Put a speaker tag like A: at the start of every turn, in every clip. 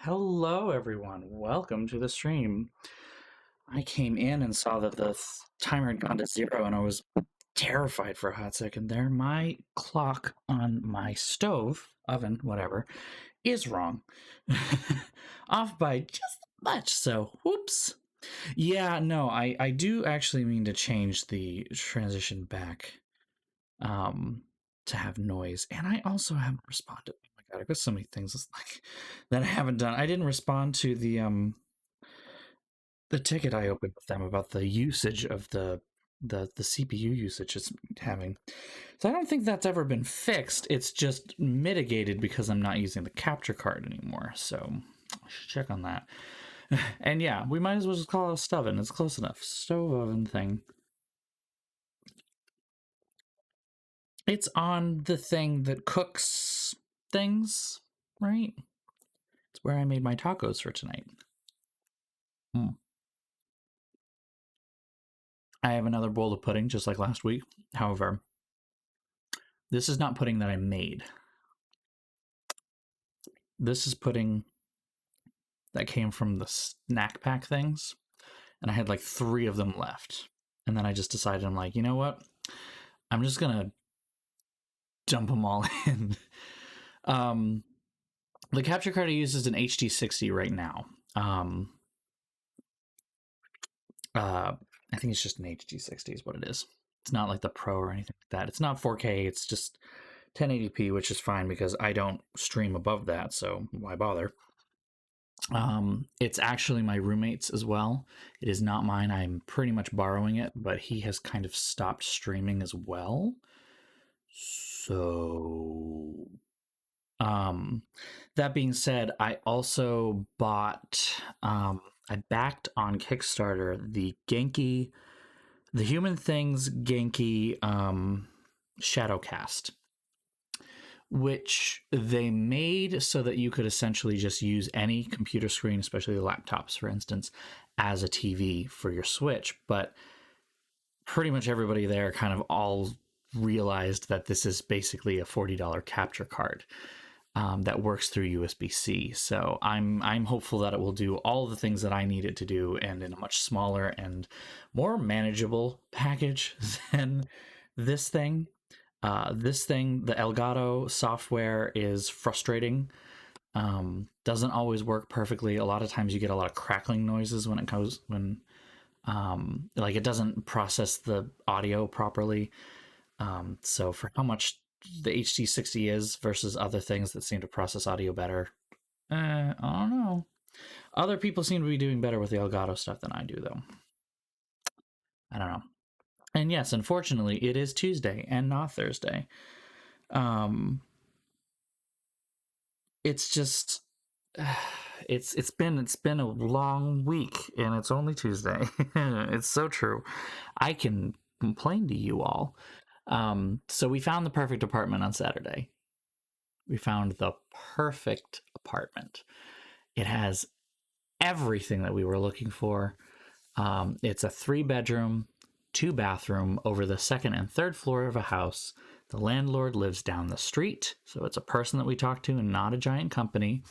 A: Hello, everyone. Welcome to the stream. I came in and saw that the timer had gone to 0, and I was terrified for a hot second there. My clock on my stove, oven, whatever, is wrong. Off by just much, so whoops. Yeah, no, I do actually mean to change the transition back to have noise. And I also haven't responded. Oh my god, I've got so many things that I haven't done. I didn't respond to the ticket I opened with them about the usage of the CPU usage it's having. So I don't think that's ever been fixed. It's just mitigated because I'm not using the capture card anymore. So I should check on that. And yeah, we might as well just call it a stove-oven. It's close enough. Stove oven thing. It's on the thing that cooks things, right? It's where I made my tacos for tonight. I have another bowl of pudding, just like last week. However, this is not pudding that I made. This is pudding that came from the snack pack things, and I had like 3 of them left. And then I just decided, I'm like, you know what? I'm just gonna dump them all in. The capture card I use is an HD60 right now. I think it's just an HD60 is what it is. It's not like the Pro or anything like that. It's not 4K. It's just 1080p, which is fine because I don't stream above that, so why bother? It's actually my roommate's as well. It is not mine. I'm pretty much borrowing it, but he has kind of stopped streaming as well. So, that being said, I also bought, I backed on Kickstarter the Human Things Genki Shadowcast, which they made so that you could essentially just use any computer screen, especially the laptops, for instance, as a TV for your Switch. But pretty much everybody there kind of all realized that this is basically a $40 capture card that works through USB-C. So I'm hopeful that it will do all the things that I need it to do, and in a much smaller and more manageable package than this thing. The Elgato software is frustrating. Doesn't always work perfectly. A lot of times you get a lot of crackling noises when it goes like it doesn't process the audio properly. So for how much the HD60 is versus other things that seem to process audio better, I don't know. Other people seem to be doing better with the Elgato stuff than I do, though. I don't know. And yes, unfortunately, it is Tuesday and not Thursday. It's just it's been a long week, and it's only Tuesday. It's so true. I can complain to you all. So we found the perfect apartment on Saturday. We found the perfect apartment. It has everything that we were looking for. It's a 3-bedroom, 2-bathroom over the 2nd and 3rd floor of a house. The landlord lives down the street, so it's a person that we talked to and not a giant company.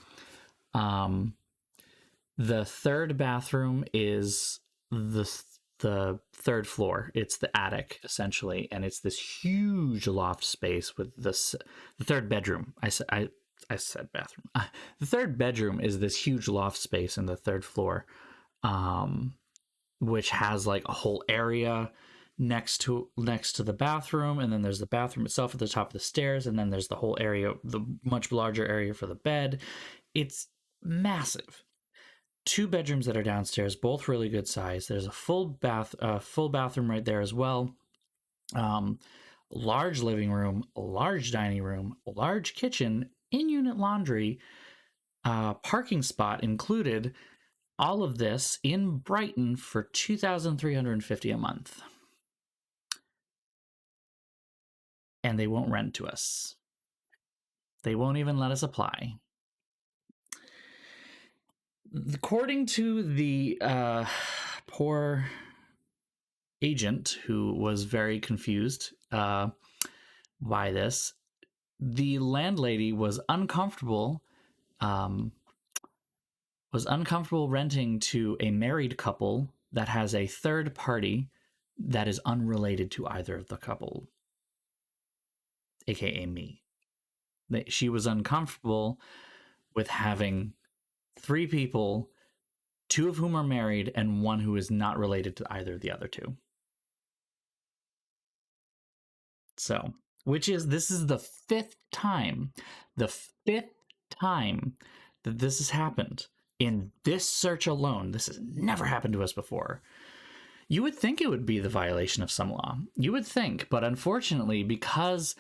A: The 3rd bathroom is the 3rd floor. It's the attic, essentially, and it's this huge loft space with the 3rd bedroom. I said bathroom. The 3rd bedroom is this huge loft space in the 3rd floor, which has like a whole area next to the bathroom, and then there's the bathroom itself at the top of the stairs, and then there's the whole area, the much larger area for the bed. It's massive. 2 bedrooms that are downstairs, both really good size. There's a full bathroom right there as well. Large living room, large dining room, large kitchen, in-unit laundry, parking spot included. All of this in Brighton for $2,350 a month. And they won't rent to us. They won't even let us apply. According to the poor agent, who was very confused by this, the landlady was uncomfortable was uncomfortable renting to a married couple that has a third party that is unrelated to either of the couple, aka me. She was uncomfortable with having three people, two of whom are married and one who is not related to either of the other two. So, this is the fifth time that this has happened in this search alone. This has never happened to us before. You would think it would be the violation of some law. You would think, but unfortunately, because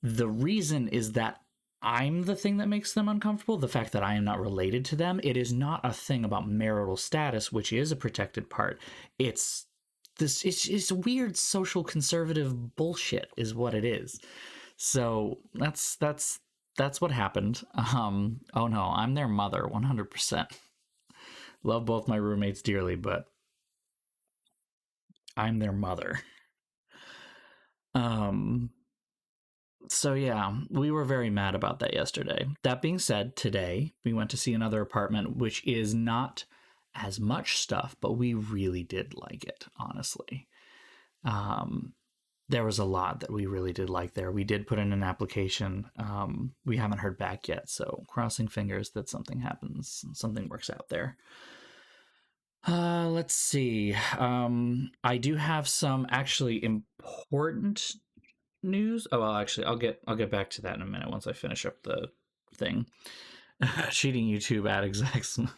A: the reason is that I'm the thing that makes them uncomfortable, the fact that I am not related to them, it is not a thing about marital status, which is a protected part. It's it's weird social conservative bullshit is what it is. So that's what happened. Oh no, I'm their mother 100%. Love both my roommates dearly, but I'm their mother. So yeah, we were very mad about that yesterday. That being said, today we went to see another apartment, which is not as much stuff, but we really did like it, honestly. There was a lot that we really did like there. We did put in an application. We haven't heard back yet, so crossing fingers that something happens, something works out there. Let's see. I do have some actually important news. Oh, well, actually, I'll get back to that in a minute once I finish up the thing. Cheating YouTube ad execs and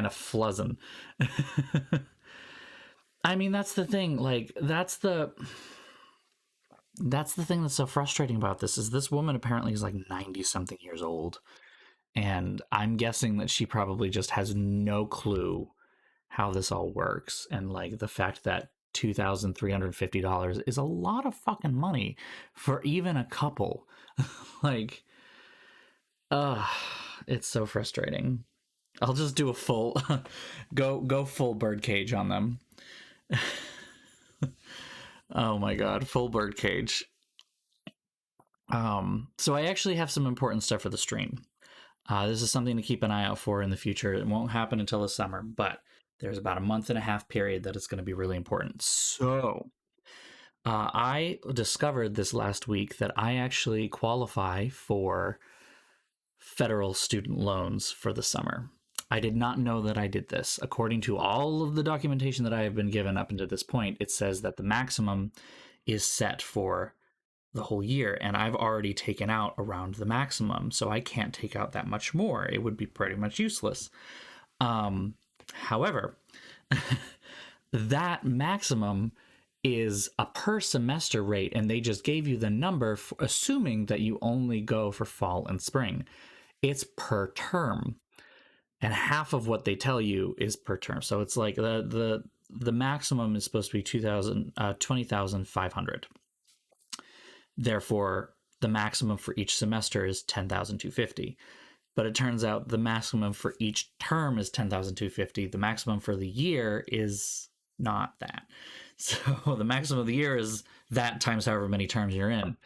A: a fluzzin. I mean, that's the thing. Like, that's the thing that's so frustrating about this is this woman apparently is like 90 something years old, and I'm guessing that she probably just has no clue how this all works, and like the fact that $2,350 is a lot of fucking money for even a couple. Like, it's so frustrating. I'll just do a full go full birdcage on them. Oh my god, full birdcage. So I actually have some important stuff for the stream. This is something to keep an eye out for in the future. It won't happen until the summer, but there's about a month and a half period that it's going to be really important. So I discovered this last week that I actually qualify for federal student loans for the summer. I did not know that I did this. According to all of the documentation that I have been given up until this point, it says that the maximum is set for the whole year, and I've already taken out around the maximum, so I can't take out that much more. It would be pretty much useless. However, that maximum is a per semester rate, and they just gave you the number assuming that you only go for fall and spring. It's per term, and half of what they tell you is per term. So it's like the maximum is supposed to be 20,500. Therefore, the maximum for each semester is 10,250. But it turns out the maximum for each term is 10,250. The maximum for the year is not that. So the maximum of the year is that times however many terms you're in,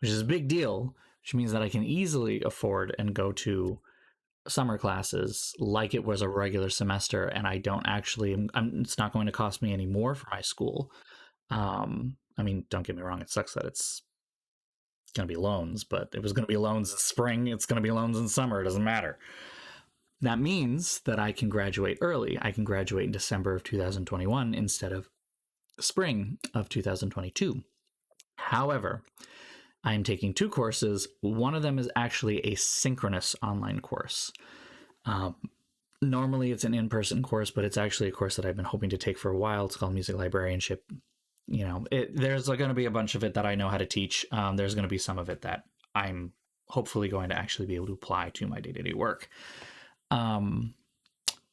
A: which is a big deal, which means that I can easily afford and go to summer classes like it was a regular semester, and I don't actually, it's not going to cost me any more for my school. I mean, don't get me wrong, it sucks that it's going to be loans, but it was going to be loans in spring, it's going to be loans in summer, it doesn't matter. That means that I can graduate early. I can graduate in December of 2021 instead of spring of 2022. However, I am taking two courses. One of them is actually a synchronous online course. Normally it's an in-person course, but it's actually a course that I've been hoping to take for a while. It's called music librarianship. You know, there's going to be a bunch of it that I know how to teach. There's going to be some of it that I'm hopefully going to actually be able to apply to my day-to-day work.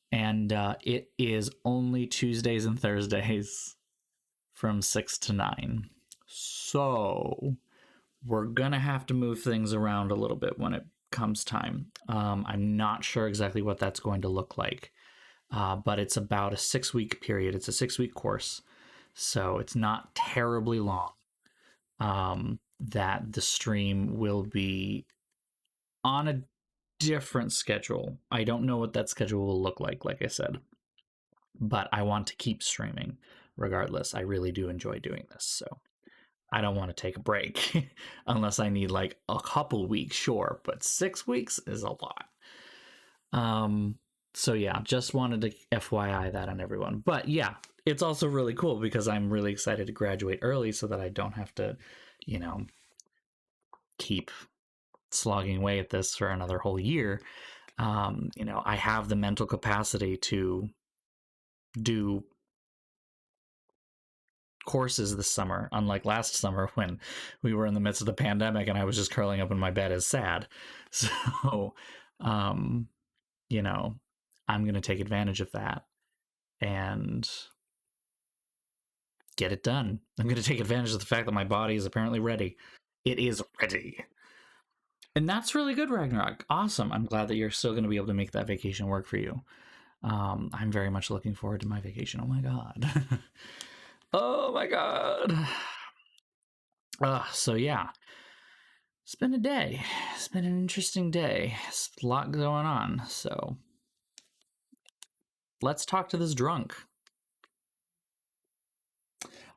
A: It is only Tuesdays and Thursdays from 6 to 9. So we're going to have to move things around a little bit when it comes time. I'm not sure exactly what that's going to look like, but it's about a 6-week period. It's a 6-week course, so it's not terribly long. That the stream will be on a different schedule. I don't know what that schedule will look like I said. But I want to keep streaming regardless. I really do enjoy doing this. So I don't want to take a break unless I need like a couple weeks, sure. But 6 weeks is a lot. So yeah, just wanted to FYI that on everyone. But yeah, it's also really cool because I'm really excited to graduate early so that I don't have to, you know, keep slogging away at this for another whole year. You know, I have the mental capacity to do courses this summer, unlike last summer when we were in the midst of the pandemic and I was just curling up in my bed as sad. So, you know, I'm going to take advantage of that and get it done. I'm going to take advantage of the fact that my body is apparently ready. It is ready. And that's really good, Ragnarok. Awesome. I'm glad that you're still going to be able to make that vacation work for you. I'm very much looking forward to my vacation. Oh my God. Oh my God. So yeah, it's been a day. It's been an interesting day. It's a lot going on. So let's talk to this drunk.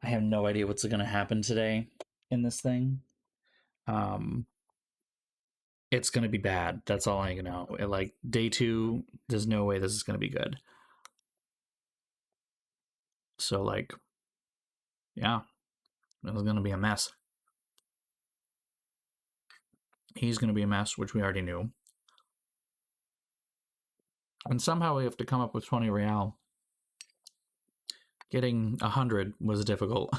A: I have no idea what's going to happen today in this thing. It's going to be bad. That's all I know. Like day 2, there's no way this is going to be good. So like, yeah, it's going to be a mess. He's going to be a mess, which we already knew. And somehow we have to come up with 20 real. Getting 100 was difficult.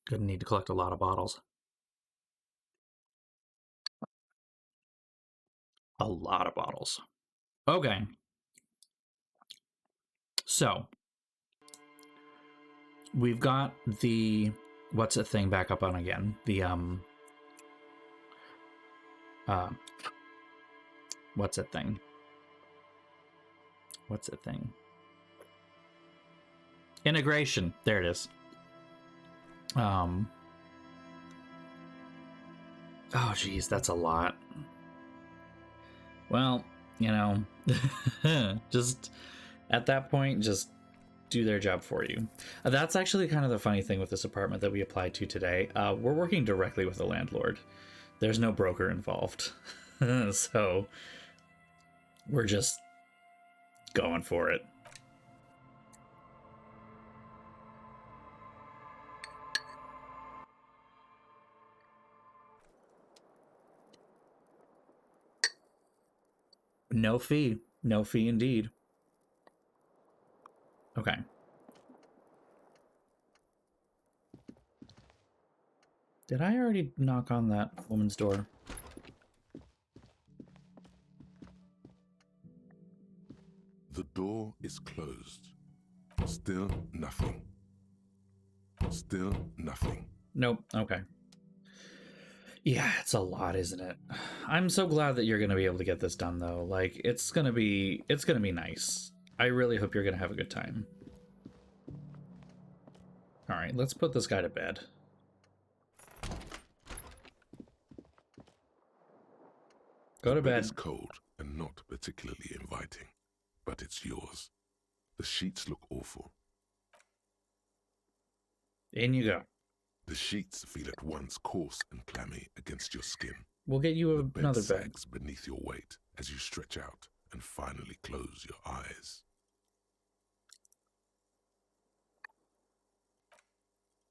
A: Gonna need to collect a lot of bottles. A lot of bottles. Okay. So, we've got the... What's it thing back up on again? The, what's it thing? What's it thing? Integration. There it is. Oh, geez, that's a lot. Well, you know, just at that point, just do their job for you. That's actually kind of the funny thing with this apartment that we applied to today. We're working directly with the landlord. There's no broker involved. So we're just going for it. No fee. No fee indeed. Okay. Did I already knock on that woman's door?
B: The door is closed. Still nothing. Still nothing.
A: Nope. Okay. Yeah, it's a lot, isn't it? I'm so glad that you're going to be able to get this done though. Like it's going to be nice. I really hope you're going to have a good time. All right, let's put this guy to bed. Go to bed.
B: It's cold and not particularly inviting, but it's yours. The sheets look awful.
A: In you go.
B: The sheets feel at once coarse and clammy against your skin.
A: We'll get you another bed.
B: Sags beneath your weight as you stretch out and finally close your eyes.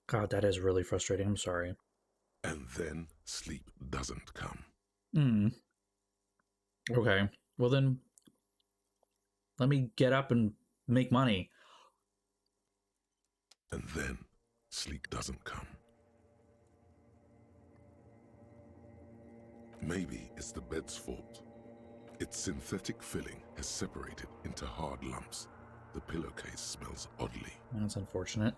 A: God, that is really frustrating. I'm sorry.
B: And then sleep doesn't come.
A: Okay. Well then, let me get up and make money.
B: And then sleep doesn't come. Maybe it's the bed's fault. Its synthetic filling has separated into hard lumps. The pillowcase smells oddly.
A: That's unfortunate.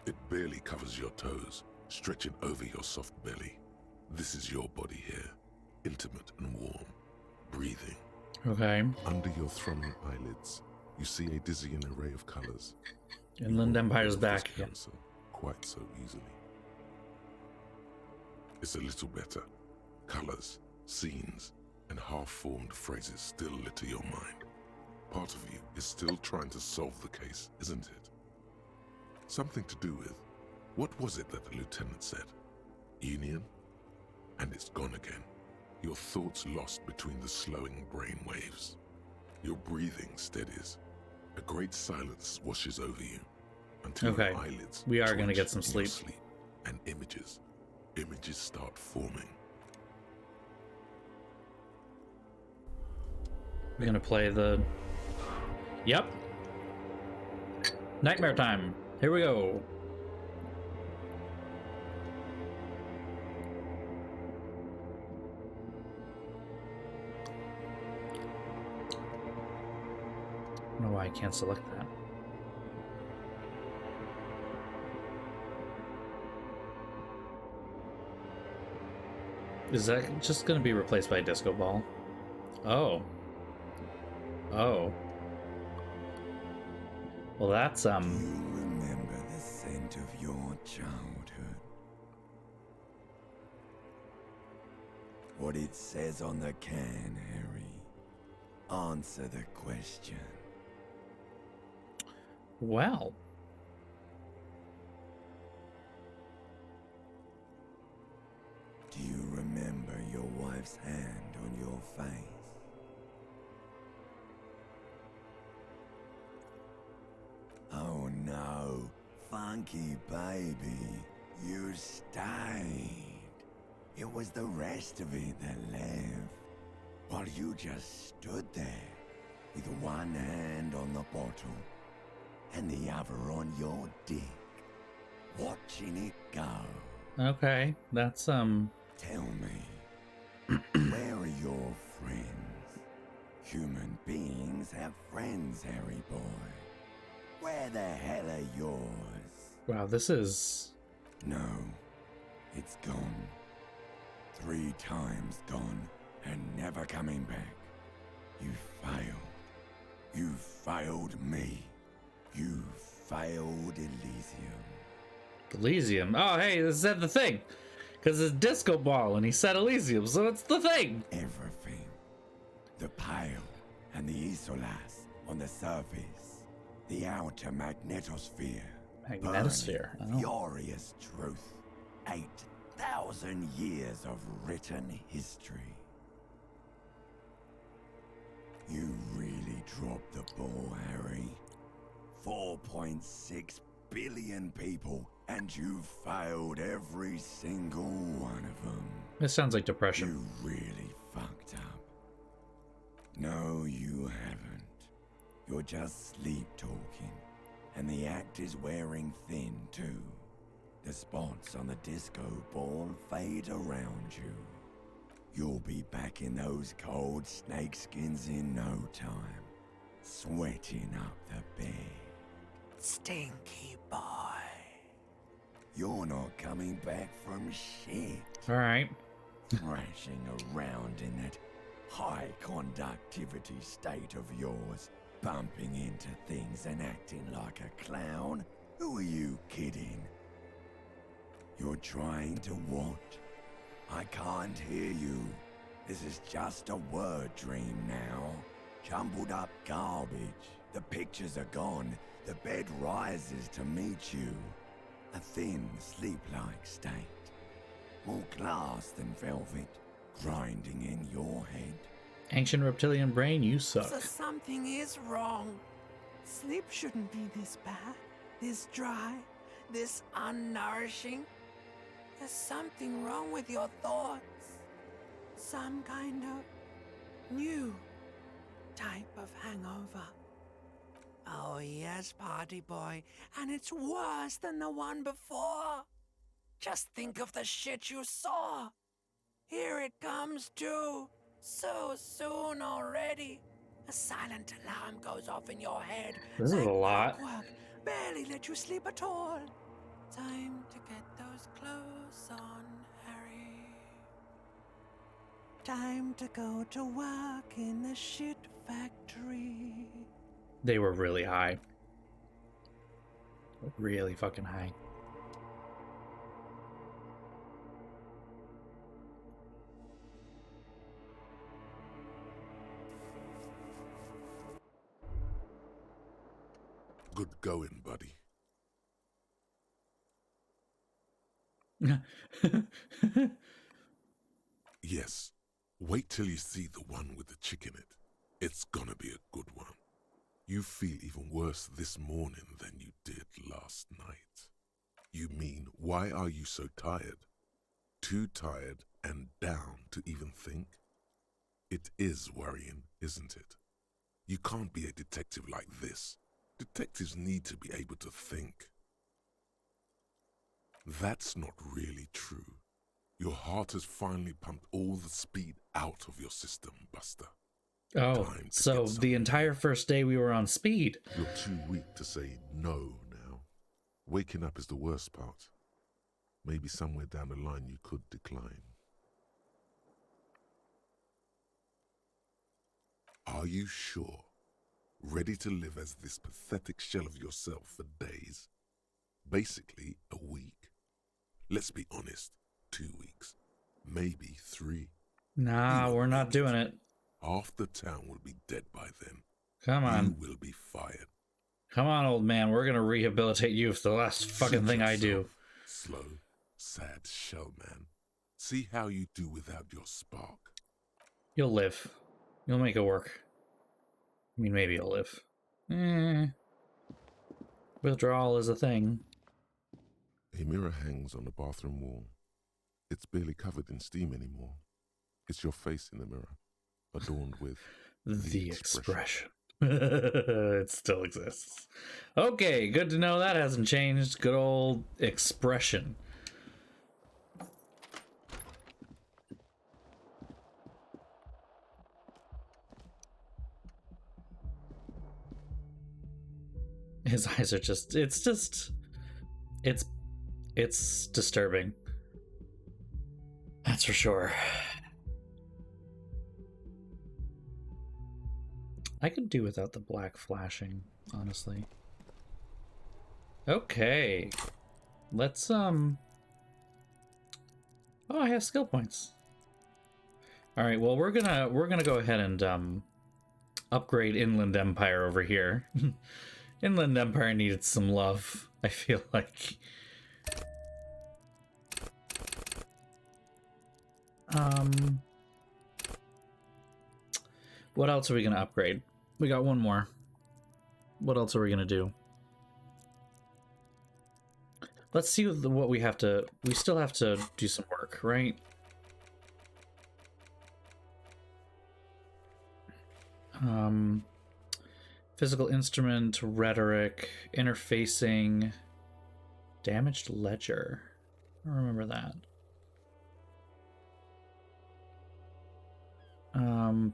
B: It barely covers your toes, stretching over your soft belly. This is your body here, intimate and warm, breathing.
A: Okay.
B: Under your thrumming eyelids, you see a dizzying array of colors.
A: Inland Empire's back again.
B: Quite so easily. is a little better. Colors, scenes, and half-formed phrases still litter your mind. Part of you is still trying to solve the case, isn't it? Something to do with, what was it that the lieutenant said? Union? And it's gone again. Your thoughts lost between the slowing brain waves. Your breathing steadies. A great silence washes over you until your eyelids
A: we are going to
B: twitch
A: get some
B: in your
A: sleep.
B: And images start forming.
A: We're going to play the... Yep. Nightmare time. Here we go. I don't know why I can't select that. Is that just going to be replaced by a disco ball? Oh. Oh. Well, that's,
C: Do you remember the scent of your childhood? What it says on the can, Harry. Answer the question.
A: well.
C: Do you remember your wife's hand on your face? Oh no, funky baby, you stayed. It was the rest of it that left, while you just stood there, with one hand on the bottle, and the other on your dick, watching it go.
A: Okay, that's,
C: Tell me, where are your friends? Human beings have friends, Harry boy. Where the hell are yours?
A: wow, this is...
C: No, it's gone. 3 times gone and never coming back. You failed. You failed me. You failed Elysium.
A: Elysium. Oh, hey, this is the thing. Because it's disco ball, and he said Elysium, so it's the thing.
C: Everything. The pale and the isolas on the surface. The outer magnetosphere.
A: Magnetosphere.
C: Burning,
A: Oh.
C: furious truth. 8,000 years of written history. You really dropped the ball, Harry. 4.6 billion people, and you failed every single one of them.
A: This sounds like depression.
C: You really fucked up. No, you haven't. You're just sleep talking, and the act is wearing thin too. The spots on the disco ball fade around you. You'll be back in those cold snakeskins in no time, sweating up the bed. Stinky boy. You're not coming back from shit.
A: All right.
C: Thrashing around in that high conductivity state of yours, bumping into things and acting like a clown? Who are you kidding? You're trying to what? I can't hear you. This is just a word dream now. Jumbled up garbage. The pictures are gone. The bed rises to meet you. A thin, sleep-like state. More glass than velvet, grinding in your head.
A: Ancient reptilian brain, you suck.
D: So something is wrong. Sleep shouldn't be this bad, this dry, this unnourishing. There's something wrong with your thoughts. Some kind of new type of hangover. Oh yes, party boy, and it's worse than the one before. Just think of the shit you saw. Here it comes too. So soon already. A silent alarm goes off in your head.
A: This is
D: like
A: a lot.
D: clockwork. Barely let you sleep at all. Time to get those clothes on, Harry. Time to go to work in the shit factory.
A: They were really high. Really fucking high.
B: Good going, buddy. Yes, wait till you see the one with the chick in it. It's gonna be a good one. You feel even worse this morning than you did last night. You mean, why are you so tired? Too tired and down to even think? It is worrying, isn't it? You can't be a detective like this. Detectives need to be able to think. That's not really true. Your heart has finally pumped all the speed out of your system, Buster.
A: Oh,
B: Time to
A: so
B: get some
A: the entire first day we were on speed.
B: You're too weak to say no now. Waking up is the worst part. Maybe somewhere down the line you could decline. Are you sure? Ready to live as this pathetic shell of yourself for days? Basically, a week. Let's be honest, 2 weeks. Maybe 3.
A: Nah,
B: You
A: we're
B: won't
A: not
B: make
A: doing it.
B: Half the town will be dead by then.
A: Come
B: You
A: on.
B: will be fired.
A: Come on, old man. We're gonna rehabilitate you for the last fucking
B: Suit
A: thing I do.
B: yourself, slow, sad shell man. See how you do without your spark.
A: You'll live. You'll make it work. I mean, maybe you'll live. Withdrawal is a thing.
B: A mirror hangs on the bathroom wall. It's barely covered in steam anymore. It's your face in the mirror, adorned with
A: The expression. It still exists. Okay, good to know that hasn't changed. Good old expression. His eyes are just, it's disturbing. That's for sure. I could do without the black flashing, honestly. Okay. Let's, Oh, I have skill points. Alright, well, we're gonna go ahead and, upgrade Inland Empire over here. Inland Empire needed some love, I feel like. What else are we gonna upgrade? We got one more. What else are we gonna do? Let's see what we have to... We still have to do some work, right? Physical instrument, rhetoric, interfacing, damaged ledger. I don't remember that.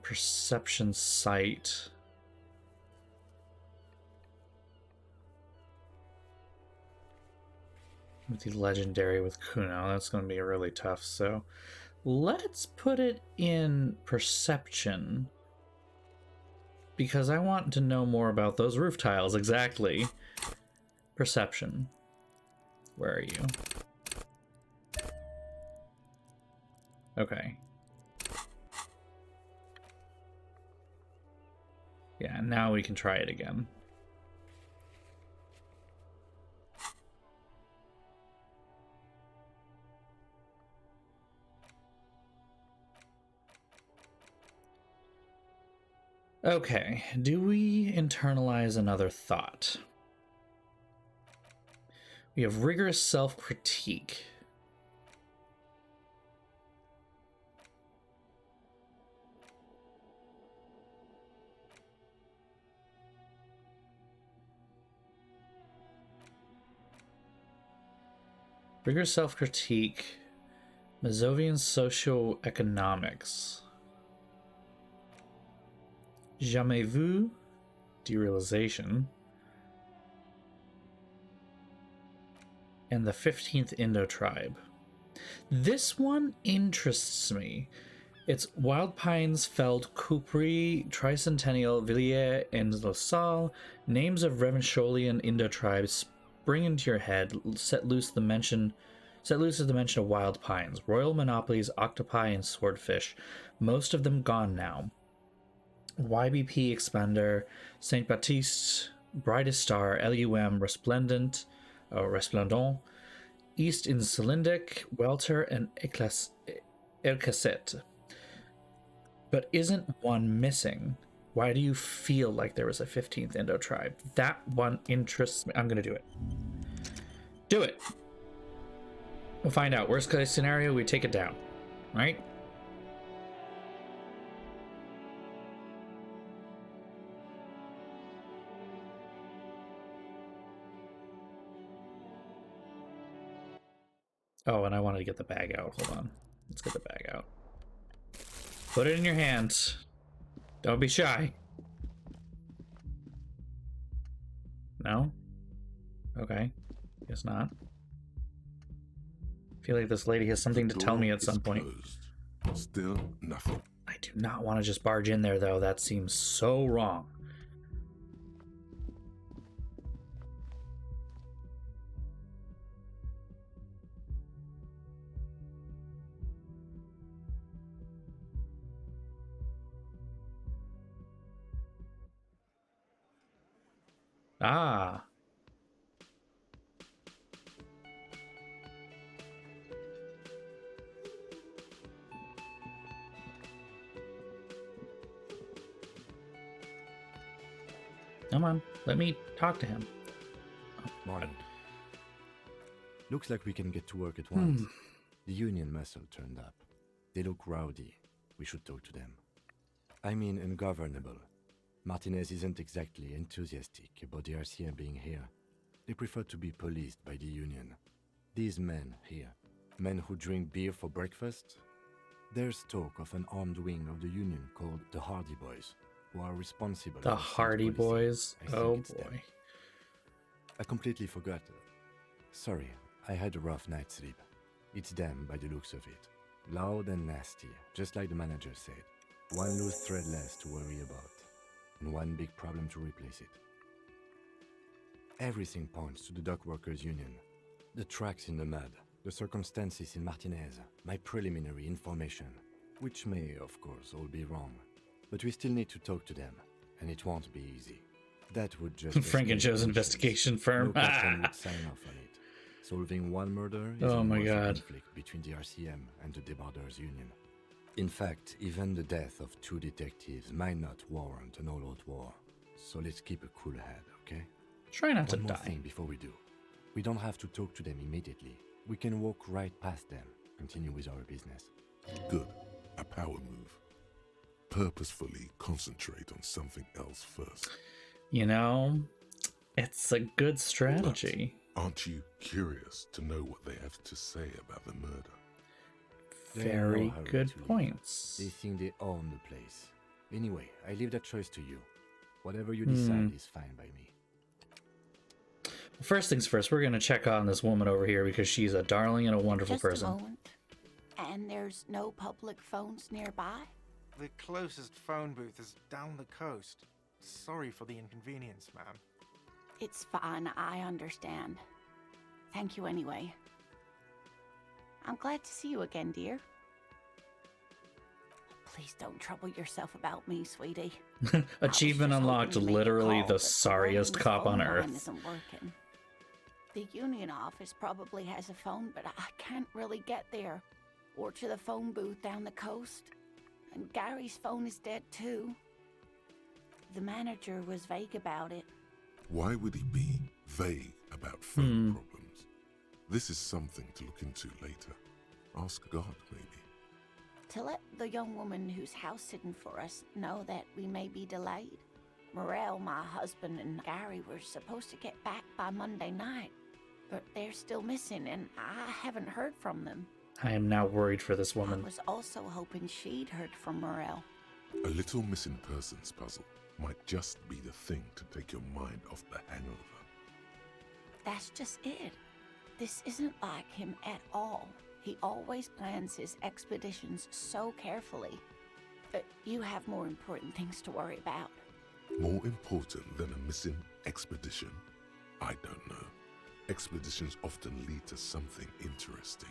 A: Perception sight. With the legendary with Kuno, that's going to be really tough. So let's put it in perception, because I want to know more about those roof tiles exactly. Perception. Where are you? Okay. Yeah, now we can try it again. Okay, do we internalize another thought? We have rigorous self-critique. Rigorous self-critique. Mazovian socioeconomics. Jamais vu. Derealization. And the 15th Indo tribe. This one interests me. It's Wild Pines, Feld, Kupri, Tricentennial, Villiers, and La Salle. Names of Revencholian Indo tribes spring into your head. Set loose the mention of Wild Pines. Royal monopolies, octopi, and swordfish. Most of them gone now. YBP Expander, Saint Baptiste, brightest star, LUM, resplendent, east in Cylindic, Welter, and Elcaset. But isn't one missing? Why do you feel like there was a 15th Indo tribe? That one interests me. I'm going to do it. Do it. We'll find out. Worst case scenario, we take it down. Right? Oh, and I wanted to get the bag out. Hold on. Let's get the bag out. Put it in your hands. Don't be shy. No? Okay. Guess not. I feel like this lady has something to tell me at some point.
B: Closed. Still nothing.
A: I do not want to just barge in there, though. That seems so wrong. Ah. Come on, let me talk to him.
E: Morning. Looks like we can get to work at once. The Union muscle turned up. They look rowdy. We should talk to them. I mean ungovernable. Martinez isn't exactly enthusiastic about the RCM being here. They prefer to be policed by the Union. These men here, men who drink beer for breakfast, there's talk of an armed wing of the Union called the Hardy Boys, who are responsible
A: The
E: for
A: Hardy
E: state policing.
A: Boys.
E: I think
A: Oh
E: it's them.
A: boy.
E: I completely forgot. Sorry, I had a rough night's sleep. It's them by the looks of it. Loud and nasty, just like the manager said. One loose thread less to worry about, and one big problem to replace it. Everything points to the dock workers union. The tracks in the mud, the circumstances in Martinez, my preliminary information, which may, of course, all be wrong. But we still need to talk to them, and it won't be easy. That would just...
A: Frank and Joe's investigation firm.
E: No captain would sign off on it. Solving one murder is
A: Oh my
E: almost a
A: God.
E: conflict between the RCM and the Debarders Union. In fact, even the death of 2 detectives might not warrant an all-out war. So let's keep a cool head, okay?
A: Try not to
E: One more
A: die.
E: thing before we do. We don't have to talk to them immediately. We can walk right past them, continue with our business.
B: Good. A power move. Purposefully concentrate on something else first.
A: You know, it's a good strategy.
B: Aren't you curious to know what they have to say about the murder?
E: They're in
A: Very
E: no hurry
A: good
E: to leave.
A: points.
E: They think they own the place. Anyway, I leave that choice to you. Whatever you decide is fine by me.
A: First things first, we're going to check on this woman over here because she's a darling and a wonderful
F: Just
A: person.
F: a moment. And there's no public phones nearby?
G: The closest phone booth is down the coast. Sorry for the inconvenience, ma'am.
F: It's fine, I understand. Thank you anyway. I'm glad to see you again, dear. Please don't trouble yourself about me, sweetie.
A: Achievement
F: I was just
A: unlocked,
F: hoping to make a
A: literally
F: call,
A: the
F: but
A: sorriest
F: Ryan's
A: cop on
F: phone line
A: earth.
F: Isn't working. The union office probably has a phone, but I can't really get there. Or to the phone booth down the coast. And Gary's phone is dead too. The manager was vague about it.
B: Why would he be vague about phone problems? This is something to look into later. Ask God, maybe.
F: To let the young woman who's house sitting for us know that we may be delayed. Morel, my husband, and Gary were supposed to get back by Monday night, but they're still missing, and I haven't heard from them.
A: I am now worried for this
F: I
A: woman.
F: was also hoping she'd heard from Morel.
B: A little missing persons puzzle might just be the thing to take your mind off the hangover.
F: That's just it. This isn't like him at all. He always plans his expeditions so carefully. You have more important things to worry about.
B: More important than a missing expedition? I don't know. Expeditions often lead to something interesting.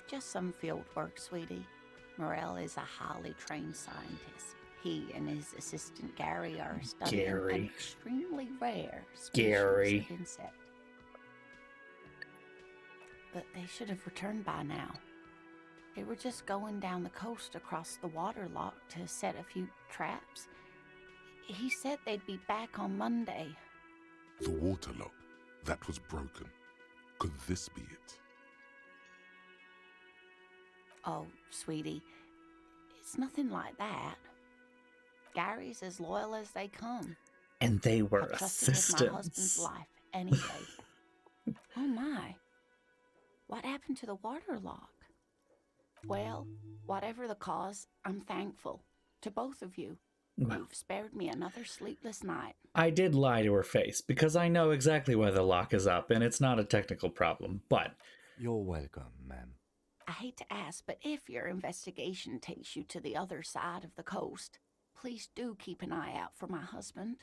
F: Just some field work, sweetie. Morel is a highly trained scientist. He and his assistant Gary are studying an
A: Gary.
F: extremely rare species
A: Gary.
F: of insect. But they should have returned by now. They were just going down the coast across the water lock to set a few traps. He said they'd be back on Monday.
B: The water lock, that was broken. Could this be it?
F: Oh, sweetie, it's nothing like that. Gary's as loyal as they come.
A: And they were
F: I trusted with my husband's
A: assistants.
F: life anyway. Oh my. What happened to the water lock? Well, whatever the cause, I'm thankful. To both of you.
A: Well,
F: You've spared me another sleepless night.
A: I did lie to her face because I know exactly why the lock is up and it's not a technical problem, but
E: You're welcome, ma'am.
F: I hate to ask, but if your investigation takes you to the other side of the coast, please do keep an eye out for my husband.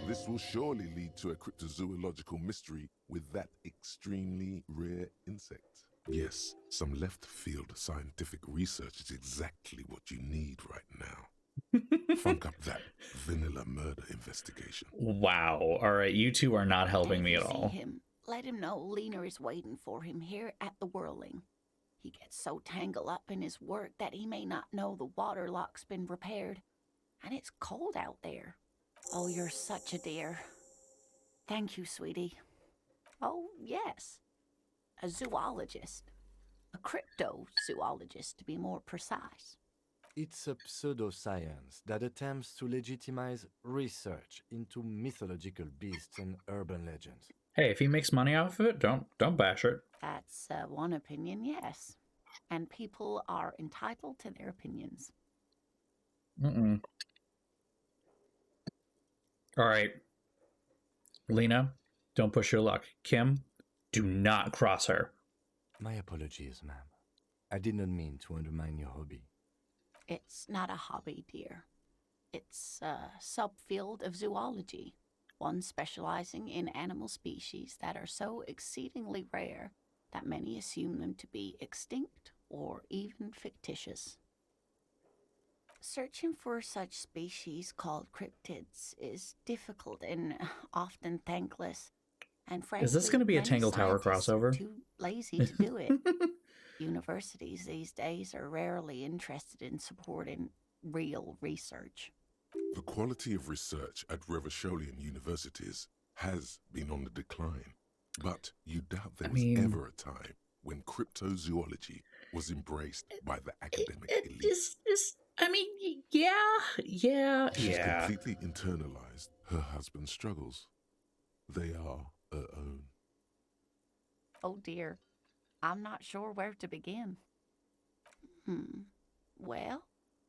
B: This will surely lead to a cryptozoological mystery with that extremely rare insect. Yes, some left-field scientific research is exactly what you need right now. Funk up that vanilla murder investigation.
A: wow. All right, you two are not helping
F: And
A: me
F: if
A: at
F: you
A: all.
F: see him, let him know Lena is waiting for him here at the Whirling. He gets so tangled up in his work that he may not know the water lock's been repaired. And it's cold out there. Oh, you're such a dear. Thank you, sweetie. Oh, yes. A zoologist. A cryptozoologist, to be more precise.
E: It's a pseudoscience that attempts to legitimize research into mythological beasts and urban legends.
A: Hey, if he makes money off of it, don't bash it.
F: That's one opinion, yes. And people are entitled to their opinions.
A: Mm-mm. All right, Lena, don't push your luck. Kim, do not cross her.
E: My apologies, ma'am. I did not mean to undermine your hobby.
F: It's not a hobby, dear. It's a subfield of zoology, one specializing in animal species that are so exceedingly rare that many assume them to be extinct or even fictitious. Searching for such species called cryptids is difficult and often thankless. And frankly,
A: Is this going to be a
F: many
A: Tangle Tower
F: scientists are
A: crossover?
F: too lazy to do it. Universities these days are rarely interested in supporting real research.
B: The quality of research at Revacholian universities has been on the decline, but you doubt there was ever a time when cryptozoology was embraced by the academic elite.
A: Yeah.
B: She's completely internalized her husband's struggles. They are her own.
F: Oh dear, I'm not sure where to begin. Well,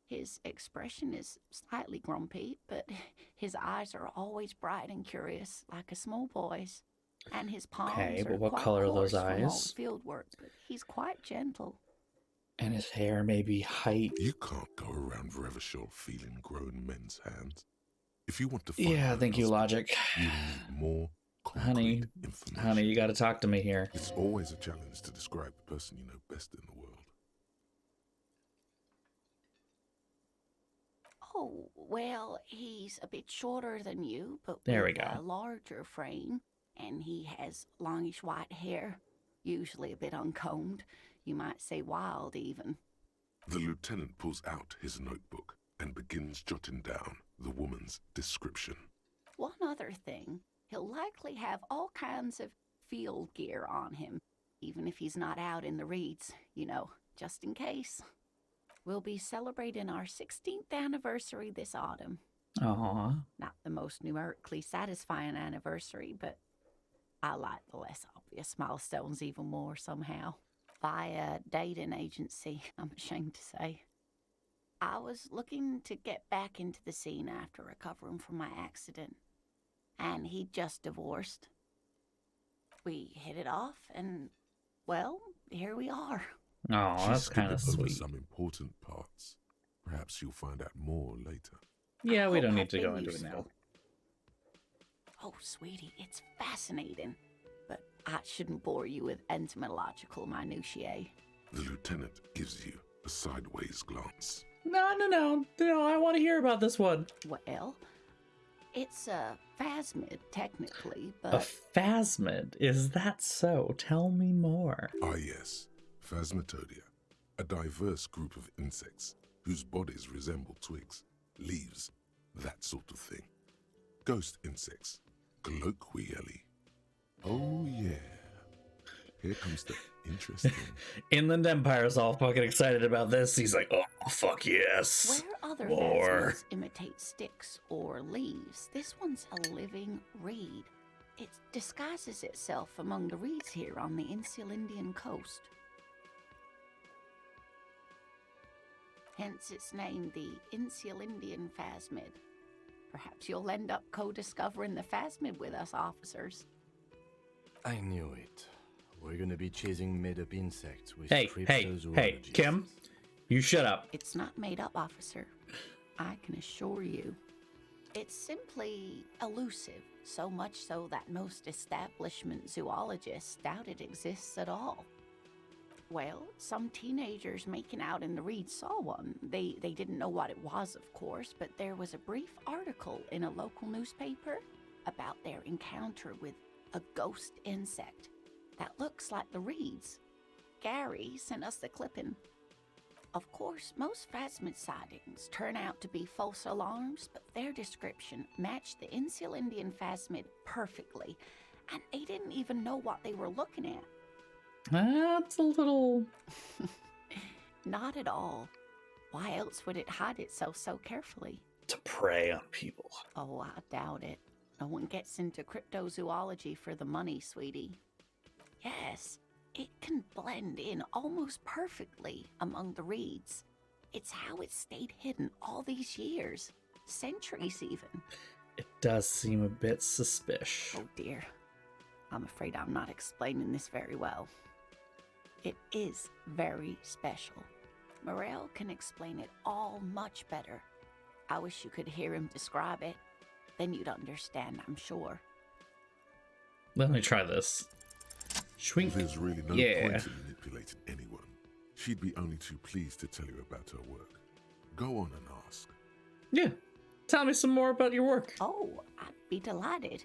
F: his expression is slightly grumpy, but his eyes are always bright and curious, like a small boy's. And his palms
A: Okay,
F: are
A: but what
F: quite
A: color are those
F: coarse from all the
A: eyes?
F: field work, but he's quite gentle.
A: And his hair may be height.
B: You can't go around Revachol feeling grown men's hands. If you want to find
A: Yeah,
B: her
A: thank you,
B: husband,
A: Logic.
B: you need more concrete
A: Honey,
B: information.
A: you got to talk to me here.
B: It's always a challenge to describe the person you know best in the world.
F: Oh, well, he's a bit shorter than you, but
A: There we
F: with
A: go.
F: a larger frame, and he has longish white hair, usually a bit uncombed. You might say wild, even.
B: The lieutenant pulls out his notebook and begins jotting down the woman's description.
F: One other thing, he'll likely have all kinds of field gear on him, even if he's not out in the reeds, you know, just in case. We'll be celebrating our 16th anniversary this autumn.
A: Aw.
F: Not the most numerically satisfying anniversary, but I like the less obvious milestones even more somehow. Via dating agency, I'm ashamed to say. I was looking to get back into the scene after recovering from my accident, and he'd just divorced. We hit it off, and, well, here we are.
A: Oh,
B: She's
A: that's kind of
B: skipping over
A: sweet.
B: some important parts. Perhaps you'll find out more later.
A: Yeah, we
F: I
A: don't
F: hope
A: need
F: I've
A: to go
F: been
A: into it now.
F: useful. Oh, sweetie, it's fascinating, but I shouldn't bore you with entomological minutiae.
B: The lieutenant gives you a sideways glance.
A: No, I want to hear about this one.
F: Well, it's a phasmid, technically,
A: A
F: but
A: phasmid? Is that so? Tell me more.
B: Ah yes, Phasmatodia, a diverse group of insects whose bodies resemble twigs, leaves, that sort of thing. Ghost insects, colloquially. Oh yeah. Here comes the interesting.
A: Inland Empire's all fucking excited about this. He's like, oh, fuck yes.
F: where other
A: More.
F: phasmids imitate sticks or leaves, this one's a living reed. It disguises itself among the reeds here on the Insulindian coast. Hence its name, the Insulindian phasmid. Perhaps you'll end up co-discovering the phasmid with us, officers.
E: I knew it. We're gonna be chasing made-up insects with
A: Hey,
E: cryptozoologists.
A: Kim, you shut up.
F: It's not made up, officer. I can assure you. It's simply elusive, so much so that most establishment zoologists doubt it exists at all. Well, some teenagers making out in the reeds saw one. They didn't know what it was, of course, but there was a brief article in a local newspaper about their encounter with a ghost insect that looks like the reeds. Gary sent us the clipping. Of course, most phasmid sightings turn out to be false alarms, but their description matched the Insulindian phasmid perfectly, and they didn't even know what they were looking at.
A: That's a little...
F: Not at all. Why else would it hide itself so carefully?
A: to prey on people.
F: Oh, I doubt it. No one gets into cryptozoology for the money, sweetie. Yes, it can blend in almost perfectly among the reeds. It's how it stayed hidden all these years. Centuries, even.
A: It does seem a bit suspicious.
F: Oh, dear. I'm afraid I'm not explaining this very well. It is very special. Morel can explain it all much better. I wish you could hear him describe it. Then you'd understand, I'm sure.
A: Let me try this. Schwink.
B: There's really no
A: Yeah.
B: point in manipulating anyone. She'd be only too pleased to tell you about her work. Go on and ask.
A: Yeah. Tell me some more about your work.
F: Oh, I'd be delighted.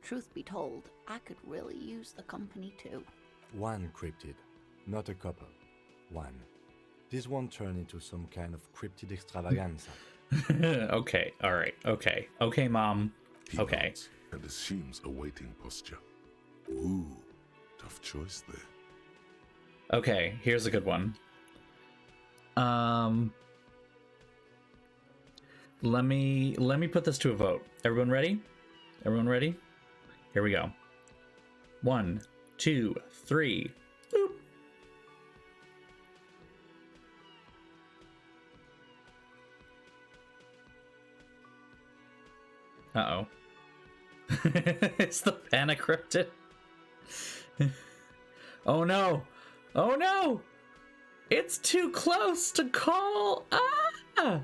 F: Truth be told, I could really use the company too.
E: One cryptid, not a couple. One. This won't turn into some kind of cryptid extravaganza.
A: Okay, alright, okay. Okay, Mom.
B: He
A: Okay.
B: nods and assumes a waiting posture. Ooh, tough choice there.
A: Okay, here's a good one. Let me put this to a vote. Everyone ready? Everyone ready? Here we go. 1, 2, 3. Boop. Uh-oh. It's the Panacryptid. Oh no! Oh no! It's too close to call! Ah!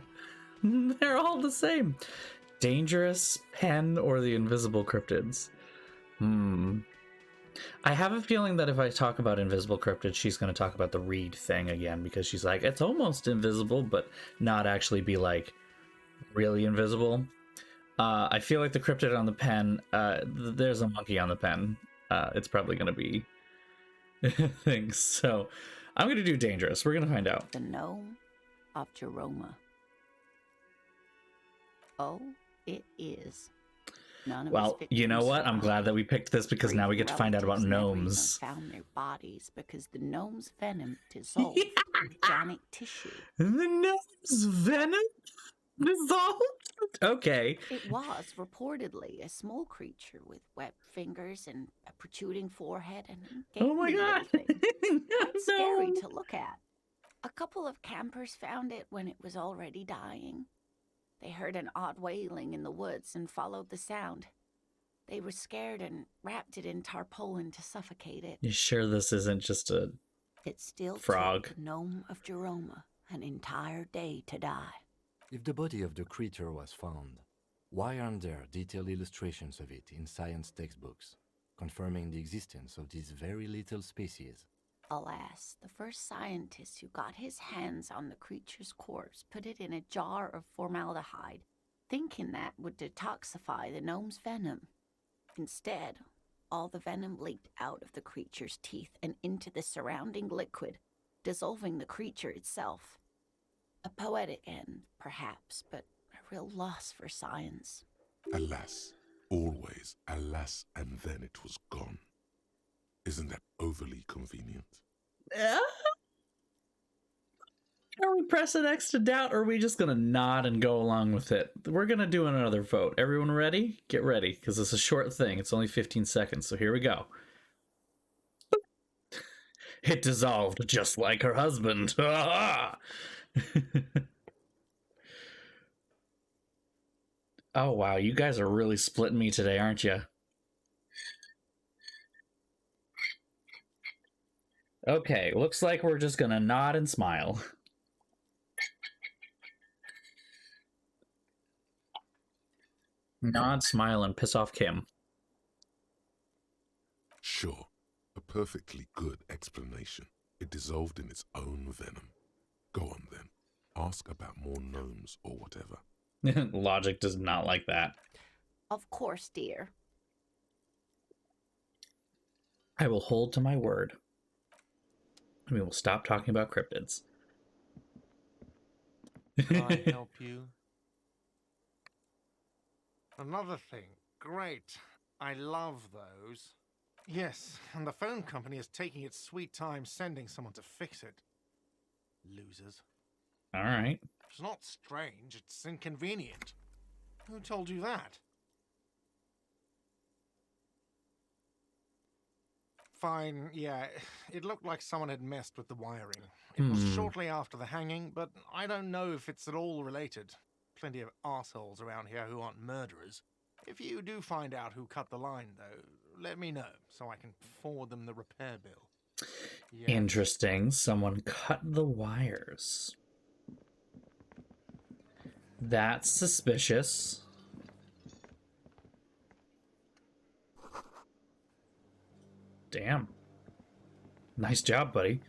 A: They're all the same. Dangerous, Pen, or the invisible cryptids? I have a feeling that if I talk about invisible cryptids, she's going to talk about the reed thing again, because she's like, it's almost invisible, but not actually be like really invisible. I feel like the cryptid on the pen, there's a monkey on the pen. It's probably going to be things. So I'm going to do dangerous. We're going to find out.
F: The gnome of Jeroma. Oh, it is. None of
A: Well,
F: his
A: you know
F: victims
A: what? I'm
F: survived.
A: glad that we picked this because now we get to find out about
F: Relatives never even
A: gnomes.
F: Found their bodies because the gnome's venom dissolved organic tissue.
A: The gnome's venom dissolved? Okay.
F: It was reportedly a small creature with webbed fingers and a protruding forehead and
A: Oh my
F: gaping
A: god.
F: little thing. It's scary
A: No.
F: to look at. A couple of campers found it when it was already dying. They heard an odd wailing in the woods and followed the sound. They were scared and wrapped it in tarpaulin to suffocate it.
A: You sure this isn't just a...
F: It still
A: Frog.
F: took the gnome of Jeroma an entire day to die.
E: If the body of the creature was found, why aren't there detailed illustrations of it in science textbooks, confirming the existence of this very little species?
F: Alas, the first scientist who got his hands on the creature's corpse put it in a jar of formaldehyde, thinking that would detoxify the gnome's venom. Instead, all the venom leaked out of the creature's teeth and into the surrounding liquid, dissolving the creature itself. A poetic end, perhaps, but a real loss for science.
B: Alas, always alas, and then it was gone. Isn't that overly convenient?
A: Are we pressing X to doubt, or are we just gonna nod and go along with it? We're gonna do another vote. Everyone ready? Get ready, because it's a short thing. It's only 15 seconds, so here we go. It dissolved just like her husband. Oh wow, you guys are really splitting me today, aren't you? Okay, looks like we're just gonna nod and smile. Nod, smile, and piss off Kim.
B: Sure, a perfectly good explanation. It dissolved in its own venom. Go on then. Ask about more gnomes or whatever.
A: Logic does not like that.
F: Of course, dear.
A: I will hold to my word. And we will stop talking about cryptids.
G: Can I help you? Another thing. Great. I love those. Yes, and the phone company is taking its sweet time sending someone to fix it. Losers.
A: All right.
G: It's not strange, it's inconvenient. Who told you that? Fine, yeah, it looked like someone had messed with the wiring. It was shortly after the hanging, but I don't know if it's at all related. Plenty of assholes around here who aren't murderers. If you do find out who cut the line, though, let me know so I can forward them the repair bill. Yeah.
A: Interesting. Someone cut the wires. That's suspicious. Damn. Nice job, buddy.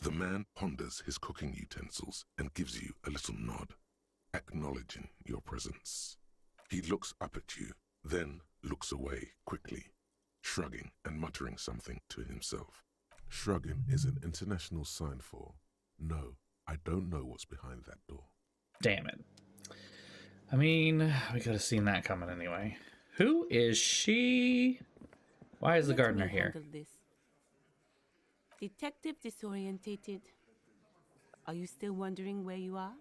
B: The man ponders his cooking utensils and gives you a little nod, acknowledging your presence. He looks up at you, then looks away quickly, shrugging and muttering something to himself. Shrugging is an international sign for, no, I don't know what's behind that door.
A: Damn it. I mean, we could have seen that coming anyway. Who is she? Why is the gardener here?
H: This. Detective disorientated. Are you still wondering where you are?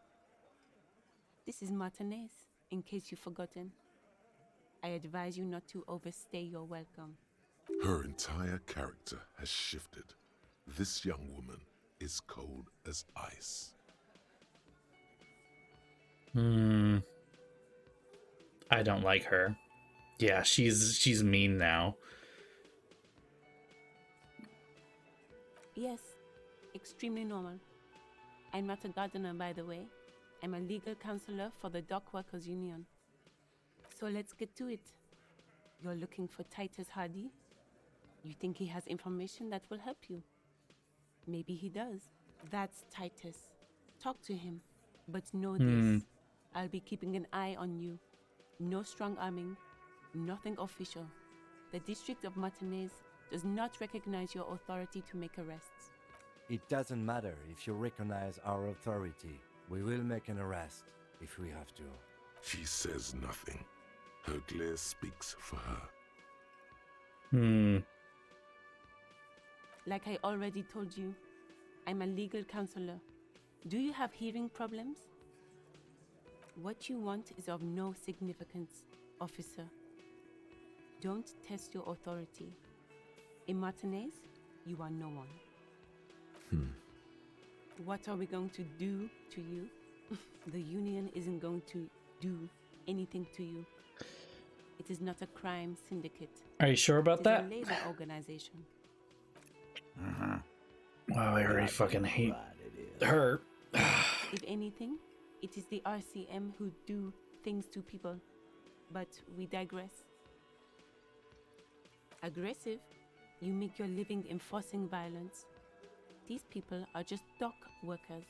H: This is Martinez, in case you've forgotten. I advise you not to overstay your welcome.
B: Her entire character has shifted. This young woman is cold as ice.
A: I don't like her. Yeah, she's mean now.
H: Yes, extremely normal. I'm not a gardener, by the way. I'm a legal counselor for the Dock Workers Union. So let's get to it. You're looking for Titus Hardy? You think he has information that will help you? Maybe he does. That's Titus. Talk to him. But know this. I'll be keeping an eye on you. No strong arming. Nothing official. The District of Martinez does not recognize your authority to make arrests.
E: It doesn't matter if you recognize our authority. We will make an arrest if we have to.
B: She says nothing. Her glare speaks for her.
H: Like I already told you, I'm a legal counselor. Do you have hearing problems? What you want is of no significance, officer. Don't test your authority. In Martinez, you are no one. What are we going to do to you? The union isn't going to do anything to you. It is not a crime syndicate.
A: Are you sure about that?
H: It is a labor organization.
A: Wow, I already fucking hate her.
H: If anything, it is the RCM who do things to people. But we digress. Aggressive? You make your living enforcing violence. These people are just dock workers.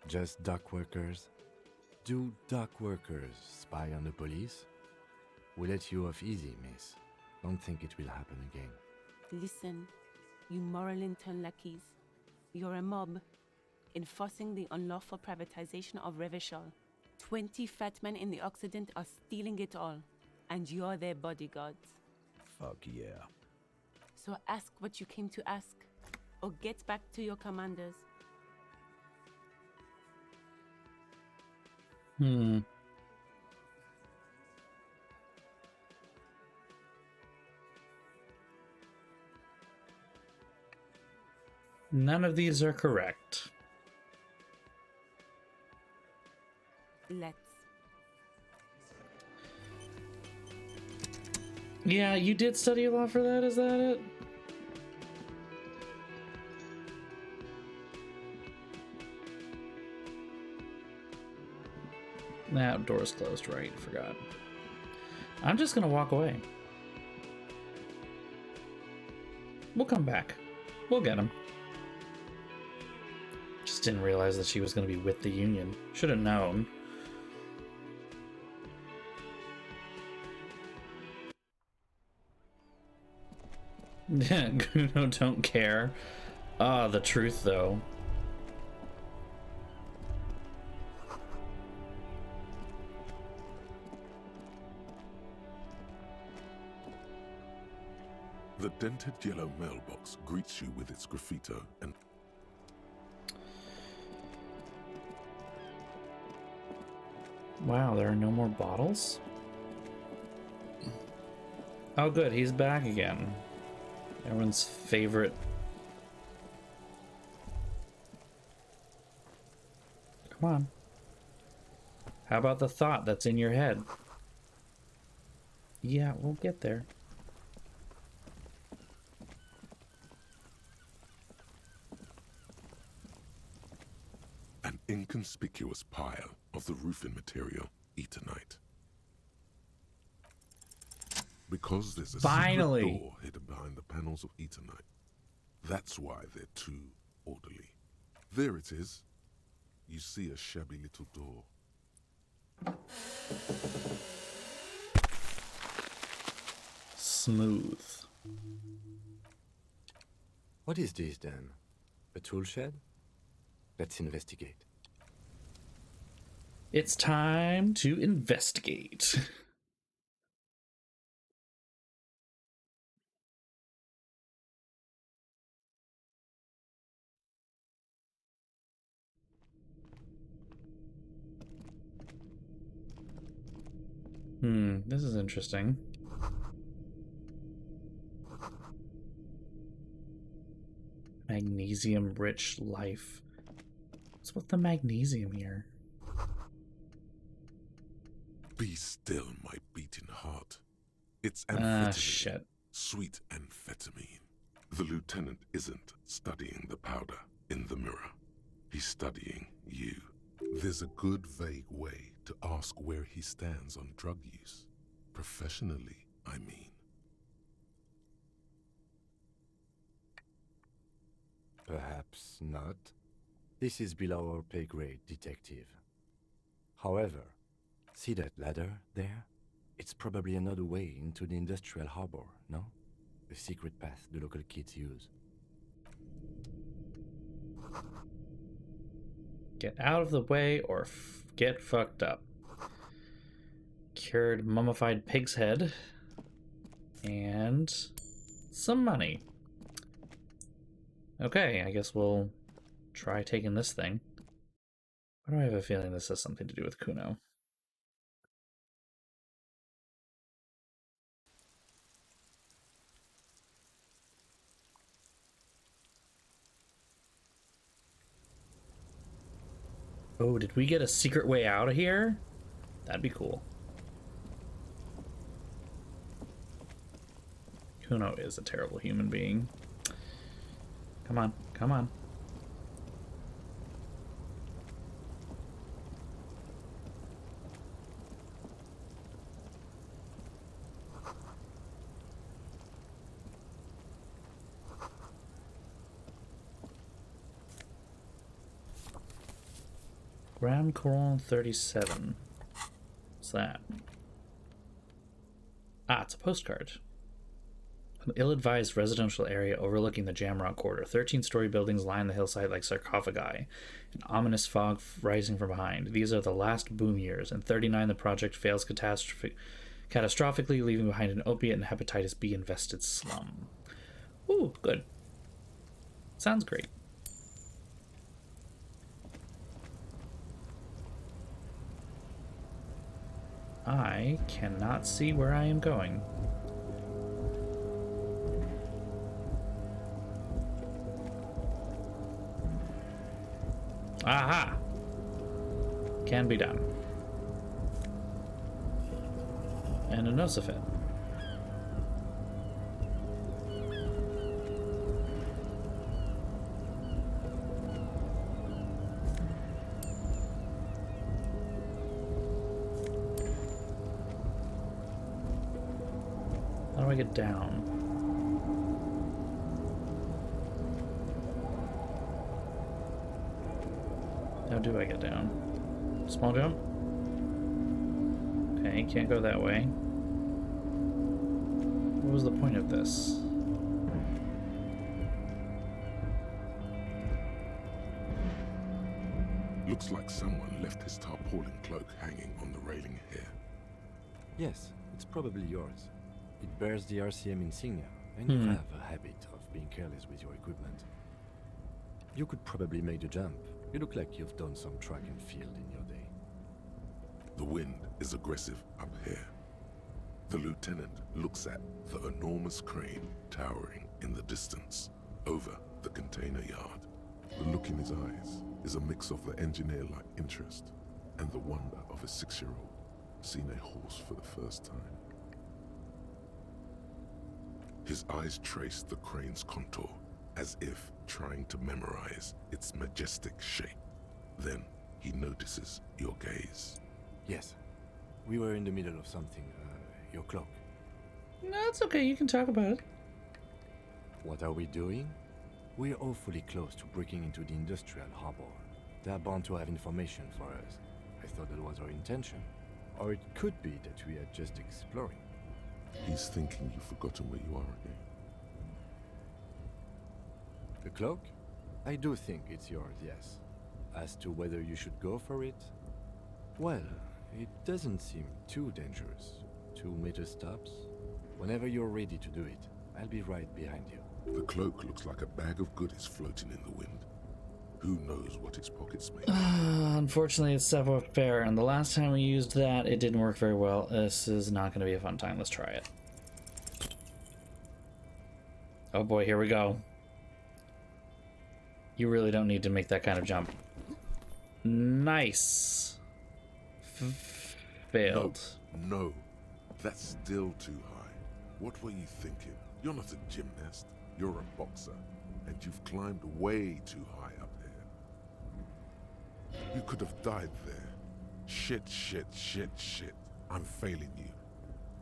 E: Just dock workers? Do dock workers spy on the police? We'll let you off easy, miss. Don't think it will happen again.
H: Listen, you moral intern lackeys. You're a mob, enforcing the unlawful privatization of Revachol. 20 fat men in the Occident are stealing it all, and you're their bodyguards.
I: Fuck yeah.
H: So ask what you came to ask, or get back to your commanders.
A: None of these are correct.
H: Let's.
A: Yeah, you did study law for that, is that it? Nah, door's closed, right? Forgot. I'm just gonna walk away. We'll come back. We'll get him. Just didn't realize that she was gonna be with the Union. Should have known. Kuno don't care. Ah, the truth though.
B: The dented yellow mailbox greets you with its graffito and
A: Wow, there are no more bottles? Oh good, he's back again. Everyone's favorite. Come on. How about the thought that's in your head? Yeah, we'll get there.
B: an inconspicuous pile of the roofing material, Eternite. Because there's a
A: Finally.
B: secret door hidden behind the panels of Eternite. That's why they're too orderly. There it is. You see a shabby little door.
A: Smooth.
E: What is this then? A tool shed? Let's investigate.
A: It's time to investigate. This is interesting. Magnesium-rich life. What's with the magnesium here?
B: Be still, my beating heart. It's amphetamine.
A: Shit.
B: Sweet amphetamine. The lieutenant isn't studying the powder in the mirror. He's studying you. There's a good vague way to ask where he stands on drug use. Professionally, I mean.
E: Perhaps not. This is below our pay grade, detective. However, see that ladder there? It's probably another way into the industrial harbor, no? A secret path the local kids use.
A: Get out of the way or get fucked up. Cured mummified pig's head. And some money. Okay, I guess we'll try taking this thing. Why do I have a feeling this has something to do with Kuno? Oh, did we get a secret way out of here? That'd be cool. Kuno is a terrible human being. Come on, come on. Grand Coron 37. What's that? Ah, it's a postcard. An ill-advised residential area overlooking the Jamrock Quarter. 13-story buildings line the hillside like sarcophagi. An ominous fog rising from behind. These are the last boom years. In 39, the project fails catastrophically, leaving behind an opiate and hepatitis B-infested slum. Ooh, good. Sounds great. I cannot see where I am going. Aha! Can be done. And a Nosifit. How do I get down? How do I get down? Small jump? Okay, can't go that way. What was the point of this?
B: Looks like someone left his tarpaulin cloak hanging on the railing here.
E: Yes, it's probably yours. It bears the RCM insignia, and you have a habit of being careless with your equipment. You could probably make the jump. You look like you've done some track and field in your day.
B: The wind is aggressive up here. The lieutenant looks at the enormous crane towering in the distance over the container yard. The look in his eyes is a mix of the engineer-like interest and the wonder of a 6-year-old seeing a horse for the first time. His eyes trace the crane's contour as if trying to memorize its majestic shape. Then he notices your gaze.
E: Yes, we were in the middle of something. Your clock.
A: No, it's okay. You can talk about it.
E: What are we doing? We're awfully close to breaking into the industrial harbor. They're bound to have information for us. I thought that was our intention. Or it could be that we are just exploring.
B: He's thinking you've forgotten where you are again.
E: The cloak? I do think it's yours, yes. As to whether you should go for it? Well, it doesn't seem too dangerous. 2 meter stops. Whenever you're ready to do it, I'll be right behind you.
B: The cloak looks like a bag of goodies floating in the wind. Who knows what its pockets may be?
A: Unfortunately, it's savoir faire, and the last time we used that, it didn't work very well. This is not going to be a fun time. Let's try it. Oh boy, here we go. You really don't need to make that kind of jump. Nice. Failed.
B: No, that's still too high. What were you thinking? You're not a gymnast. You're a boxer, and you've climbed way too high up here. You could have died there. Shit. I'm failing you.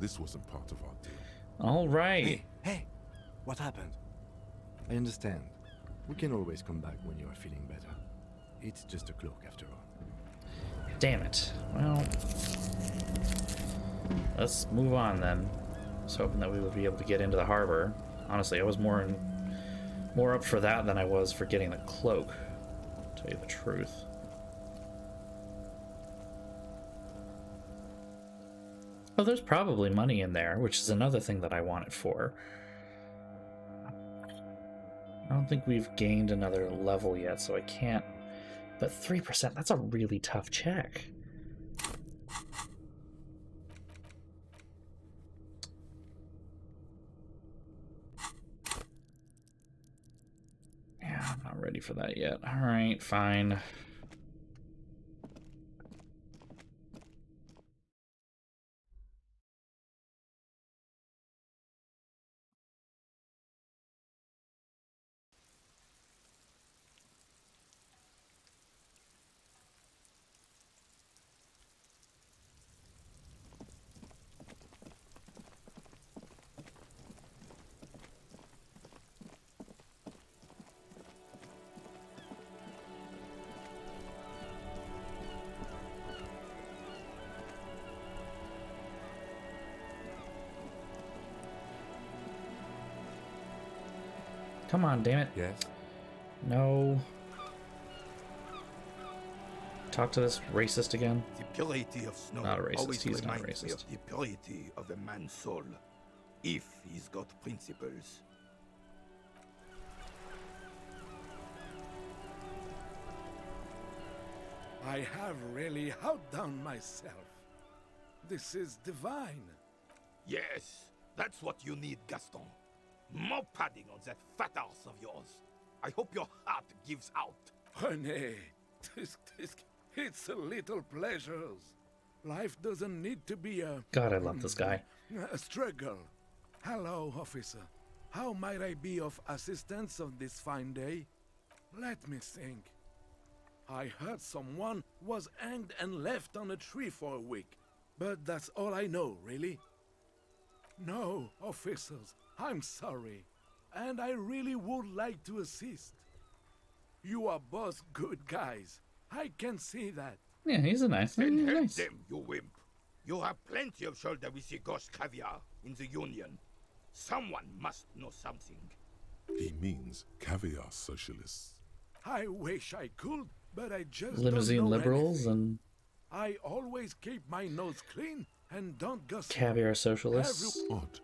B: This wasn't part of our deal.
A: All right.
E: Hey, what happened? I understand. We can always come back when you are feeling better. It's just a cloak after all.
A: Damn it. Well, let's move on then. I was hoping that we would be able to get into the harbor. Honestly, I was more up for that than I was for getting the cloak, to tell you the truth. Oh, there's probably money in there, which is another thing that I want it for. I don't think we've gained another level yet, so I can't. But 3%, that's a really tough check. Yeah, I'm not ready for that yet. All right, fine. Come on, damn it.
E: Yes?
A: No. Talk to this racist again.
I: The purity of snow
A: Not a racist.
I: always
A: He's not
I: reminds me
A: racist.
I: of the purity of a man's soul, if he's got principles.
J: I have really outdone myself. This is divine.
I: Yes, that's what you need, Gaston. More padding on that fat arse of yours. I hope your heart gives out.
J: René, it's a little pleasures. Life doesn't need to be
A: God, I love this guy.
J: a struggle. Hello, officer. How might I be of assistance on this fine day? Let me think. I heard someone was hanged and left on a tree for a week, but that's all I know, really. No, officers, I'm sorry, and I really would like to assist. You are both good guys. I can see that.
A: Yeah, he's a nice.
I: Then
A: He's
I: help
A: nice.
I: them, you wimp. You have plenty of shoulder with the ghost caviar in the Union. Someone must know something.
B: He means caviar socialists.
J: I wish I could, but I just
A: Limousine
J: don't know
A: liberals
J: anything.
A: and
J: I always keep my nose clean and don't gossip.
A: caviar socialists.
B: Odd.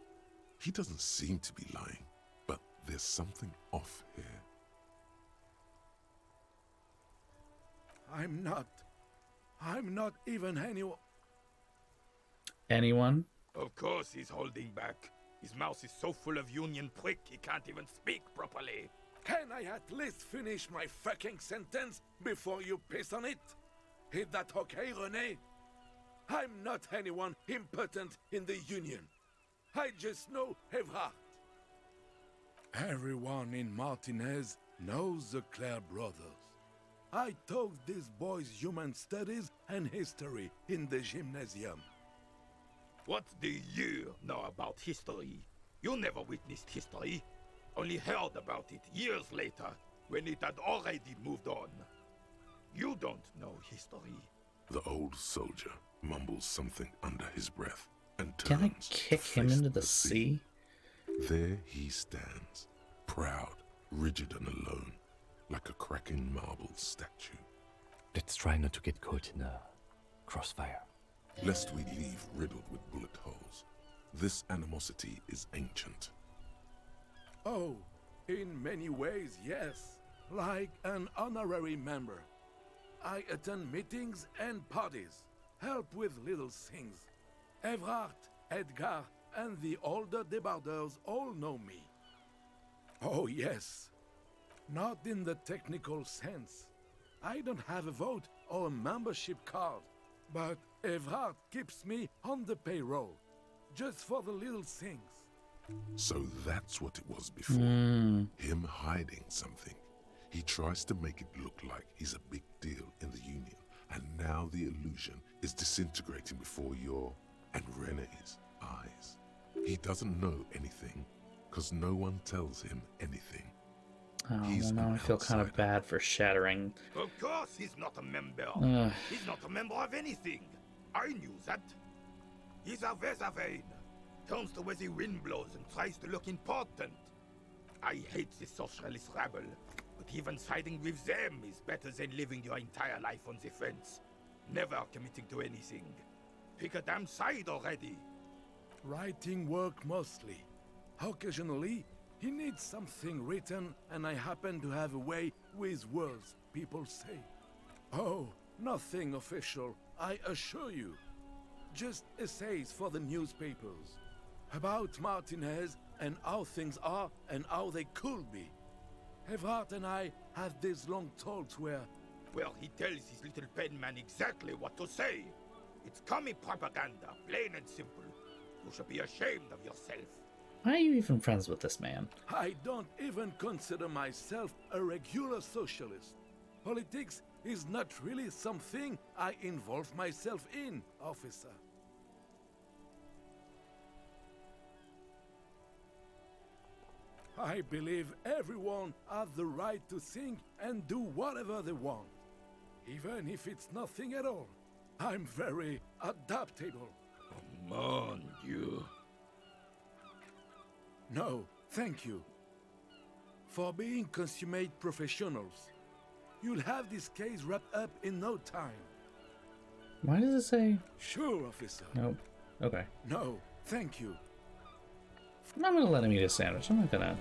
B: He doesn't seem to be lying, but there's something off here.
J: I'm not even anyone.
A: Anyone?
I: Of course he's holding back. His mouth is so full of Union prick he can't even speak properly.
J: Can I at least finish my fucking sentence before you piss on it? Is that okay, René? I'm not anyone impotent in the Union. I just know Evrard. Everyone in Martinez knows the Clare brothers. I taught these boys human studies and history in the gymnasium.
I: What do you know about history? You never witnessed history. Only heard about it years later, when it had already moved on. You don't know history.
B: The old soldier mumbles something under his breath and
A: Can I
B: turns to
A: kick him
B: face
A: into the sea?
B: There he stands, proud, rigid and alone, like a cracking marble statue.
E: Let's try not to get caught in a crossfire.
B: Lest we leave riddled with bullet holes. This animosity is ancient.
J: Oh, in many ways, yes. Like an honorary member. I attend meetings and parties, help with little things. Evrard, Edgar, and the older debardeurs all know me. Oh, yes. Not in the technical sense. I don't have a vote or a membership card, but Evrard keeps me on the payroll, just for the little things.
B: So that's what it was before. Him hiding something. He tries to make it look like he's a big deal in the Union, and now the illusion is disintegrating before your and René's eyes. He doesn't know anything, because no one tells him anything.
A: Oh,
B: He's
A: well, now
B: an
A: I feel kind of
B: outsider.
A: bad for shattering.
I: Of course he's not a member.
A: Ugh.
I: He's not a member of anything. I knew that. He's a Weservein. Turns to where the wind blows and tries to look important. I hate the socialist rabble, but even siding with them is better than living your entire life on the fence. Never committing to anything. Pick a damn side already.
J: Writing work mostly. Occasionally, he needs something written, and I happen to have a way with words, people say. Oh, nothing official, I assure you. Just essays for the newspapers. About Martinez and how things are and how they could be. Evrard and I had these long talks where...
I: Well, he tells his little pen man exactly what to say. It's commie propaganda, plain and simple. You should be ashamed of yourself.
A: Why are you even friends with this man?
J: I don't even consider myself a regular socialist. Politics is not really something I involve myself in, officer. I believe everyone has the right to think and do whatever they want, even if it's nothing at all. I'm very adaptable.
I: Mon Dieu.
J: No, thank you. for being consummate professionals. You'll have this case wrapped up in no time.
A: Why does it say?
J: Sure, officer.
A: Nope. Okay.
J: No, thank you.
A: I'm gonna let him eat a sandwich. I'm not gonna.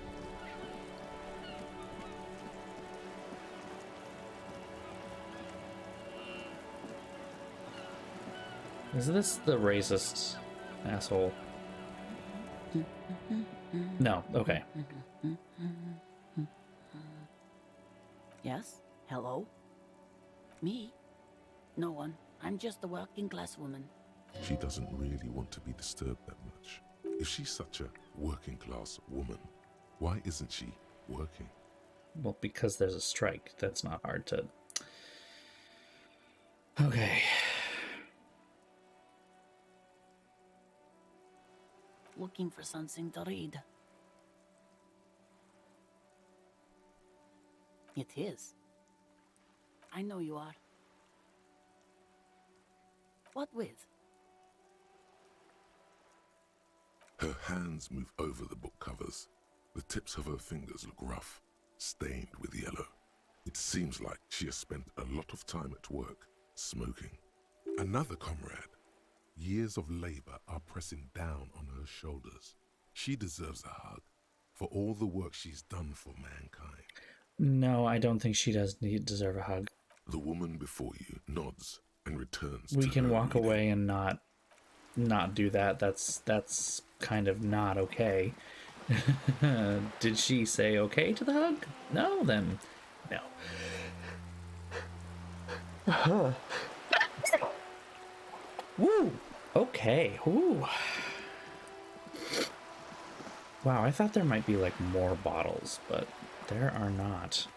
A: Is this the racist asshole? No. Okay.
F: Yes? Hello? Me? No one. I'm just a working class woman.
B: She doesn't really want to be disturbed that much. If she's such a working class woman, why isn't she working?
A: Well, because there's a strike. That's not hard to. Okay.
F: Looking for something to read. It is. I know you are. What with?
B: Her hands move over the book covers. The tips of her fingers look rough, stained with yellow. It seems like she has spent a lot of time at work, smoking. Another comrade. Years of labor are pressing down on her shoulders. She deserves a hug for all the work she's done for mankind.
A: No, I don't think she does deserve a hug.
B: The woman before you nods and returns.
A: We
B: to
A: can
B: her
A: walk
B: reading.
A: away and not do that. That's kind of not okay. Did she say okay to the hug? No, then no. Woo! Okay. Woo. Wow, I thought there might be like more bottles, but there are not.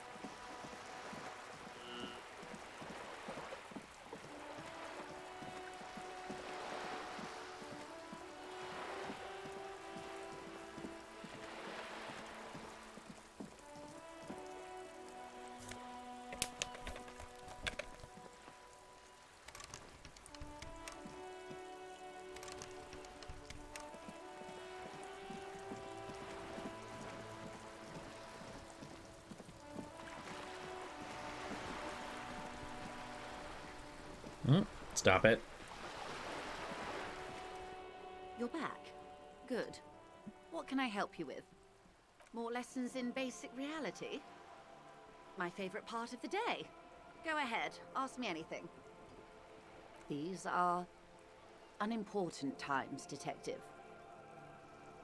A: Stop it.
F: You're back. Good. What can I help you with? More lessons in basic reality? My favorite part of the day. Go ahead, ask me anything. These are unimportant times, Detective.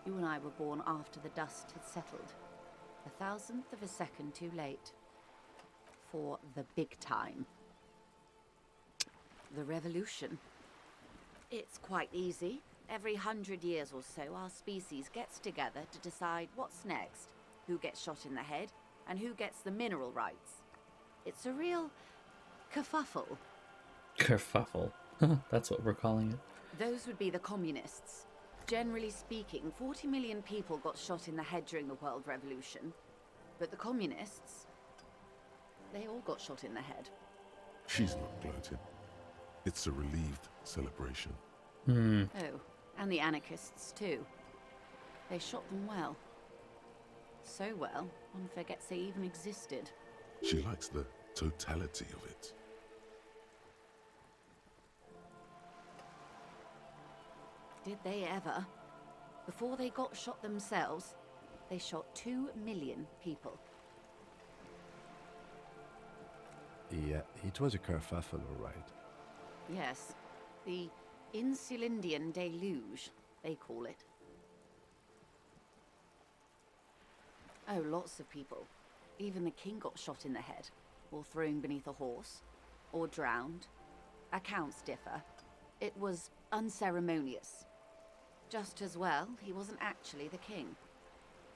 F: You and I were born after the dust had settled. 1,000th of a second too late. For the big time. The revolution. It's quite easy. Every 100 years or so, our species gets together to decide what's next, who gets shot in the head, and who gets the mineral rights. It's a real kerfuffle.
A: Kerfuffle. That's what we're calling it.
F: Those would be the communists. Generally speaking, 40 million people got shot in the head during the World Revolution. But the communists, they all got shot in the head.
B: She's not gloating. It's a relieved celebration.
F: Oh, and the anarchists too. They shot them well. So well, one forgets they even existed.
B: She likes the totality of it.
F: Did they ever? Before they got shot themselves, they shot 2 million people.
E: Yeah, it was a kerfuffle, all right.
F: Yes, the Insulindian deluge, they call it. Oh, lots of people. Even the king got shot in the head, or thrown beneath a horse, or drowned. Accounts differ. It was unceremonious. Just as well, he wasn't actually the king.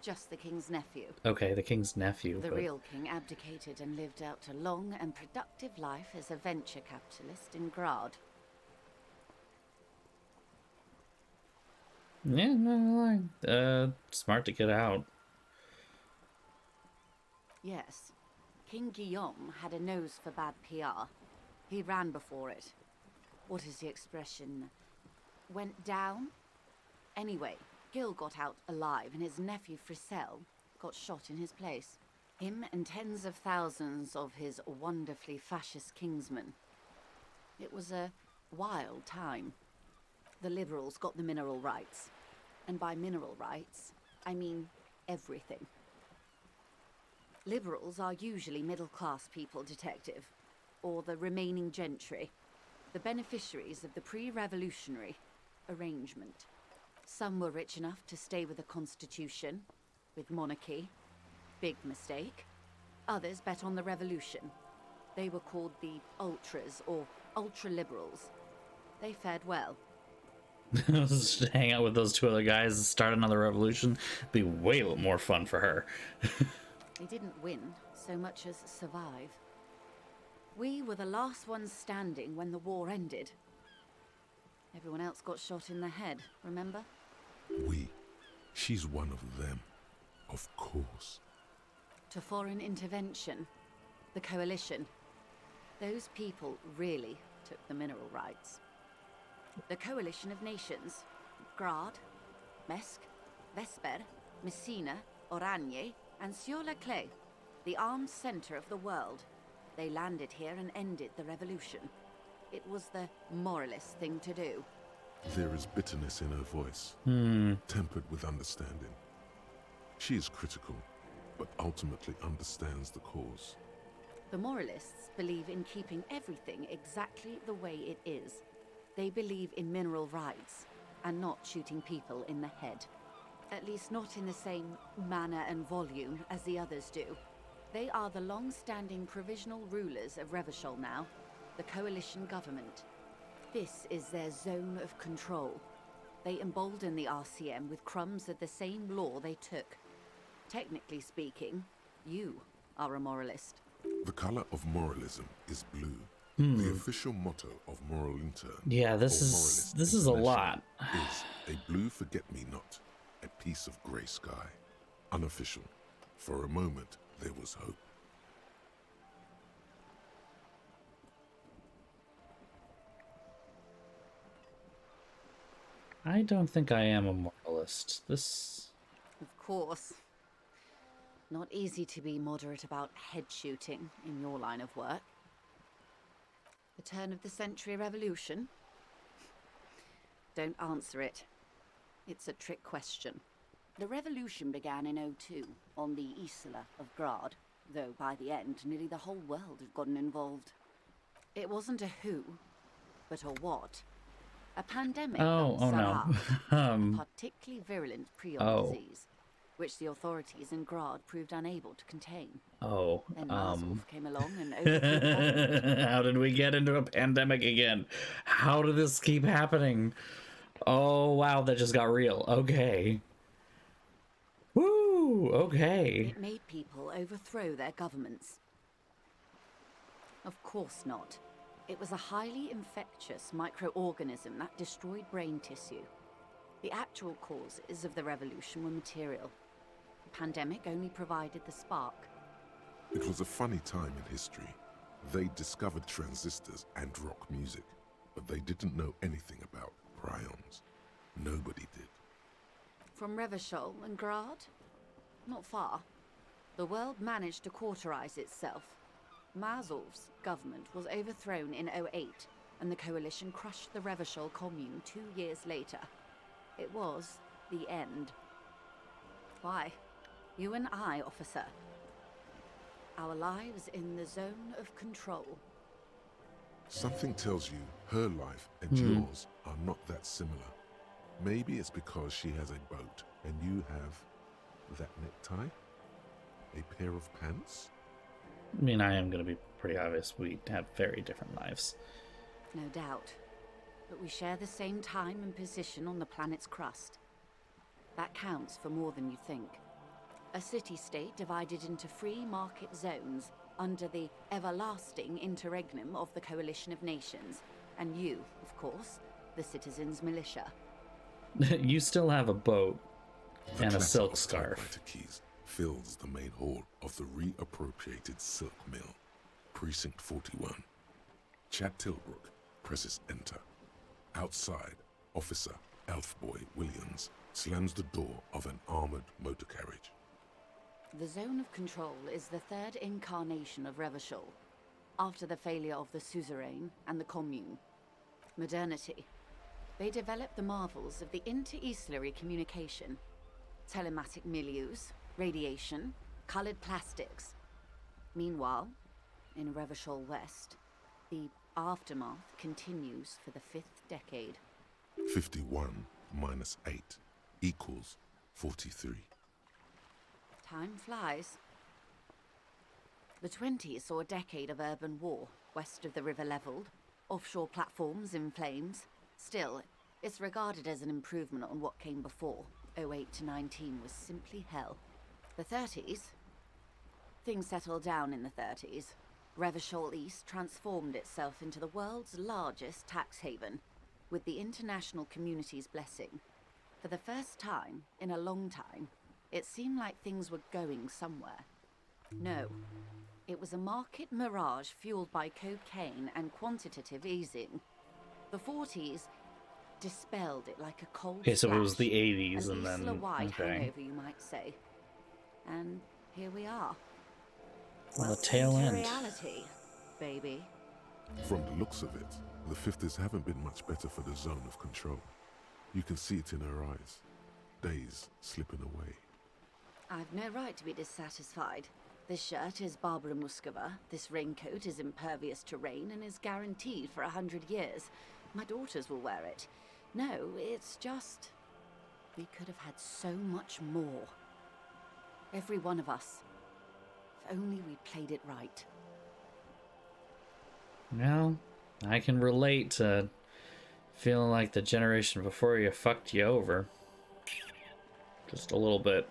F: Just the king's nephew.
A: Okay, the king's nephew.
F: The
A: but...
F: real king abdicated and lived out a long and productive life as a venture capitalist in Grad.
A: Yeah, no, smart to get out.
F: Yes. King Guillaume had a nose for bad PR. He ran before it. What is the expression? Went down? Anyway, Gil got out alive and his nephew Frisell got shot in his place. Him and tens of thousands of his wonderfully fascist kingsmen. It was a wild time. The liberals got the mineral rights. And by mineral rights, I mean everything. Liberals are usually middle-class people, Detective, or the remaining gentry, the beneficiaries of the pre-revolutionary arrangement. Some were rich enough to stay with the Constitution, with monarchy. Big mistake. Others bet on the revolution. They were called the ultras, or ultra-liberals. They fared well.
A: Just hang out with those two other guys and start another revolution. Be way more fun for her.
F: They didn't win so much as survive. We were the last ones standing when the war ended. Everyone else got shot in the head, remember?
B: We. She's one of them. Of course.
F: To foreign intervention. The coalition. Those people really took the mineral rights. The coalition of nations. Grad, Mesk, Vesper, Messina, Oranje, and Sur-la-Clay. The armed center of the world. They landed here and ended the revolution. It was the moralist thing to do.
B: There is bitterness in her voice, tempered with understanding. She is critical, but ultimately understands the cause.
F: The moralists believe in keeping everything exactly the way it is. They believe in mineral rights, and not shooting people in the head. At least not in the same manner and volume as the others do. They are the long-standing provisional rulers of Revachol now, the coalition government. This is their zone of control. They embolden the RCM with crumbs of the same law they took. Technically speaking, you are a moralist.
B: The color of moralism is blue. The official motto of Moral Intern,
A: Yeah, this is a lot.
B: is a blue forget-me-not, a piece of grey sky. Unofficial. For a moment, there was hope.
A: I don't think I am a moralist. This...
F: Of course. Not easy to be moderate about head shooting in your line of work. The turn of the century revolution? Don't answer it. It's a trick question. The revolution began in '02 on the Isla of Grad, though by the end nearly the whole world had gotten involved. It wasn't a who, but a what. A pandemic
A: Oh no.
F: a particularly virulent prion disease, which the authorities in Grad proved unable to contain. Then Marzolf came along and overthrew the government.
A: How did we get into a pandemic again? How did this keep happening? Oh wow, that just got real. Okay. Woo, okay.
F: It made people overthrow their governments. Of course not. It was a highly infectious microorganism that destroyed brain tissue. The actual causes of the revolution were material. The pandemic only provided the spark.
B: It was a funny time in history. They discovered transistors and rock music, but they didn't know anything about prions. Nobody did.
F: From Revachol and Grad? Not far. The world managed to cauterize itself. Marzolf's government was overthrown in '08, and the coalition crushed the Revachol commune 2 years later. It was the end. Why? You and I, officer. Our lives in the zone of control.
B: Something tells you her life and yours are not that similar. Maybe it's because she has a boat and you have that necktie? A pair of pants?
A: I mean, I am going to be pretty obvious. We have very different lives.
F: No doubt. But we share the same time and position on the planet's crust. That counts for more than you think. A city-state divided into free market zones under the everlasting interregnum of the Coalition of Nations. And you, of course, the citizens' militia.
A: You still have a boat
B: The
A: and a
B: clatter
A: silk
B: of
A: scarf.
B: typewriter keys fills the main hall of the reappropriated silk mill, Precinct 41. Chad Tilbrook presses enter. Outside, Officer Elfboy Williams slams the door of an armored motor carriage.
F: The Zone of Control is the third incarnation of Revachol, after the failure of the Suzerain and the Commune. Modernity. They developed the marvels of the inter-eastlery communication, telematic milieus, radiation, colored plastics. Meanwhile, in Revachol West, the aftermath continues for the 5th decade.
B: 51 minus 8 equals 43.
F: Time flies. The 20s saw a decade of urban war, west of the river leveled, offshore platforms in flames. Still, it's regarded as an improvement on what came before. 08 to 19 was simply hell. The 30s? Things settled down in the 30s. Revachol East transformed itself into the world's largest tax haven, with the international community's blessing. For the first time in a long time, it seemed like things were going somewhere. No, it was a market mirage fueled by cocaine and quantitative easing. The 40s dispelled it like a cold
A: Okay, so it was
F: splash,
A: the 80s
F: an
A: and then...
F: Isla-wide
A: Okay.
F: hangover, you might say. And here we are.
A: On the tail
F: Welcome to
A: end.
F: reality, baby.
B: From the looks of it, the 50s haven't been much better for the Zone of Control. You can see it in her eyes. Days slipping away.
F: I've no right to be dissatisfied. This shirt is Barbara Muscova, this raincoat is impervious to rain and is guaranteed for 100 years. My daughters will wear it. No, it's just... we could have had so much more. Every one of us. If only we played it right.
A: Well, I can relate to feeling like the generation before you fucked you over. Just a little bit.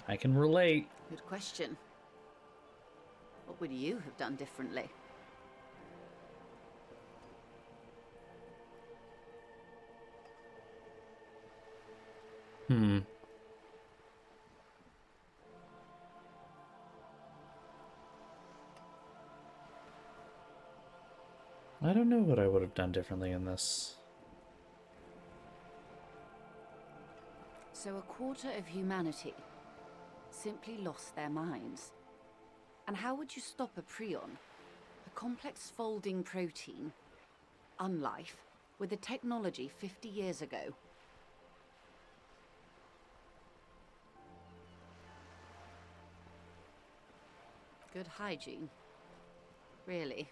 A: I can relate.
F: Good question. What would you have done differently?
A: I don't know what I would have done differently in this.
F: So a quarter of humanity simply lost their minds. And how would you stop a prion, a complex folding protein, unlife, with a technology 50 years ago? Good hygiene. Really.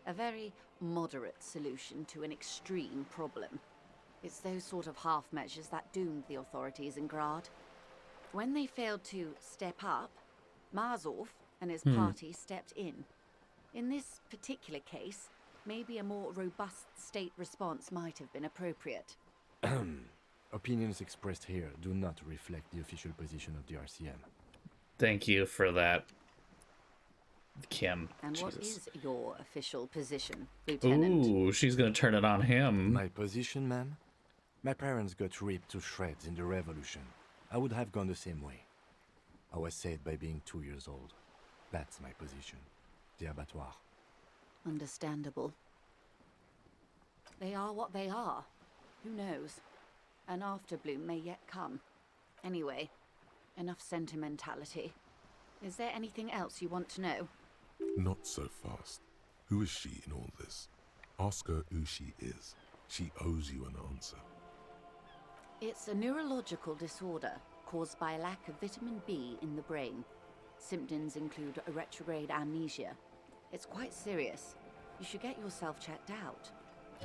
F: A very moderate solution to an extreme problem. It's those sort of half measures that doomed the authorities in Grad. When they failed to step up, Marzov and his party stepped in. In this particular case, maybe a more robust state response might have been appropriate.
E: Opinions expressed here do not reflect the official position of the RCM.
A: Thank you for that, Kim.
F: And
A: Jesus.
F: what is your official position, Lieutenant?
A: Ooh, she's gonna turn it on him.
E: My position, ma'am? My parents got ripped to shreds in the revolution. I would have gone the same way. I was saved by being 2 years old. That's my position. The abattoir.
F: Understandable. They are what they are. Who knows? An afterbloom may yet come. Anyway, enough sentimentality. Is there anything else you want to know?
B: Not so fast. Who is she in all this? Ask her who she is. She owes you an answer.
F: It's a neurological disorder caused by a lack of vitamin B in the brain. Symptoms include a retrograde amnesia. It's quite serious. You should get yourself checked out.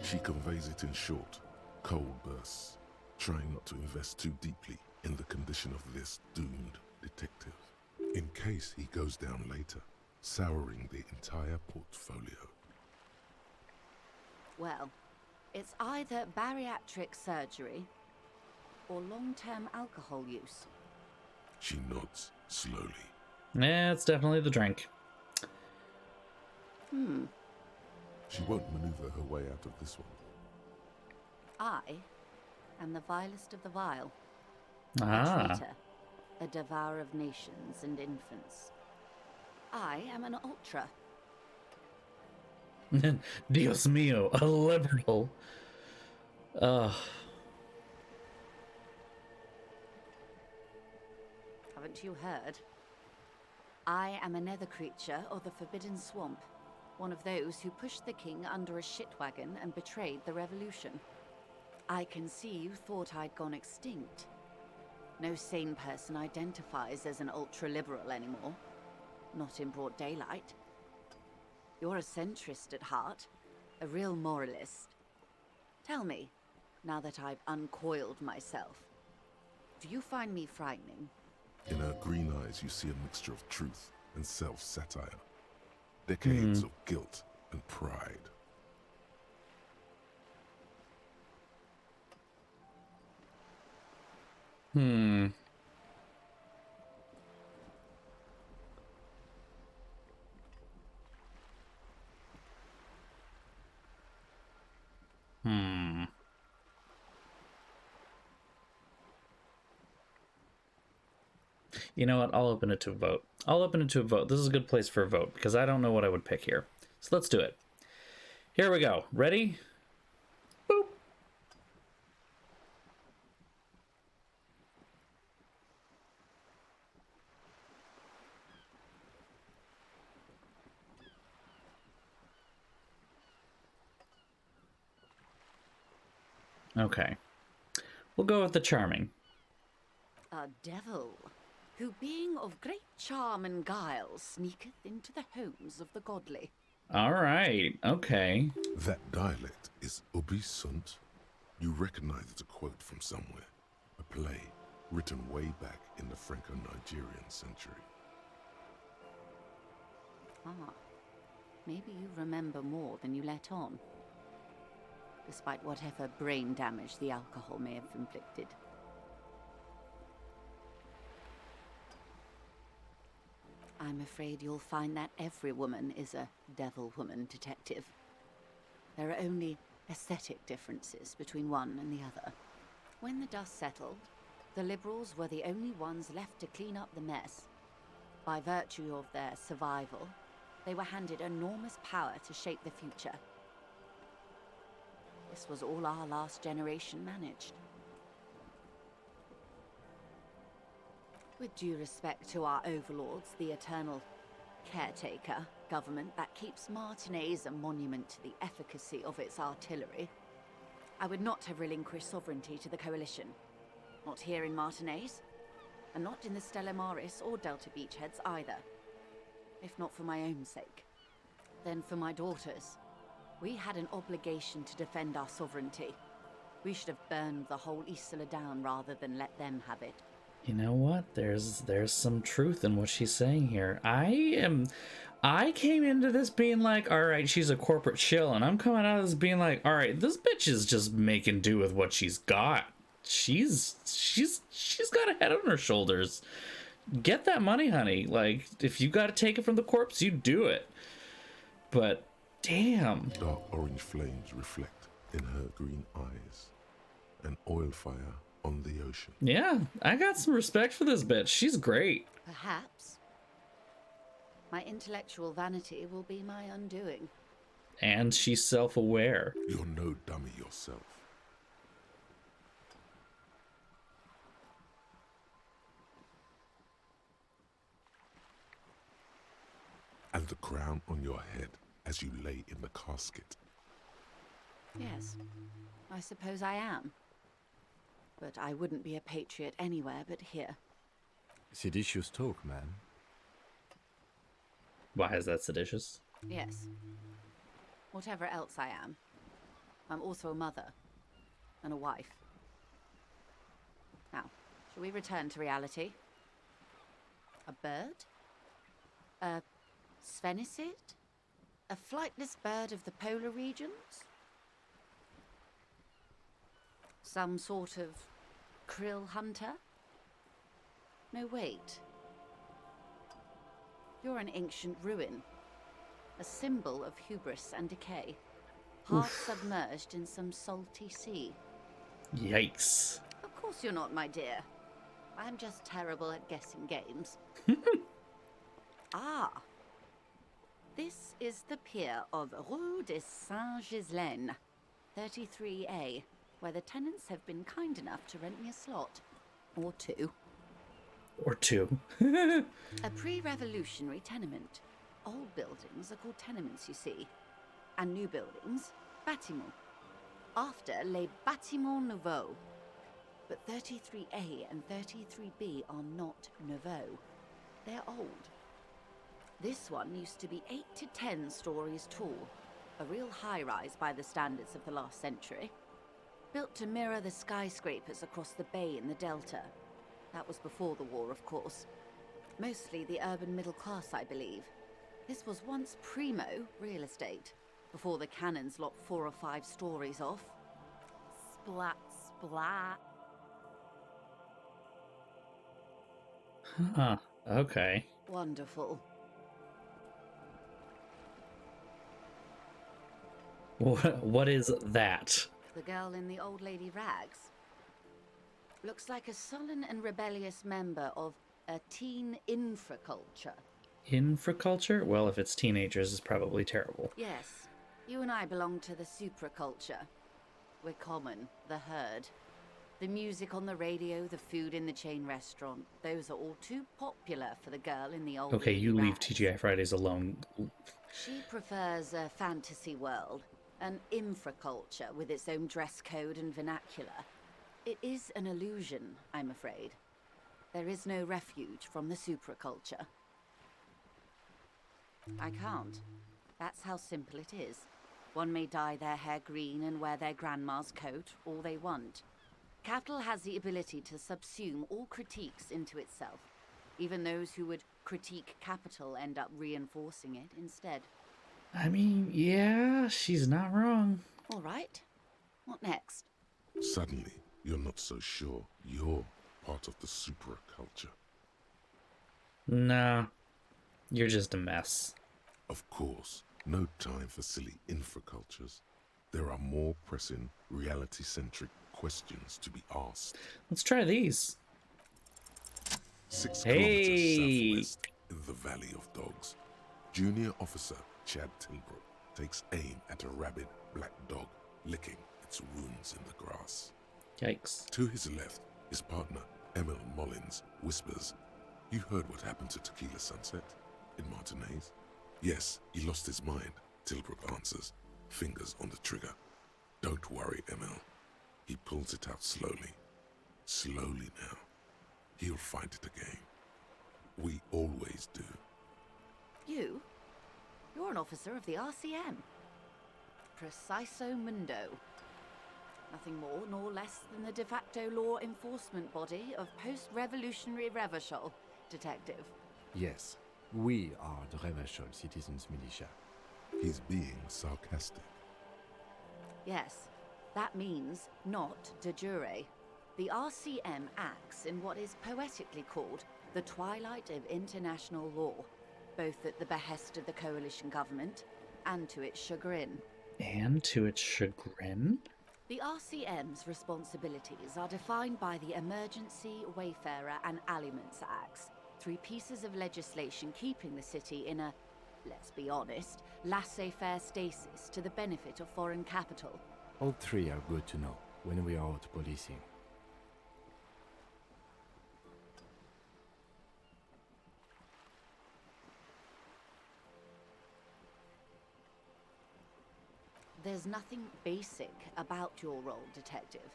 B: She conveys it in short, cold bursts, trying not to invest too deeply in the condition of this doomed detective, in case he goes down later, souring the entire portfolio.
F: Well, it's either bariatric surgery or long-term alcohol use.
B: She nods slowly.
A: Yeah, it's definitely the drink.
B: She won't maneuver her way out of this one.
F: I am the vilest of the vile. A
A: Ah.
F: traitor, a devourer of nations and infants. I am an ultra.
A: Dios mío, a liberal.
F: Haven't you heard? I am a nether creature of the Forbidden Swamp, one of those who pushed the king under a shit wagon and betrayed the revolution. I can see you thought I'd gone extinct. No sane person identifies as an ultra-liberal anymore. Not in broad daylight. You're a centrist at heart, a real moralist. Tell me, now that I've uncoiled myself, do you find me frightening?
B: In her green eyes, you see a mixture of truth and self-satire. Decades of guilt and pride.
A: You know what? I'll open it to a vote. I'll open it to a vote. This is a good place for a vote because I don't know what I would pick here. So let's do it. Here we go. Ready? Boop. Okay. We'll go with the charming.
F: A devil, who being of great charm and guile, sneaketh into the homes of the godly.
A: All right. Okay.
B: That dialect is Ubi Sunt. You recognize it's a quote from somewhere. A play written way back in the Franco-Nigerian century.
F: Ah, maybe you remember more than you let on. Despite whatever brain damage the alcohol may have inflicted. I'm afraid you'll find that every woman is a devil woman detective. There are only aesthetic differences between one and the other. When the dust settled, the liberals were the only ones left to clean up the mess. By virtue of their survival, they were handed enormous power to shape the future. This was all our last generation managed. With due respect to our overlords, the eternal caretaker government that keeps Martinez a monument to the efficacy of its artillery, I would not have relinquished sovereignty to the Coalition. Not here in Martinez, and not in the Stella Maris or Delta Beachheads either. If not for my own sake, then for my daughters. We had an obligation to defend our sovereignty. We should have burned the whole Isla down rather than let them have it.
A: You know what? There's some truth in what she's saying here. I came into this being like, all right, she's a corporate shill, and I'm coming out of this being like, all right, this bitch is just making do with what she's got. She's got a head on her shoulders. Get that money, honey. Like, if you got to take it from the corpse, you do it. But damn.
B: Dark orange flames reflect in her green eyes. An oil fire on the ocean.
A: Yeah, I got some respect for this bitch. She's great.
F: Perhaps. My intellectual vanity will be my undoing.
A: And she's self-aware.
B: You're no dummy yourself. And the crown on your head as you lay in the casket.
F: Yes, I suppose I am. But I wouldn't be a patriot anywhere but here.
E: Seditious talk, man.
A: Why is that seditious?
F: Yes. Whatever else I am, I'm also a mother and a wife. Now, shall we return to reality? A bird? A Svenicid? A flightless bird of the polar regions? Some sort of krill hunter? No, wait. You're an ancient ruin. A symbol of hubris and decay. Half submerged in some salty sea.
A: Yikes.
F: Of course you're not, my dear. I'm just terrible at guessing games. Ah. This is the pier of Rue de Saint-Ghislaine, 33A, where the tenants have been kind enough to rent me a slot. Or two.
A: Or two.
F: A pre-revolutionary tenement. Old buildings are called tenements, you see. And new buildings, bâtiments. After les bâtiments nouveaux. But 33A and 33B are not nouveaux. They're old. This one used to be 8 to 10 stories tall. A real high-rise by the standards of the last century. Built to mirror the skyscrapers across the bay in the Delta. That was before the war, of course. Mostly the urban middle class, I believe. This was once primo real estate, before the cannons lopped 4 or 5 stories off. Splat, splat.
A: Huh. Okay.
F: Wonderful.
A: What is that?
F: The girl in the old lady rags. Looks like a sullen and rebellious member of a teen infraculture.
A: Infraculture? Well, if it's teenagers, it's probably terrible.
F: Yes, you and I belong to the supraculture. We're common, the herd. The music on the radio, the food in the chain restaurant, those are all too popular for the girl in the old
A: Okay,
F: lady
A: you leave
F: rags.
A: TGI Fridays alone.
F: She prefers a fantasy world, an infraculture with its own dress code and vernacular. It is an illusion, I'm afraid. There is no refuge from the supraculture. I can't. That's how simple it is. One may dye their hair green and wear their grandma's coat all they want. Capital has the ability to subsume all critiques into itself. Even those who would critique capital end up reinforcing it instead.
A: I mean, yeah, she's not wrong.
F: All right. What next?
B: Suddenly, you're not so sure you're part of the supraculture.
A: Nah, you're just a mess.
B: Of course, no time for silly infracultures. There are more pressing, reality-centric questions to be asked.
A: Let's try these.
B: 6
A: Hey!
B: kilometers southwest in the Valley of Dogs, Junior Officer Chad Tilbrook takes aim at a rabid black dog licking its wounds in the grass.
A: Yikes.
B: To his left, his partner, Emil Mullins, whispers, "You heard what happened to Tequila Sunset in Martinez?" "Yes, he lost his mind," Tilbrook answers, fingers on the trigger. "Don't worry, Emil." He pulls it out slowly. Slowly now. He'll find it again. We always do.
F: You? You're an officer of the RCM. Preciso Mundo. Nothing more nor less than the de facto law enforcement body of post-revolutionary Revachol, Detective.
E: Yes, we are the Revachol Citizens Militia.
B: He's being sarcastic.
F: Yes, that means not de jure. The RCM acts in what is poetically called the twilight of international law, both at the behest of the coalition government and to its chagrin.
A: And to its chagrin?
F: The RCM's responsibilities are defined by the Emergency, Wayfarer and Aliments Acts, 3 pieces of legislation keeping the city in a, let's be honest, laissez-faire stasis to the benefit of foreign capital.
E: All 3 are good to know when we are out policing.
F: There's nothing basic about your role, Detective.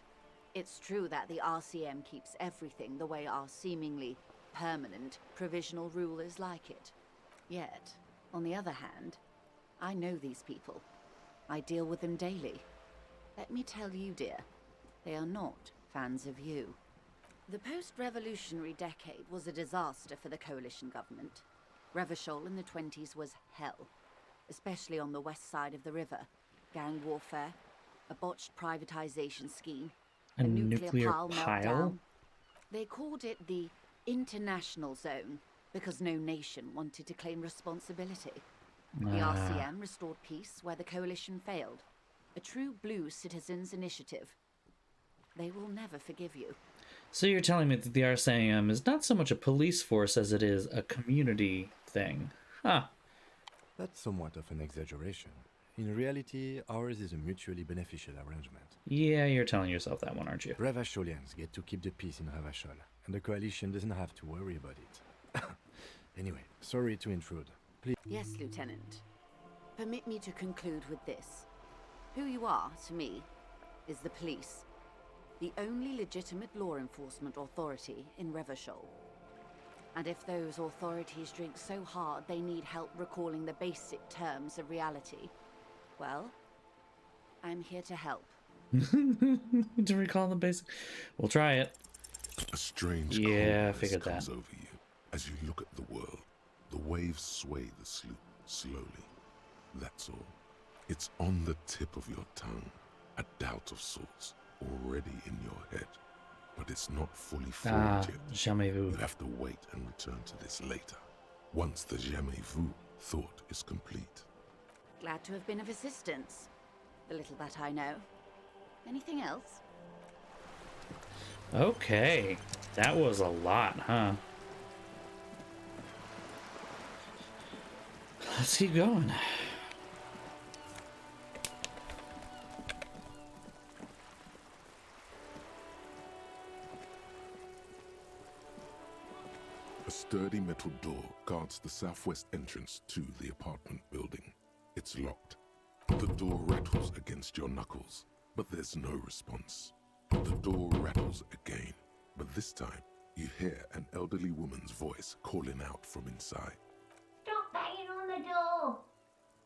F: It's true that the RCM keeps everything the way our seemingly permanent, provisional rulers like it. Yet, on the other hand, I know these people. I deal with them daily. Let me tell you, dear, they are not fans of you. The post-revolutionary decade was a disaster for the coalition government. Revachol in the 20s was hell, especially on the west side of the river. Gang warfare, a botched privatization scheme,
A: A nuclear
F: pile
A: pile?
F: meltdown. They called it the International Zone because no nation wanted to claim responsibility. The RCM restored peace where the coalition failed. A true blue citizens' initiative. They will never forgive you.
A: So you're telling me that the RCM is not so much a police force as it is a community thing. Huh.
E: That's somewhat of an exaggeration. In reality, ours is a mutually beneficial arrangement.
A: Yeah, you're telling yourself that one, aren't you?
E: Ravacholians get to keep the peace in Ravachol, and the coalition doesn't have to worry about it. Anyway, sorry to intrude. Please.
K: Yes, Lieutenant. Permit me to conclude with this. Who you are, to me, is the police. The only legitimate law enforcement authority in Revachol. And if those authorities drink so hard they need help recalling the basic terms of reality, well, I'm here to help.
A: To recall the basic. We'll try it.
B: A strange
A: Yeah, I
B: coldness
A: figured
B: comes
A: that.
B: over you as you look at the world. The waves sway the sloop slowly. That's all. It's on the tip of your tongue, a doubt of sorts already in your head, but it's not fully formed yet.
A: Jamais vu.
B: You have to wait and return to this later, once the jamais vu thought is complete.
K: Glad to have been of assistance. The little that I know. Anything else?
A: Okay. That was a lot, huh? Let's keep going.
B: A sturdy metal door guards the southwest entrance to the apartment building. It's locked. The door rattles against your knuckles, but there's no response. The door rattles again, but this time you hear an elderly woman's voice calling out from inside.
L: Stop banging on the door!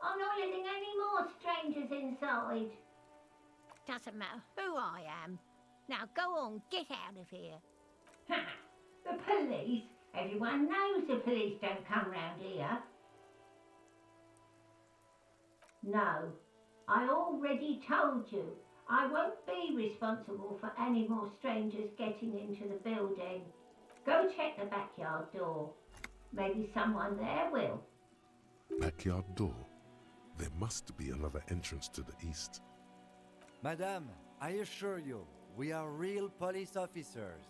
L: I'm not letting any more strangers inside.
F: Doesn't matter who I am. Now go on, get out of here.
L: Ha! The police? Everyone knows the police don't come round here. No, I already told you. I won't be responsible for any more strangers getting into the building. Go check the backyard door. Maybe someone there will.
B: Backyard door? There must be another entrance to the east.
M: Madame, I assure you, we are real police officers.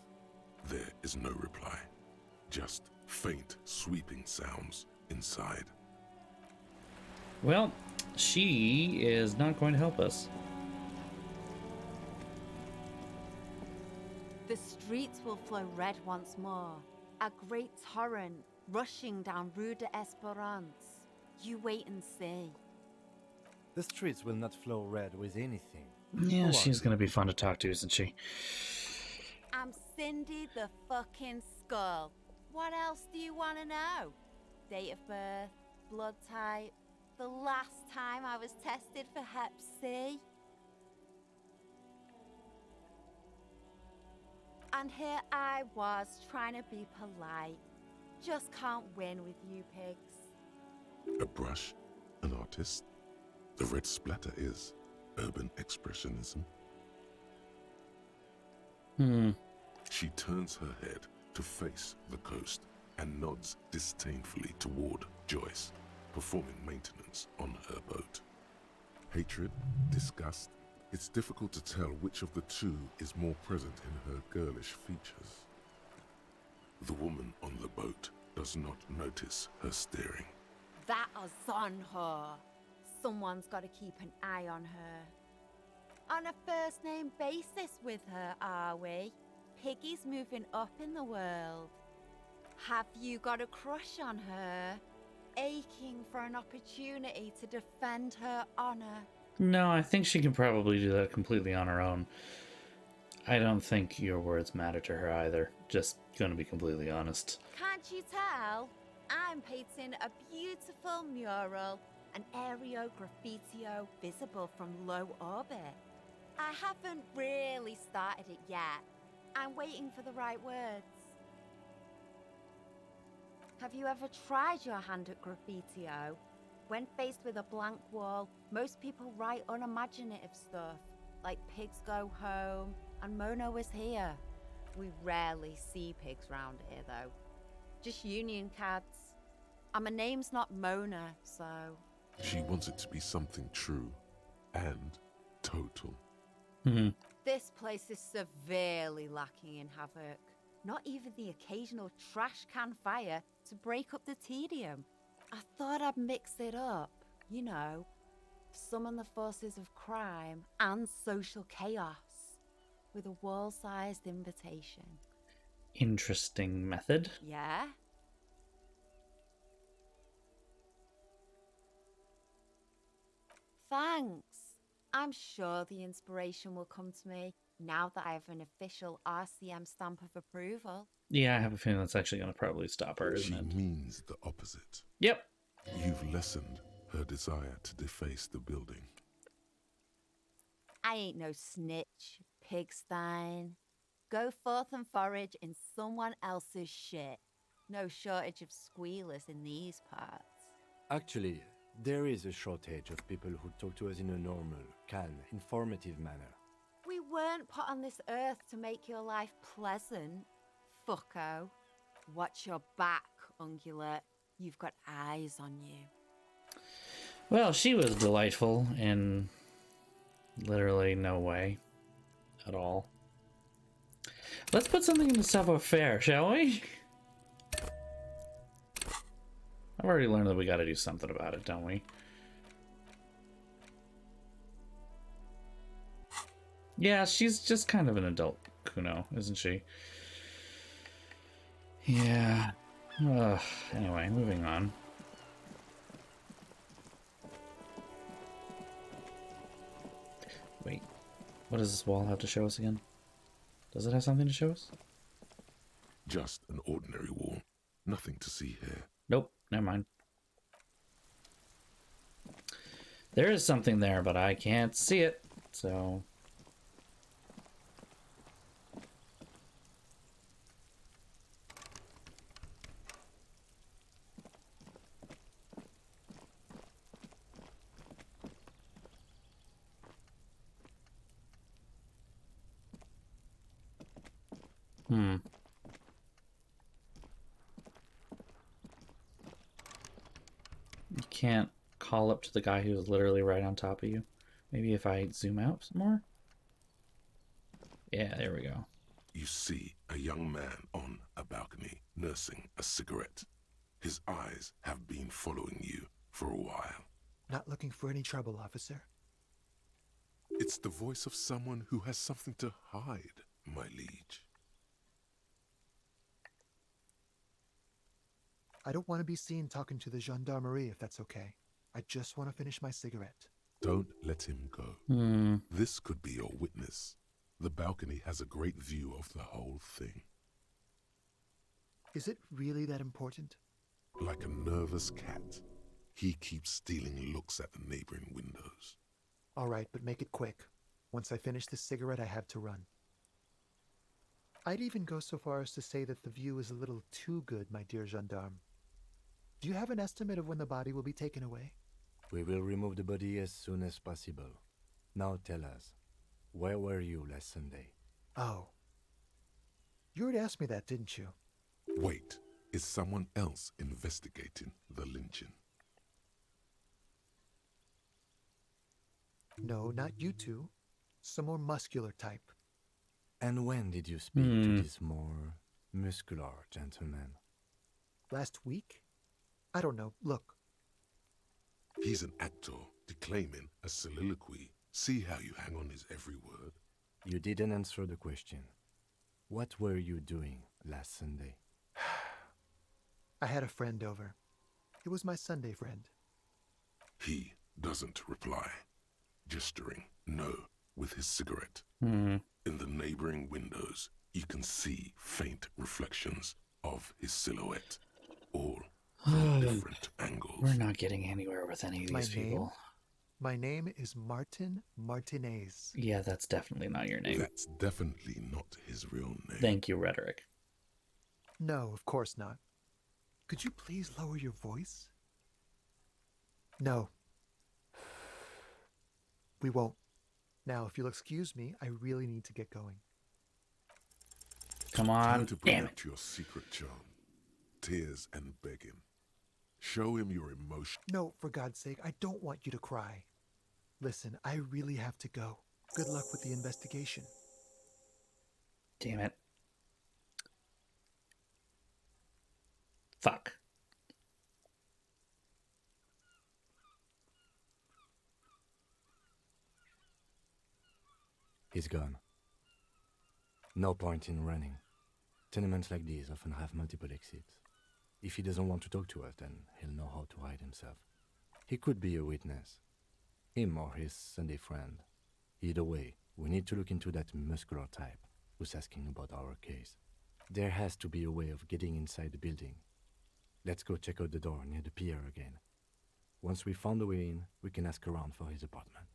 B: There is no reply. Just faint, sweeping sounds inside.
A: Well, she is not going to help us.
N: The streets will flow red once more. A great torrent rushing down Rue de Esperance. You wait and see.
E: The streets will not flow red with anything.
A: Yeah, she's going to be fun to talk to, isn't she?
N: I'm Cindy the fucking Skull. What else do you want to know? Date of birth, blood type, the last time I was tested for Hep C. And here I was trying to be polite. Just can't win with you pigs.
B: A brush? An artist? The red splatter is urban expressionism. She turns her head to face the coast and nods disdainfully toward Joyce, performing maintenance on her boat. Hatred, disgust, it's difficult to tell which of the two is more present in her girlish features. The woman on the boat does not notice her staring.
N: That is on her. Someone's got to keep an eye on her. On a first-name basis with her, are we? Piggy's moving up in the world. Have you got a crush on her? Aching for an opportunity to defend her honor?
A: No, I think she can probably do that completely on her own. I don't think your words matter to her either. Just gonna be completely honest.
N: Can't you tell? I'm painting a beautiful mural, an aerial graffitio visible from low orbit. I haven't really started it yet. I'm waiting for the right words. Have you ever tried your hand at graffitio? When faced with a blank wall, most people write unimaginative stuff, like pigs go home and Mona was here. We rarely see pigs round here though. Just union cards. And my name's not Mona, so...
B: She wants it to be something true and total.
N: This place is severely lacking in havoc. Not even the occasional trash can fire to break up the tedium. I thought I'd mix it up, you know. summon the forces of crime and social chaos with a wall-sized invitation.
A: Interesting method.
N: Yeah? Thanks. I'm sure the inspiration will come to me now that I have an official RCM stamp of approval.
A: Yeah, I have a feeling that's actually going to probably stop her, isn't it?
B: She means the opposite.
A: Yep.
B: You've lessened her desire to deface the building.
N: I ain't no snitch, pigstein. Go forth and forage in someone else's shit. No shortage of squealers in these parts.
E: Actually, there is a shortage of people who talk to us in a normal, calm, informative manner.
N: We weren't put on this earth to make your life pleasant, fucko. Watch your back, ungulate. You've got eyes on you.
A: Well, she was delightful in literally no way at all. Let's put something in the savoir-faire, shall we? I've already learned that we got to do something about it, don't we? Yeah, she's just kind of an adult Kuno, isn't she? Yeah. Ugh. Anyway, moving on. Wait, what does this wall have to show us again? Does it have something to show us?
B: Just an ordinary wall. Nothing to see here.
A: Nope, never mind. There is something there, but I can't see it, so... You can't call up to the guy who's literally right on top of you. Maybe if I zoom out some more? Yeah, there we go.
B: You see a young man on a balcony nursing a cigarette. His eyes have been following you for a while.
O: Not looking for any trouble, officer.
B: It's the voice of someone who has something to hide, my liege.
O: I don't want to be seen talking to the gendarmerie, if that's okay. I just want to finish my cigarette.
B: Don't let him go. This could be your witness. The balcony has a great view of the whole thing.
O: Is it really that important?
B: Like a nervous cat, he keeps stealing looks at the neighboring windows.
O: All right, but make it quick. Once I finish this cigarette, I have to run. I'd even go so far as to say that the view is a little too good, my dear gendarme. Do you have an estimate of when the body will be taken away?
E: We will remove the body as soon as possible. Now tell us, where were you last Sunday?
O: Oh. You already asked me that, didn't you?
B: Wait, is someone else investigating the lynching?
O: No, not you two. Some more muscular type.
E: And when did you speak to this more muscular gentleman?
O: Last week? I don't know. Look.
B: He's an actor declaiming a soliloquy. See how you hang on his every word?
E: You didn't answer the question. What were you doing last Sunday?
O: I had a friend over. It was my Sunday friend.
B: He doesn't reply, gesturing no with his cigarette.
A: Mm.
B: In the neighboring windows, you can see faint reflections of his silhouette, all from different angles.
A: We're not getting anywhere with any of these people.
O: My name is Martin Martinez.
A: Yeah, that's definitely not your name.
B: That's definitely not his real name.
A: Thank you, Rhetoric.
O: No, of course not. Could you please lower your voice? No. We won't. Now, if you'll excuse me, I really need to get going.
A: Come on,
B: Time to bring
A: damn
B: out your secret charm. Tears and begging. Show him your emotion.
O: No, for God's sake, I don't want you to cry. Listen, I really have to go. Good luck with the investigation.
A: Damn it. Fuck.
E: He's gone. No point in running. Tenements like these often have multiple exits. If he doesn't want to talk to us, then he'll know how to hide himself. He could be a witness. Him or his Sunday friend. Either way, we need to look into that muscular type who's asking about our case. There has to be a way of getting inside the building. Let's go check out the door near the pier again. Once we found a way in, we can ask around for his apartment.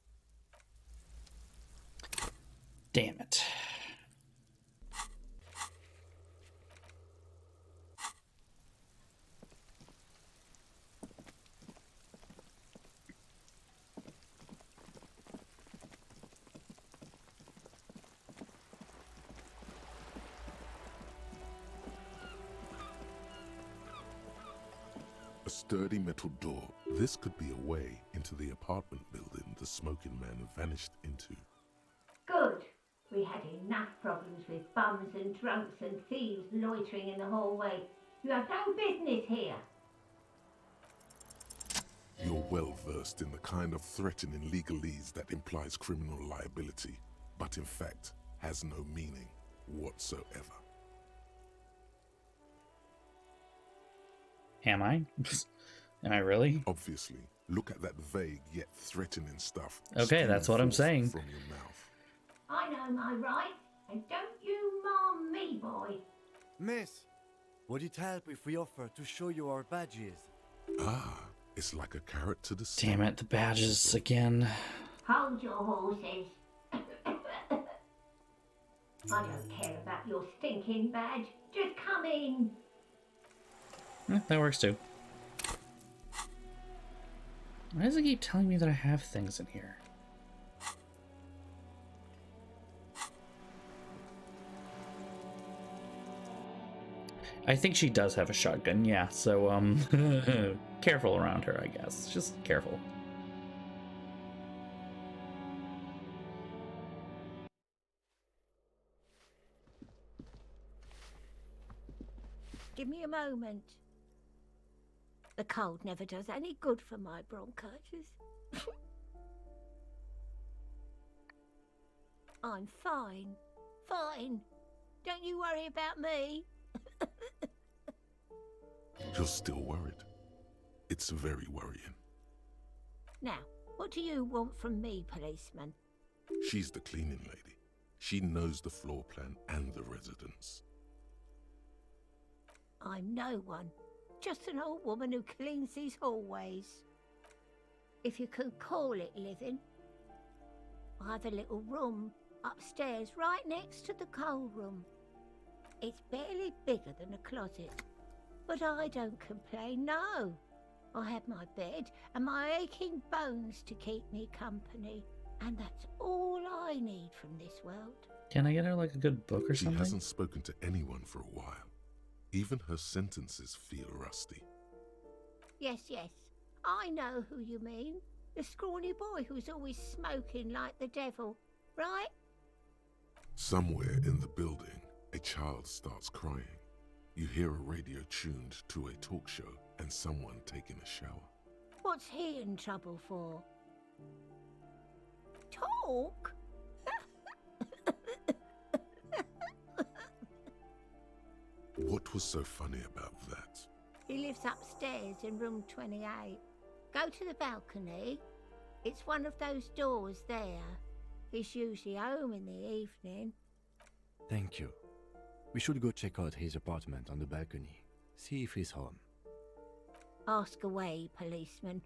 A: Damn it.
B: A sturdy metal door. This could be a way into the apartment building the smoking man vanished into.
L: Good. We had enough problems with bums and drunks and thieves loitering in the hallway. You have no business here.
B: You're well versed in the kind of threatening legalese that implies criminal liability, but in fact has no meaning whatsoever.
A: Am I? Am I really?
B: Obviously, look at that vague yet threatening stuff.
A: Okay, that's what I'm saying.
B: From your mouth.
L: I know my rights, and don't you mom me, boy.
M: Miss, would it help if we offer to show you our badges?
B: Ah, it's like a carrot to the
A: Damn it, the badges again.
L: Hold your horses. I don't care about your stinking badge. Just come in.
A: That works too. Why does it keep telling me that I have things in here? I think she does have a shotgun, yeah, so, careful around her, I guess. Just careful.
L: Give me a moment. The cold never does any good for my bronchitis. I'm fine. Fine. Don't you worry about me.
B: You're still worried. It's very worrying.
L: Now, what do you want from me, policeman?
B: She's the cleaning lady. She knows the floor plan and the residence.
L: I'm no one. Just an old woman who cleans these hallways. If you can call it living. I have a little room upstairs right next to the coal room. It's barely bigger than a closet. But I don't complain, no. I have my bed and my aching bones to keep me company. And that's all I need from this world.
A: Can I get her like a good book or something?
B: She hasn't spoken to anyone for a while. Even her sentences feel rusty.
L: Yes, yes. I know who you mean. The scrawny boy who's always smoking like the devil, right?
B: Somewhere in the building, a child starts crying. You hear a radio tuned to a talk show and someone taking a shower.
L: What's he in trouble for? Talk?
B: What was so funny about that?
L: He lives upstairs in room 28. Go to the balcony. It's one of those doors there. He's usually home in the evening.
E: Thank you. We should go check out his apartment on the balcony. See if he's home.
L: Ask away, policeman.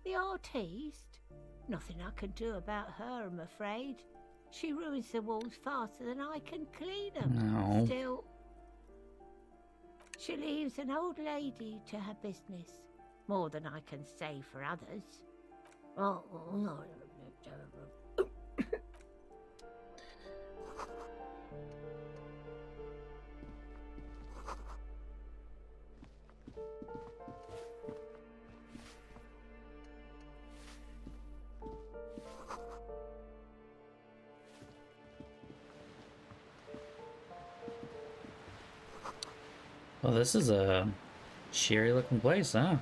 L: The artiste? Nothing I can do about her, I'm afraid. She ruins the walls faster than I can clean them.
A: No.
L: Still, she leaves an old lady to her business. More than I can say for others. Oh, no.
A: Well, this is a cheery looking place, huh?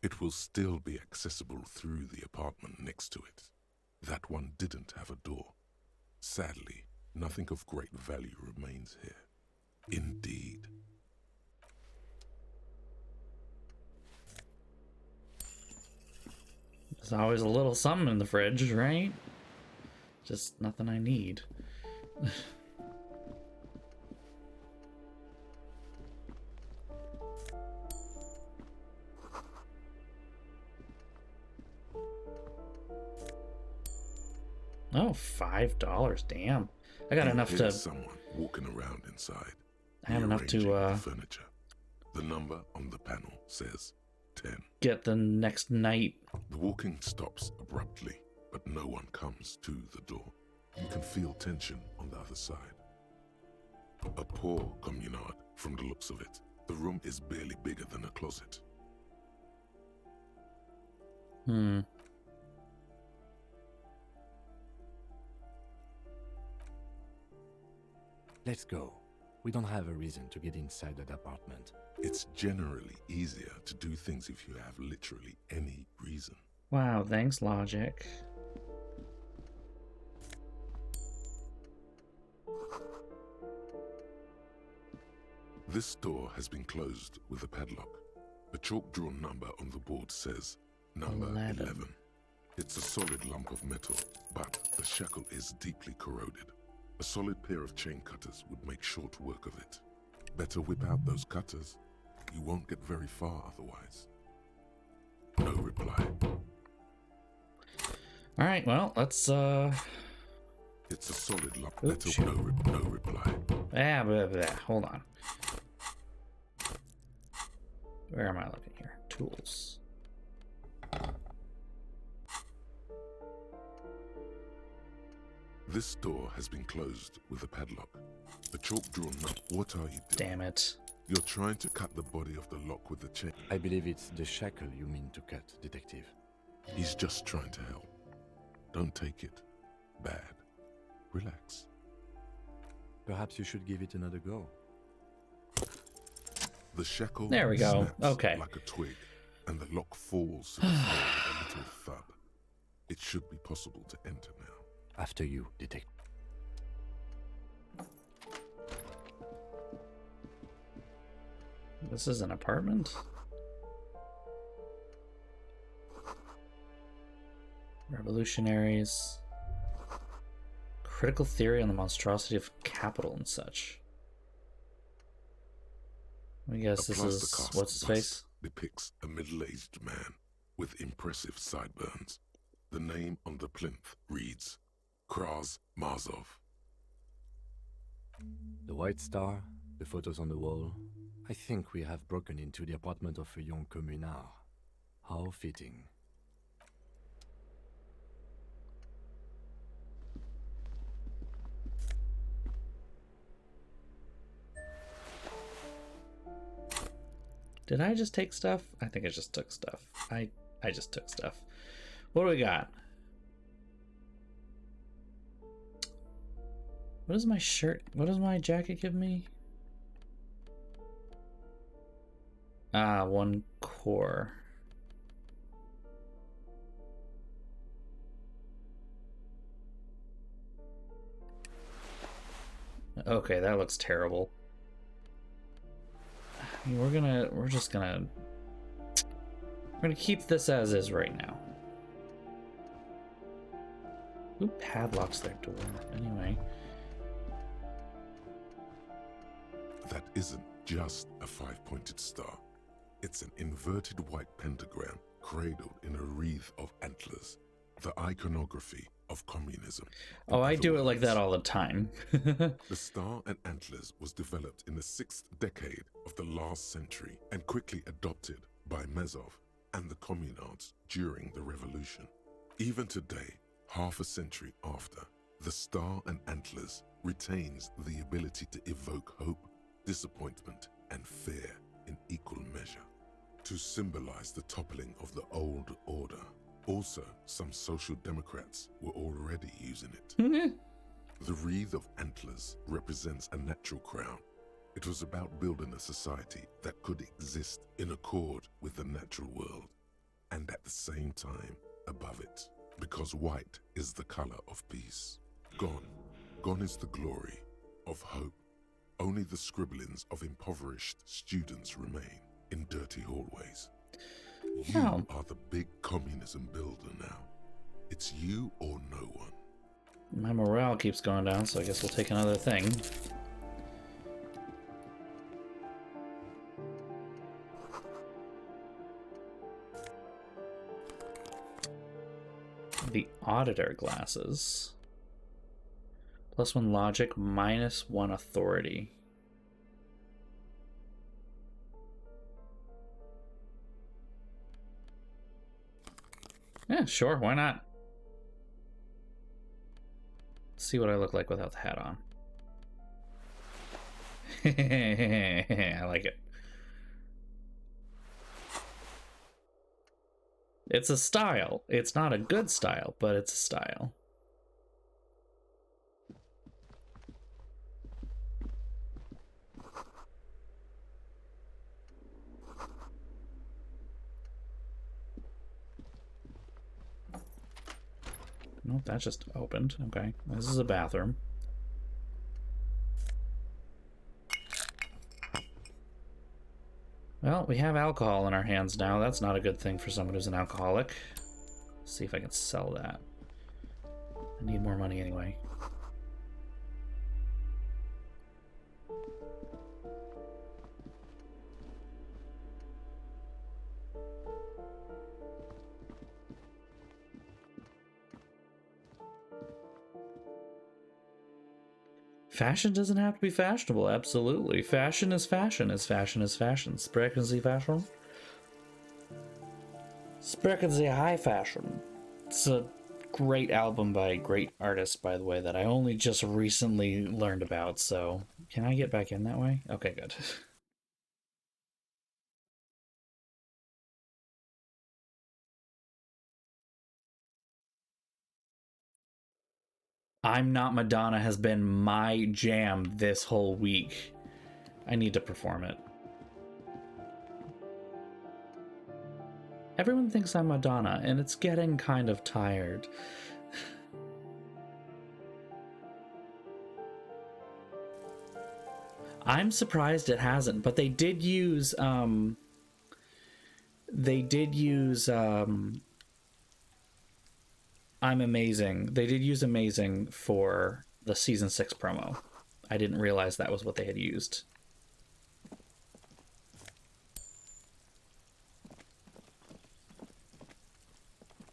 B: It will still be accessible through the apartment next to it. That one didn't have a door. Sadly, nothing of great value remains here. Indeed.
A: There's always a little something in the fridge, right? Just nothing I need. Oh, $5. Damn. I got enough to.
B: Someone walking around inside.
A: I have enough to
B: the furniture. The number on the panel says 10.
A: Get the next night.
B: The walking stops abruptly, but no one comes to the door. You can feel tension on the other side. A poor communard from the looks of it. The room is barely bigger than a closet.
E: Let's go. We don't have a reason to get inside that apartment.
B: It's generally easier to do things if you have literally any reason.
A: Wow, thanks, logic.
B: This door has been closed with a padlock. A chalk-drawn number on the board says number 11. It's a solid lump of metal, but the shackle is deeply corroded. A solid pair of chain cutters would make short work of it. Better whip out those cutters. You won't get very far otherwise. No reply.
A: Alright, well, let's
B: It's a solid lump of metal. No reply.
A: Blah, blah, blah. Hold on. Where am I looking here? Tools.
B: This door has been closed with a padlock. The chalk-drawn nut. What are you doing?
A: Damn it.
B: You're trying to cut the body of the lock with the chain.
E: I believe it's the shackle you mean to cut, Detective.
B: He's just trying to help. Don't take it bad. Relax.
E: Perhaps you should give it another go.
B: The shackle
A: there we go.
B: snaps
A: Okay.
B: like a twig, and the lock falls to the floor with a little thud. It should be possible to enter now.
E: After you, Detective.
A: This is an apartment? Revolutionaries. Critical theory on the monstrosity of capital and such. I guess this is... What's his face?
B: Depicts a middle-aged man with impressive sideburns. The name on the plinth reads Kraz Marzov.
E: The White Star, the photos on the wall. I think we have broken into the apartment of a young communard. How fitting.
A: Did I just take stuff? I think I just took stuff. I just took stuff. What do we got? What does my shirt... What does my jacket give me? Ah, 1 core. Okay, that looks terrible. I mean, we're just gonna keep this as is right now. Who padlocks their door? Anyway.
B: That isn't just a 5-pointed star. It's an inverted white pentagram cradled in a wreath of antlers. The iconography of communism.
A: Oh, I do it like that all the time.
B: The star and antlers was developed in the 6th decade of the last century and quickly adopted by Mazov and the communards during the revolution. Even today, half a century after, the star and antlers retains the ability to evoke hope, disappointment, and fear in equal measure, to symbolize the toppling of the old order. Also, some social democrats were already using it. The wreath of antlers represents a natural crown. It was about building a society that could exist in accord with the natural world. and at the same time above it. Because white is the color of peace. Gone. Gone is the glory of hope. Only the scribblings of impoverished students remain in dirty hallways. You are the big communism builder now. It's you or no one.
A: My morale keeps going down, so I guess we'll take another thing. The auditor glasses. +1 logic, -1 authority. Yeah, sure, why not? Let's see what I look like without the hat on. I like it. It's a style. It's not a good style, but it's a style. Nope, that just opened. Okay, this is a bathroom. Well, we have alcohol in our hands now. That's not a good thing for someone who's an alcoholic. Let's see if I can sell that. I need more money anyway. Fashion doesn't have to be fashionable, absolutely. Fashion is fashion, as fashion is fashion. Sprechen Sie fashion? Sprechen Sie high fashion. It's a great album by a great artist, by the way, that I only just recently learned about, so... Can I get back in that way? Okay, good. I'm Not Madonna has been my jam this whole week. I need to perform it. Everyone thinks I'm Madonna, and it's getting kind of tired. I'm surprised it hasn't, but they did use I'm Amazing. They did use Amazing for the season 6 promo. I didn't realize that was what they had used.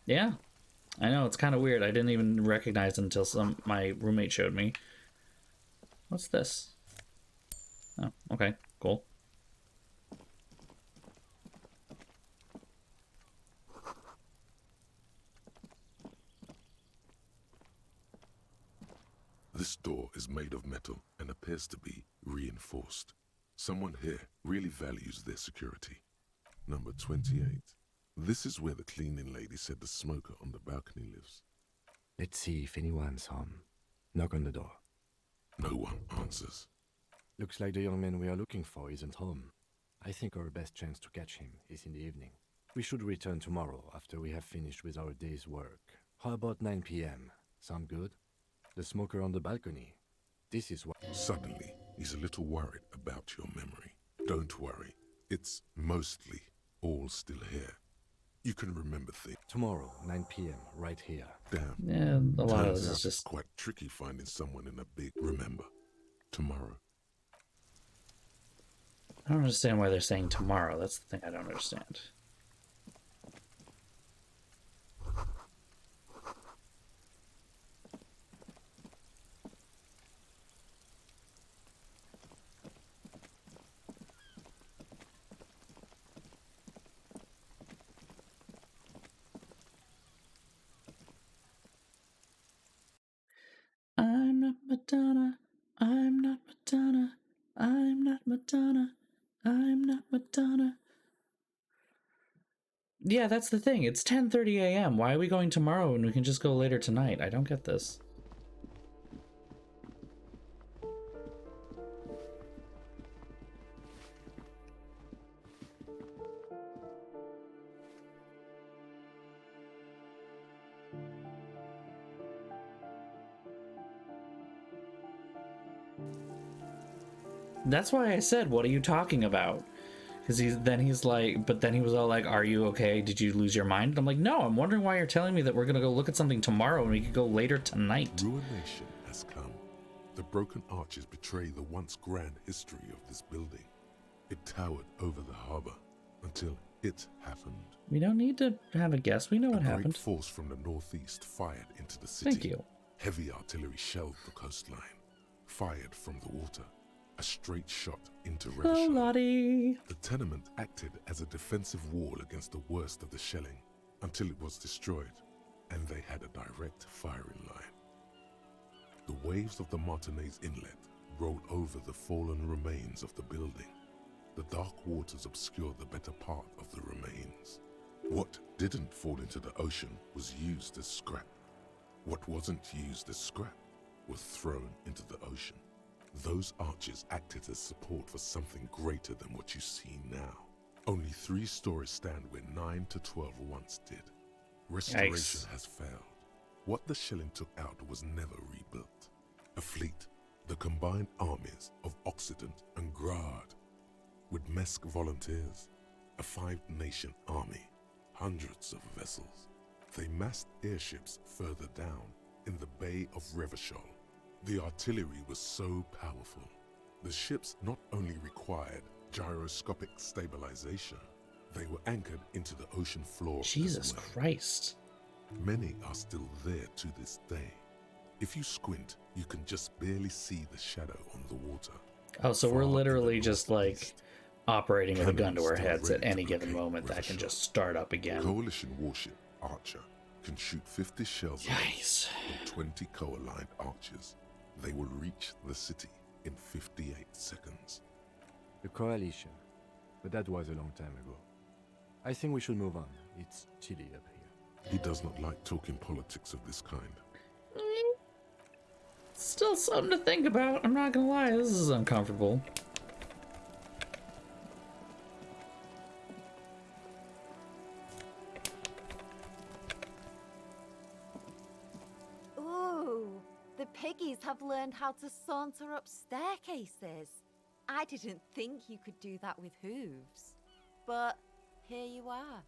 A: Yeah, I know, it's kind of weird. I didn't even recognize it until my roommate showed me. What's this? Oh, okay, cool.
B: This door is made of metal and appears to be reinforced. Someone here really values their security. Number 28. This is where the cleaning lady said the smoker on the balcony lives.
E: Let's see if anyone's home. Knock on the door.
B: No one answers.
E: Looks like the young man we are looking for isn't home. I think our best chance to catch him is in the evening. We should return tomorrow after we have finished with our day's work. How about 9 p.m.? Sound good? The smoker on the balcony. This is what...
B: Suddenly, he's a little worried about your memory. Don't worry. It's mostly all still here. You can remember things.
E: Tomorrow, 9 p.m., right here.
B: Damn.
A: Yeah, a lot of
B: Turns
A: this
B: out
A: is just...
B: it's quite tricky finding someone in a big... Remember, tomorrow.
A: I don't understand why they're saying tomorrow. That's the thing I don't understand. I'm not Madonna. I'm not Madonna. I'm not Madonna. I'm not Madonna. Yeah, that's the thing. It's 10:30 a.m. Why are we going tomorrow when we can just go later tonight? I don't get this. That's why I said, what are you talking about? Because he's like, but then he was all like, are you okay? Did you lose your mind? And I'm like, no, I'm wondering why you're telling me that we're going to go look at something tomorrow and we could go later tonight.
B: Ruination has come. The broken arches betray the once grand history of this building. It towered over the harbor until it happened.
A: We don't need to have a guess. We know what happened.
B: A great force from the northeast fired into the city.
A: Thank you.
B: Heavy artillery shelled the coastline. Fired from the water. A straight shot into
A: Oh,
B: Revachol.
A: Lottie.
B: The tenement acted as a defensive wall against the worst of the shelling until it was destroyed, and they had a direct firing line. The waves of the Martinez Inlet rolled over the fallen remains of the building. The dark waters obscured the better part of the remains. What didn't fall into the ocean was used as scrap. What wasn't used as scrap was thrown into the ocean. Those arches acted as support for something greater than what you see now. Only 3 stories stand where 9 to 12 once did. Restoration has failed. What the shelling took out was never rebuilt. A fleet, the combined armies of Occident and Grad, with Mesk volunteers, a 5-nation army, hundreds of vessels. They massed airships further down in the Bay of Revachol. The artillery was so powerful. The ships not only required gyroscopic stabilization, they were anchored into the ocean floor.
A: Jesus Christ.
B: Many are still there to this day. If you squint, you can just barely see the shadow on the water.
A: Oh, so we're literally just like operating with a gun to our heads at any given moment that can just start up again.
B: Coalition warship Archer can shoot 50 shells with 20 co-aligned archers. They will reach the city in 58 seconds.
E: The coalition. But that was a long time ago. I think we should move on. It's chilly up here.
B: He does not like talking politics of this kind.
A: Still something to think about. I'm not gonna lie, this is uncomfortable.
N: Ooh, the piggies have learned how to saunter up staircases. I didn't think you could do that with hooves. But here you are.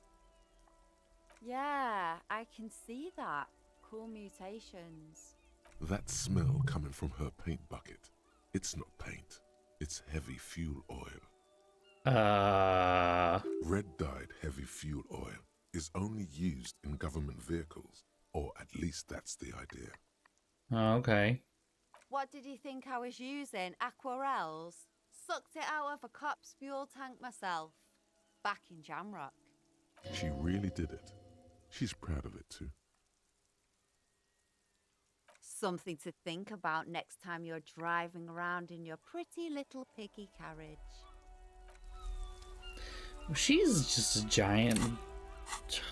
N: Yeah, I can see that. Cool mutations.
B: That smell coming from her paint bucket. It's not paint. It's heavy fuel oil. Red-dyed heavy fuel oil is only used in government vehicles, or at least that's the idea.
A: Okay.
N: What did you think I was using? Aquarels? Sucked it out of a cop's fuel tank myself. Back in Jamrock.
B: She really did it. She's proud of it too.
N: Something to think about next time you're driving around in your pretty little piggy carriage.
A: She's just a giant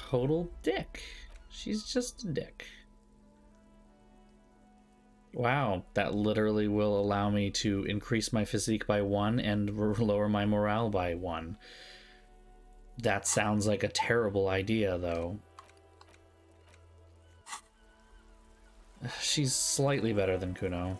A: total dick. She's just a dick. Wow, that literally will allow me to increase my physique by 1 and lower my morale by 1. That sounds like a terrible idea, though. She's slightly better than Kuno.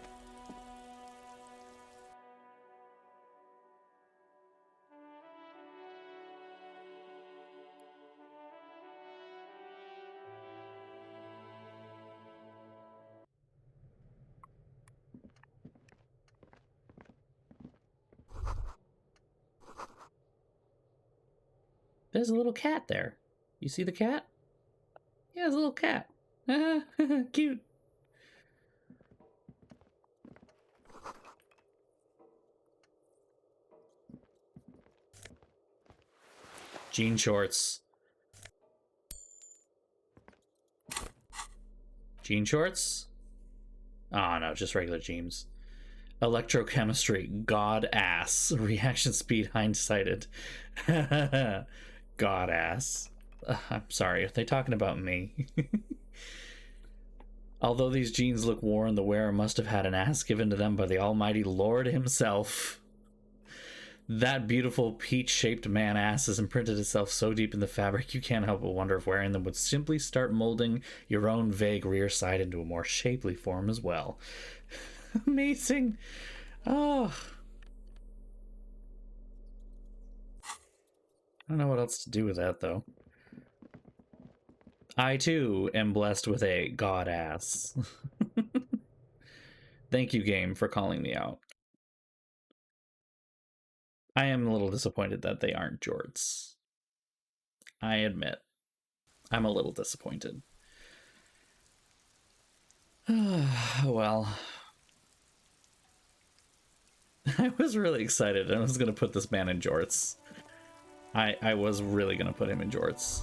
A: There's a little cat there. You see the cat? Yeah, there's a little cat. Cute. Jean shorts. Jean shorts? Oh no, just regular jeans. Electrochemistry, god ass. Reaction speed hindsighted. God ass. I'm sorry, are they talking about me? Although these jeans look worn, the wearer must have had an ass given to them by the almighty Lord himself. That beautiful peach-shaped man ass has imprinted itself so deep in the fabric you can't help but wonder if wearing them would simply start molding your own vague rear side into a more shapely form as well. Amazing. Oh. I don't know what else to do with that, though. I, too, am blessed with a god ass. Thank you, game, for calling me out. I am a little disappointed that they aren't jorts. I admit. I'm a little disappointed. Well. I was really excited. I was going to put this man in jorts. I was really going to put him in jorts.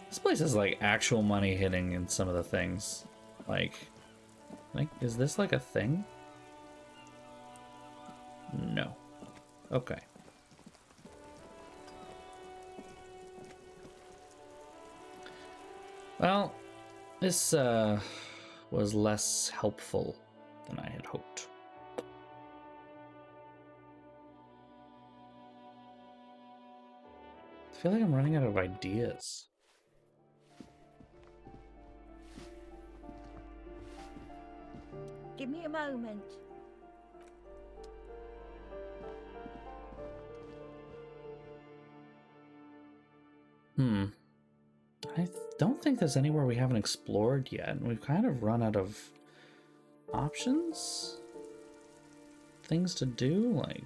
A: This place is like actual money hitting in some of the things. Like, is this like a thing? No. Okay. Well, this was less helpful than I had hoped. I feel like I'm running out of ideas.
L: Give me a moment.
A: I don't think there's anywhere we haven't explored yet, and we've kind of run out of options? Things to do, like...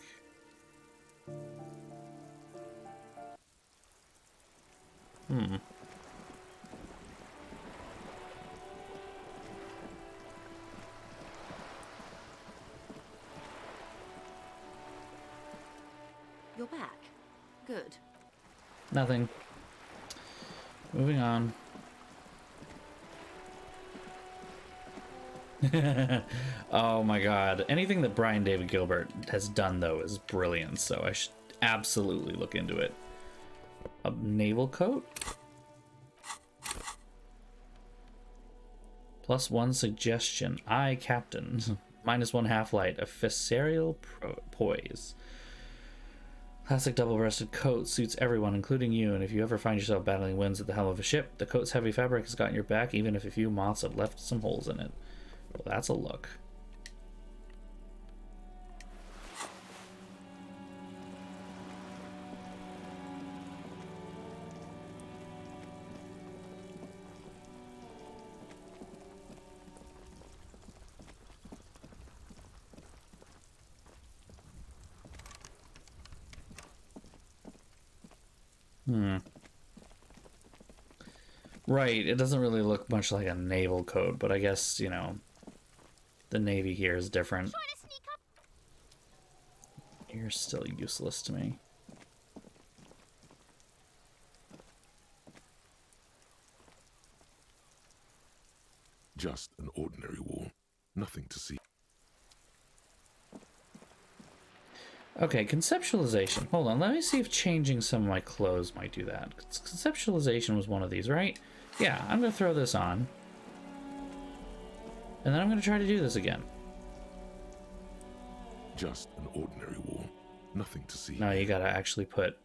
K: You're back. Good.
A: Nothing. Moving on. Oh my god. Anything that Brian David Gilbert has done, though, is brilliant, so I should absolutely look into it. A naval coat? +1 suggestion. I, Captain. -1 half-light. A Fissarial poise. Classic double-breasted coat suits everyone, including you, and if you ever find yourself battling winds at the helm of a ship, the coat's heavy fabric has got your back, even if a few moths have left some holes in it. Well, that's a look. Right, it doesn't really look much like a naval coat, but I guess, you know, the Navy here is different. You're still useless to me.
B: Just an ordinary wall. Nothing to see.
A: Okay, conceptualization. Hold on, let me see if changing some of my clothes might do that. Conceptualization was one of these, right? Yeah, I'm gonna throw this on. And then I'm gonna try to do this again.
B: Just an ordinary wall. Nothing to see.
A: No, you gotta actually put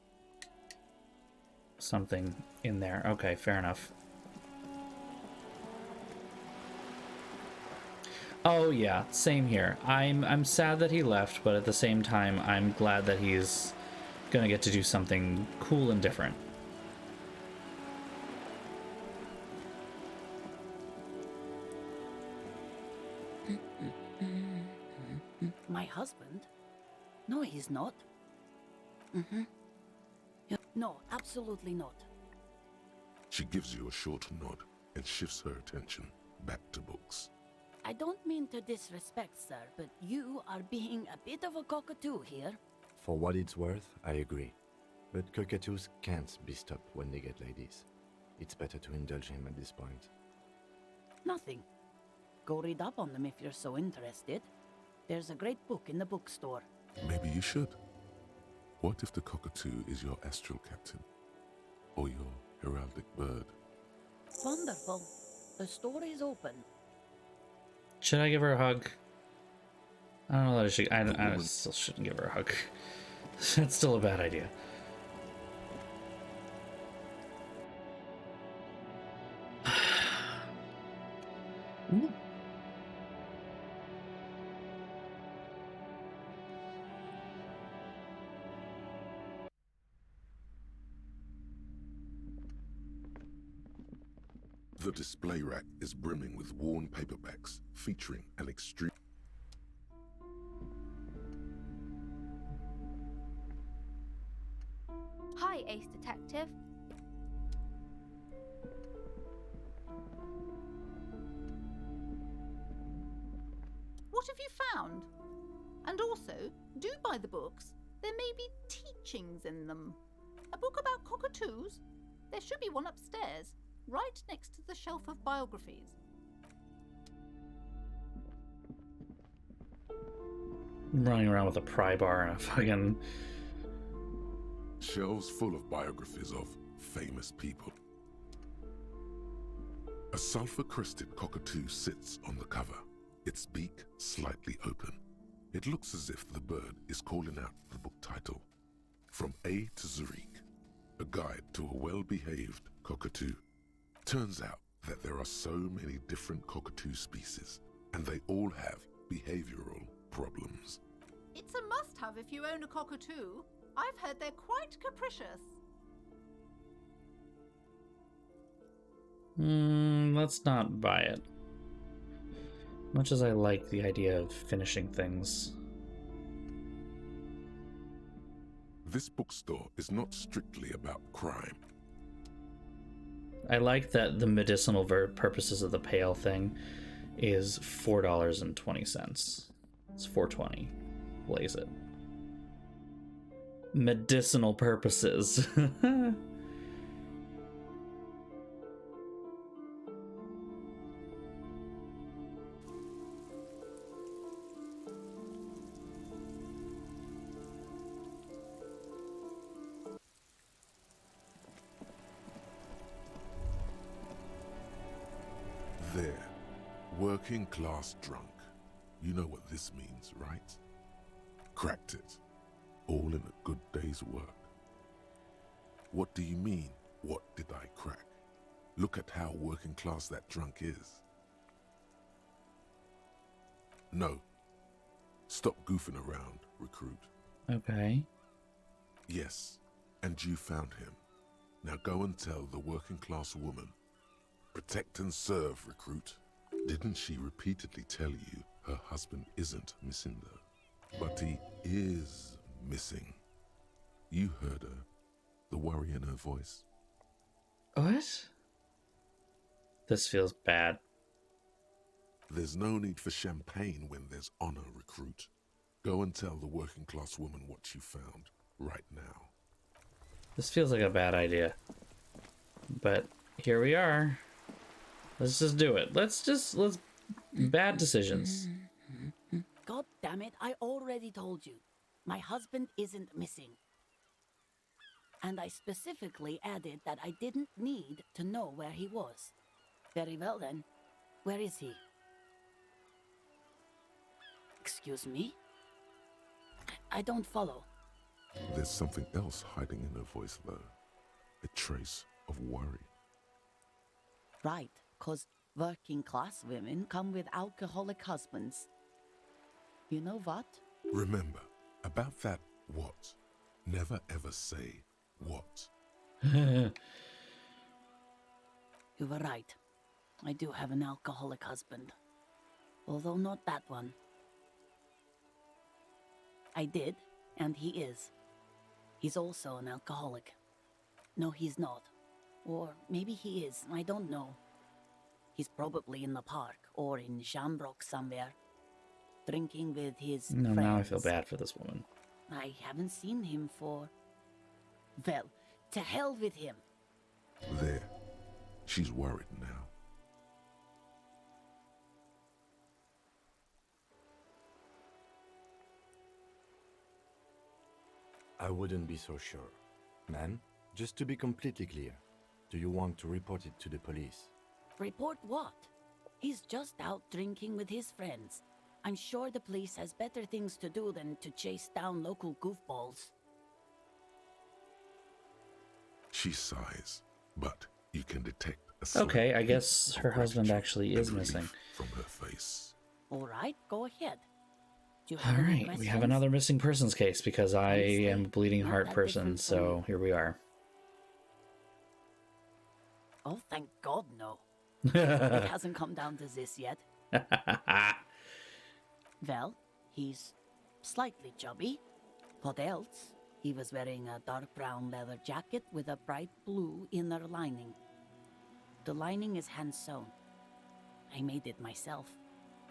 A: something in there. Okay, fair enough. Oh yeah, same here. I'm sad that he left, but at the same time, I'm glad that he's gonna get to do something cool and different.
F: My husband? No, he's not. No, absolutely not.
B: She gives you a short nod and shifts her attention back to books.
F: I don't mean to disrespect, sir, but you are being a bit of a cockatoo here.
E: For what it's worth, I agree. But cockatoos can't be stopped when they get ladies. It's better to indulge him at this point.
F: Nothing. Go read up on them if you're so interested. There's a great book in the bookstore.
B: Maybe you should. What if the cockatoo is your astral captain? Or your heraldic bird?
F: Wonderful. The store is open.
A: Should I give her a hug? I don't know that I should. I still shouldn't give her a hug. That's still a bad idea.
B: The display rack is brimming with worn paperbacks featuring an extreme...
P: Hi, Ace Detective.
Q: What have you found? And also, do buy the books. There may be teachings in them. A book about cockatoos? There should be one upstairs, right next to the shelf of biographies.
A: Running around with a pry bar and a fucking...
B: Shelves full of biographies of famous people. A sulfur-crested cockatoo sits on the cover, its beak slightly open. It looks as if the bird is calling out the book title, From A to Zurich, a guide to a well-behaved cockatoo. Turns out that there are so many different cockatoo species, and they all have behavioral problems.
Q: It's a must-have if you own a cockatoo. I've heard they're quite capricious.
A: Let's not buy it. Much as I like the idea of finishing things.
B: This bookstore is not strictly about crime.
A: I like that the medicinal purposes of the pail thing is $4.20. It's $4.20. Blaze it. Medicinal purposes.
B: There, working class drunk. You know what this means, right? Cracked it. All in a good day's work. What do you mean, what did I crack? Look at how working class that drunk is. No. Stop goofing around, recruit.
A: Okay.
B: Yes, and you found him. Now go and tell the working class woman. Protect and serve, recruit. Didn't she repeatedly tell you her husband isn't missing though? But he is missing. You heard her. The worry in her voice.
A: What? This feels bad.
B: There's no need for champagne when there's honor, recruit. Go and tell the working class woman what you found right now.
A: This feels like a bad idea. But here we are. Let's just do it. Let's bad decisions.
F: God damn it, I already told you. My husband isn't missing. And I specifically added that I didn't need to know where he was. Very well then. Where is he? Excuse me? I don't follow.
B: There's something else hiding in her voice though. A trace of worry.
F: Right, 'cause working class women come with alcoholic husbands. You know what?
B: Remember, about that what. Never ever say what.
F: You were right. I do have an alcoholic husband. Although not that one. I did, and he is. He's also an alcoholic. No, he's not. Or maybe he is, I don't know. He's probably in the park, or in Shamrock somewhere. Drinking with his
A: No,
F: friends.
A: now I feel bad for this woman.
F: I haven't seen him for... Well, to hell with him.
B: There. She's worried now.
E: I wouldn't be so sure. Ma'am, just to be completely clear, do you want to report it to the police?
F: Report what? He's just out drinking with his friends. I'm sure the police has better things to do than to chase down local goofballs.
B: She sighs, but you can detect a slight
A: Okay, I
B: hint
A: guess
B: of
A: her husband
B: gratitude
A: actually
B: and
A: is
B: relief
A: missing.
B: from her face.
F: All right, go ahead. Do you have
A: All
F: any
A: right, we
F: questions?
A: have another missing persons case because I
F: Honestly,
A: am a bleeding
F: not
A: heart
F: that
A: person,
F: different from
A: so
F: me.
A: here we are.
F: Oh, thank God, no. It hasn't come down to this yet. Well, he's slightly chubby. What else? He was wearing a dark brown leather jacket with a bright blue inner lining. The lining is hand-sewn. I made it myself.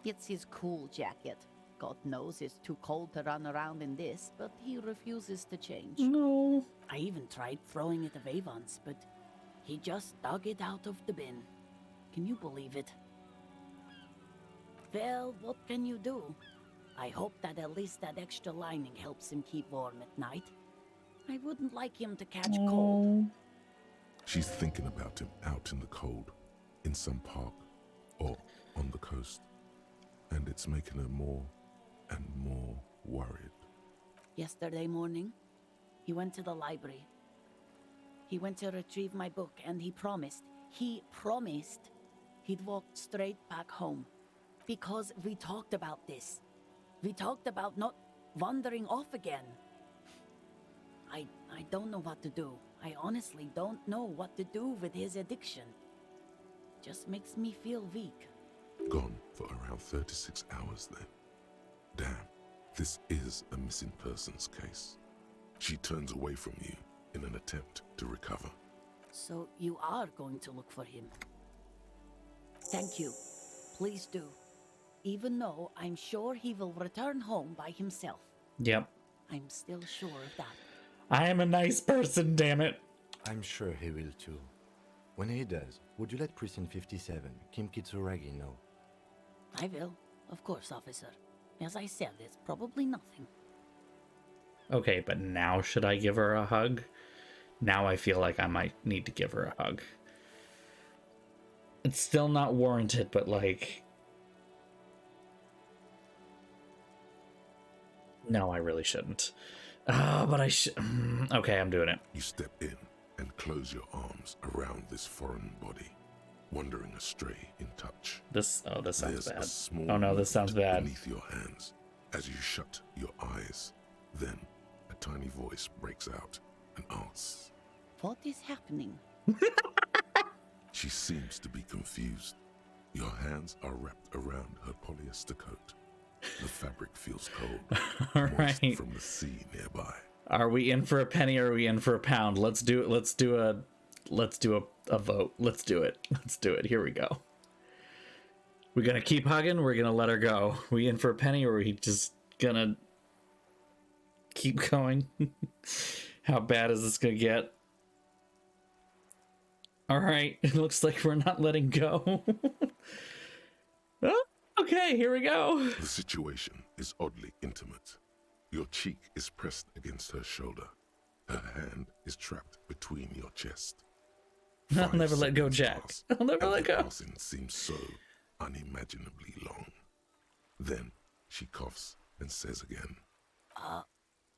F: It's his cool jacket. God knows it's too cold to run around in this, but he refuses to change.
A: No.
F: I even tried throwing it away once, but he just dug it out of the bin. Can you believe it? Well, what can you do? I hope that at least that extra lining helps him keep warm at night. I wouldn't like him to catch cold.
B: She's thinking about him out in the cold, in some park, or on the coast. And it's making her more and more worried.
F: Yesterday morning, he went to the library. He went to retrieve my book, and he promised he'd walk straight back home. Because we talked about this. We talked about not wandering off again. I don't know what to do. I honestly don't know what to do with his addiction. Just makes me feel weak.
B: Gone for around 36 hours then. Damn, this is a missing persons case. She turns away from you in an attempt to recover.
F: So you are going to look for him. Thank you. Please do. Even though I'm sure he will return home by himself.
A: Yep.
F: I'm still sure of that.
A: I am a nice person, damn it.
E: I'm sure he will too. When he does, would you let Precinct 57, Kim Kitsuragi, know?
F: I will. Of course, officer. As I said, it's probably nothing.
A: Okay, but now should I give her a hug? Now I feel like I might need to give her a hug. It's still not warranted, but like... No, I really shouldn't. But I should... Okay, I'm doing it.
B: You step in and close your arms around this foreign body, wandering astray in touch.
A: This sounds
B: There's
A: bad.
B: A small
A: Oh no, this sounds bad.
B: beneath your hands as you shut your eyes. Then a tiny voice breaks out and asks,
F: What is happening?
B: She seems to be confused. Your hands are wrapped around her polyester coat. The fabric feels cold,
A: All
B: moist
A: right.
B: from the sea nearby.
A: Are we in for a penny or are we in for a pound? Let's do a vote. Let's do it. Let's do it. Here we go. We're gonna keep hugging, we're gonna let her go. We in for a penny or are we just gonna keep going? How bad is this gonna get? Alright, it looks like we're not letting go. Oh, okay, here we go.
B: The situation is oddly intimate. Your cheek is pressed against her shoulder. Her hand is trapped between your chest.
A: I'll never let go, Jack. I'll never let go.
B: The passing seems so unimaginably long. Then she coughs and says again,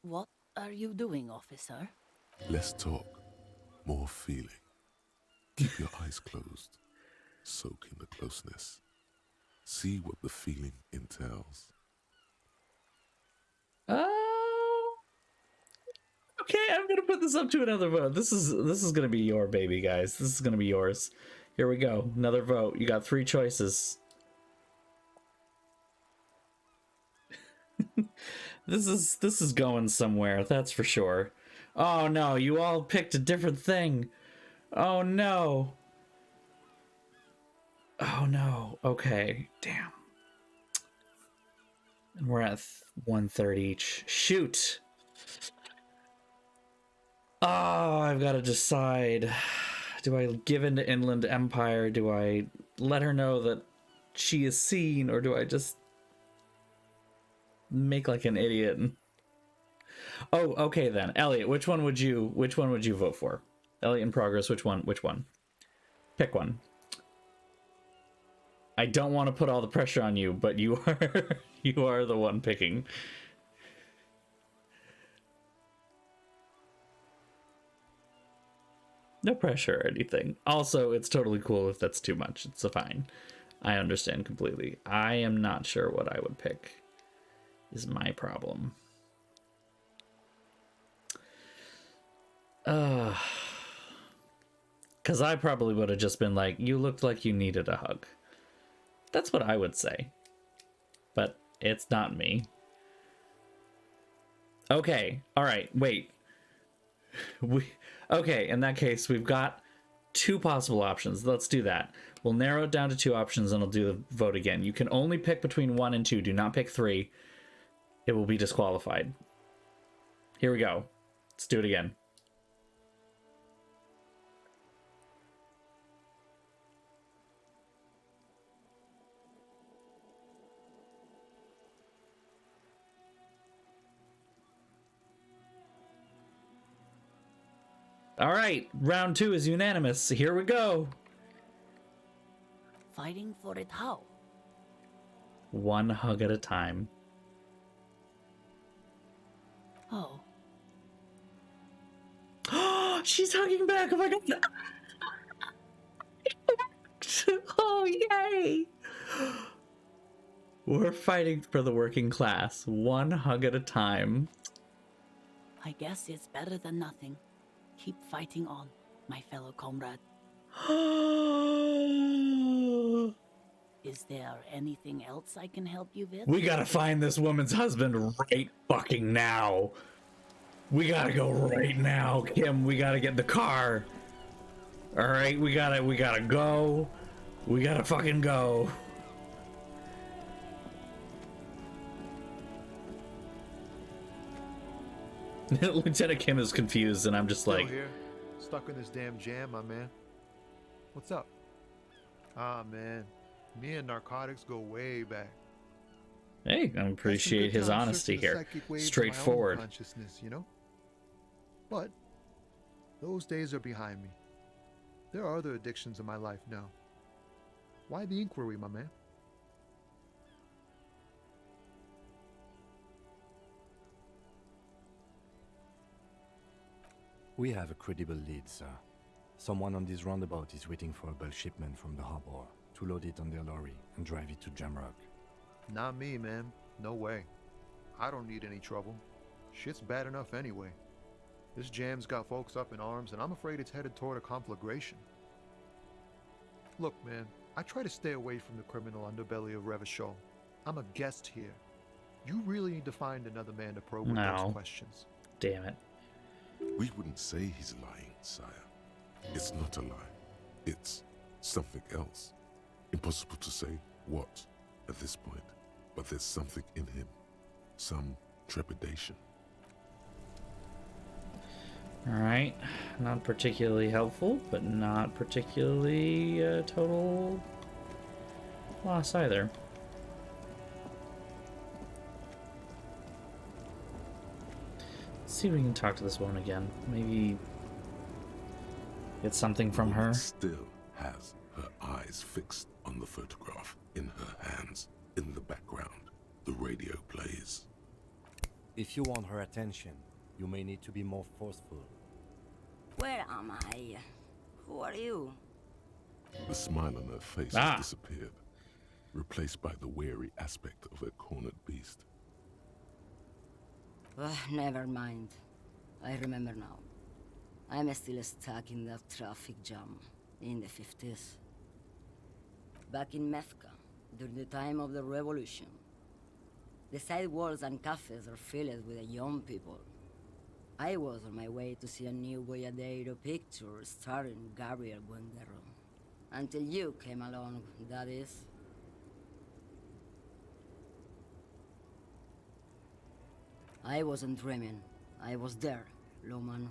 F: What are you doing, officer?
B: Less talk, more feeling. Keep your eyes closed. Soak in the closeness. See what the feeling entails.
A: Okay, I'm gonna put this up to another vote. This is gonna be your baby, guys. This is gonna be yours. Here we go. Another vote. You got 3 choices. This is going somewhere, that's for sure. Oh no, you all picked a different thing. Oh no. Oh no. Okay, damn. And we're at 1/3 each. Shoot. Oh, I've got to decide. Do I give in to Inland Empire? Do I let her know that she is seen, or do I just make like an idiot? Oh, okay then. Elliot, which one would you vote for? Elliot in progress, which one? Pick one. I don't want to put all the pressure on you, but you are the one picking. No pressure or anything. Also, it's totally cool if that's too much. It's fine. I understand completely. I am not sure what I would pick is my problem. Because I probably would have just been like, you looked like you needed a hug. That's what I would say. But it's not me. Okay, alright, wait. Okay, in that case, we've got 2 possible options. Let's do that. We'll narrow it down to 2 options and I'll do the vote again. You can only pick between 1 and 2. Do not pick 3. It will be disqualified. Here we go. Let's do it again. All right, round 2 is unanimous. Here we go.
F: Fighting for it how?
A: 1 hug at a time.
F: Oh.
A: She's hugging back. Oh my god. Oh, yay. We're fighting for the working class. 1 hug at a time.
F: I guess it's better than nothing. Keep fighting on, my fellow comrade. Is there anything else I can help you with?
A: We gotta find this woman's husband right fucking now. We gotta go right now, Kim. We gotta get in the car. All right, we gotta go. We gotta fucking go. Lieutenant Kim is confused, and I'm just
O: Still
A: like,
O: here, stuck in this damn jam, my man. What's up? Ah, man, me and narcotics go way back.
A: hey, I appreciate his honesty here. Straightforward.
O: Consciousness, you know. But those days are behind me. There are other addictions in my life now. Why the inquiry, my man?
E: We have a credible lead, sir. Someone on this roundabout is waiting for a bulk shipment from the harbor to load it on their lorry and drive it to Jamrock.
O: Not me, man. No way. I don't need any trouble. Shit's bad enough anyway. This jam's got folks up in arms, and I'm afraid it's headed toward a conflagration. Look, man, I try to stay away from the criminal underbelly of Revachol. I'm a guest here. You really need to find another man to probe with those questions.
A: Damn it.
B: We wouldn't say he's lying, sire. It's not a lie. It's something else. Impossible to say what at this point, but there's something in him. Some trepidation.
A: Alright, not particularly helpful, but not particularly total loss either. Let's see if we can talk to this woman again. Maybe get something from her.
B: Still has her eyes fixed on the photograph in her hands. In the background, the radio plays.
M: If you want her attention, you may need to be more forceful.
R: Where am I? Who are you?
B: The smile on her face has disappeared, replaced by the wary aspect of a cornered beast.
R: Never mind. I remember now. I'm still stuck in that traffic jam in the 50s. Back in Methka, during the time of the revolution. The sidewalks and cafes are filled with young people. I was on my way to see a new Boyadero picture starring Gabriel Buenguerro. Until you came along, that is. I wasn't dreaming. I was there, Loman.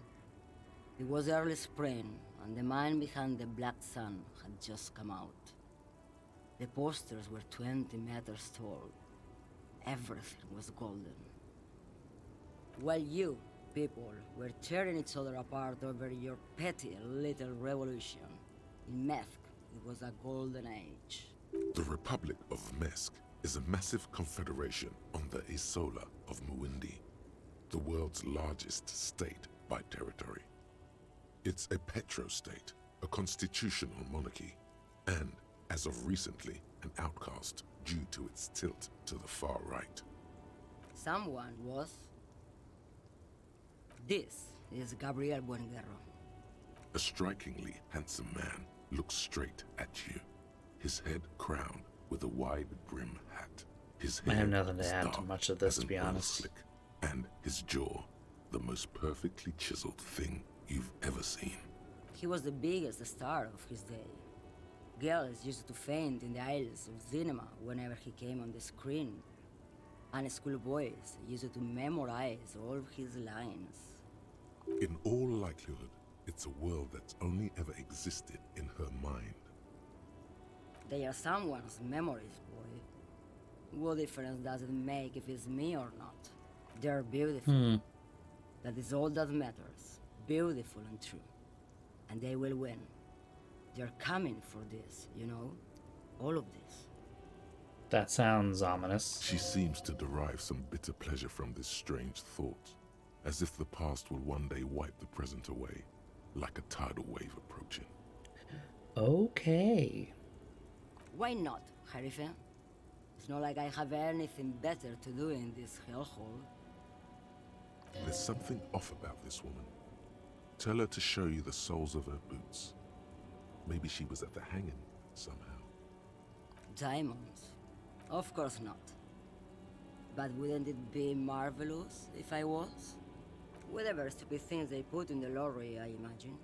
R: It was early spring, and the man behind the Black Sun had just come out. The posters were 20 meters tall. Everything was golden. While you, people, were tearing each other apart over your petty little revolution, in Methk, it was a golden age.
B: The Republic of Mesk is a massive confederation on the Isola of Muindi, the world's largest state by territory. It's a petrostate, a constitutional monarchy, and, as of recently, an outcast due to its tilt to the far right.
R: Someone was. This is Gabriel Buenguerro.
B: A strikingly handsome man looks straight at you, his head crowned with a wide brim hat. His
A: I
B: hair
A: have nothing to
B: is
A: add to
B: dark
A: much of this,
B: as
A: to be
B: an oil
A: honest.
B: slick, and his jaw, the most perfectly chiseled thing you've ever seen.
R: He was the biggest star of his day. Girls used to faint in the aisles of cinema whenever he came on the screen. And schoolboys used to memorize all his lines.
B: In all likelihood, it's a world that's only ever existed in her mind.
R: They are someone's memories, boy. What difference does it make if it's me or not? They're beautiful. That is all that matters. Beautiful and true. And they will win. They're coming for this, you know? All of this.
A: That sounds ominous.
B: She seems to derive some bitter pleasure from this strange thought, as if the past will one day wipe the present away, like a tidal wave approaching.
A: Okay.
R: Why not, Harife? It's not like I have anything better to do in this hellhole.
B: There's something off about this woman. Tell her to show you the soles of her boots. Maybe she was at the hanging somehow.
R: Diamonds? Of course not. But wouldn't it be marvelous if I was? Whatever stupid things they put in the lorry, I imagine.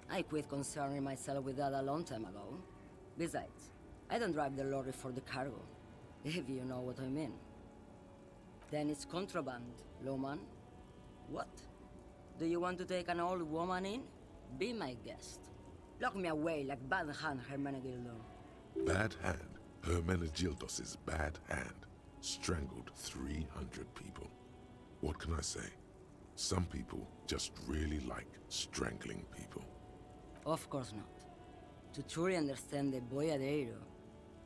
R: I quit concerning myself with that a long time ago. Besides, I don't drive the lorry for the cargo, if you know what I mean. Then it's contraband, lawman. What? Do you want to take an old woman in? Be my guest. Lock me away like Bad Hand Hermenegildo.
B: Bad Hand? Hermenegildos' bad hand strangled 300 people. What can I say? Some people just really like strangling people.
R: Of course not. To truly understand the boyadero,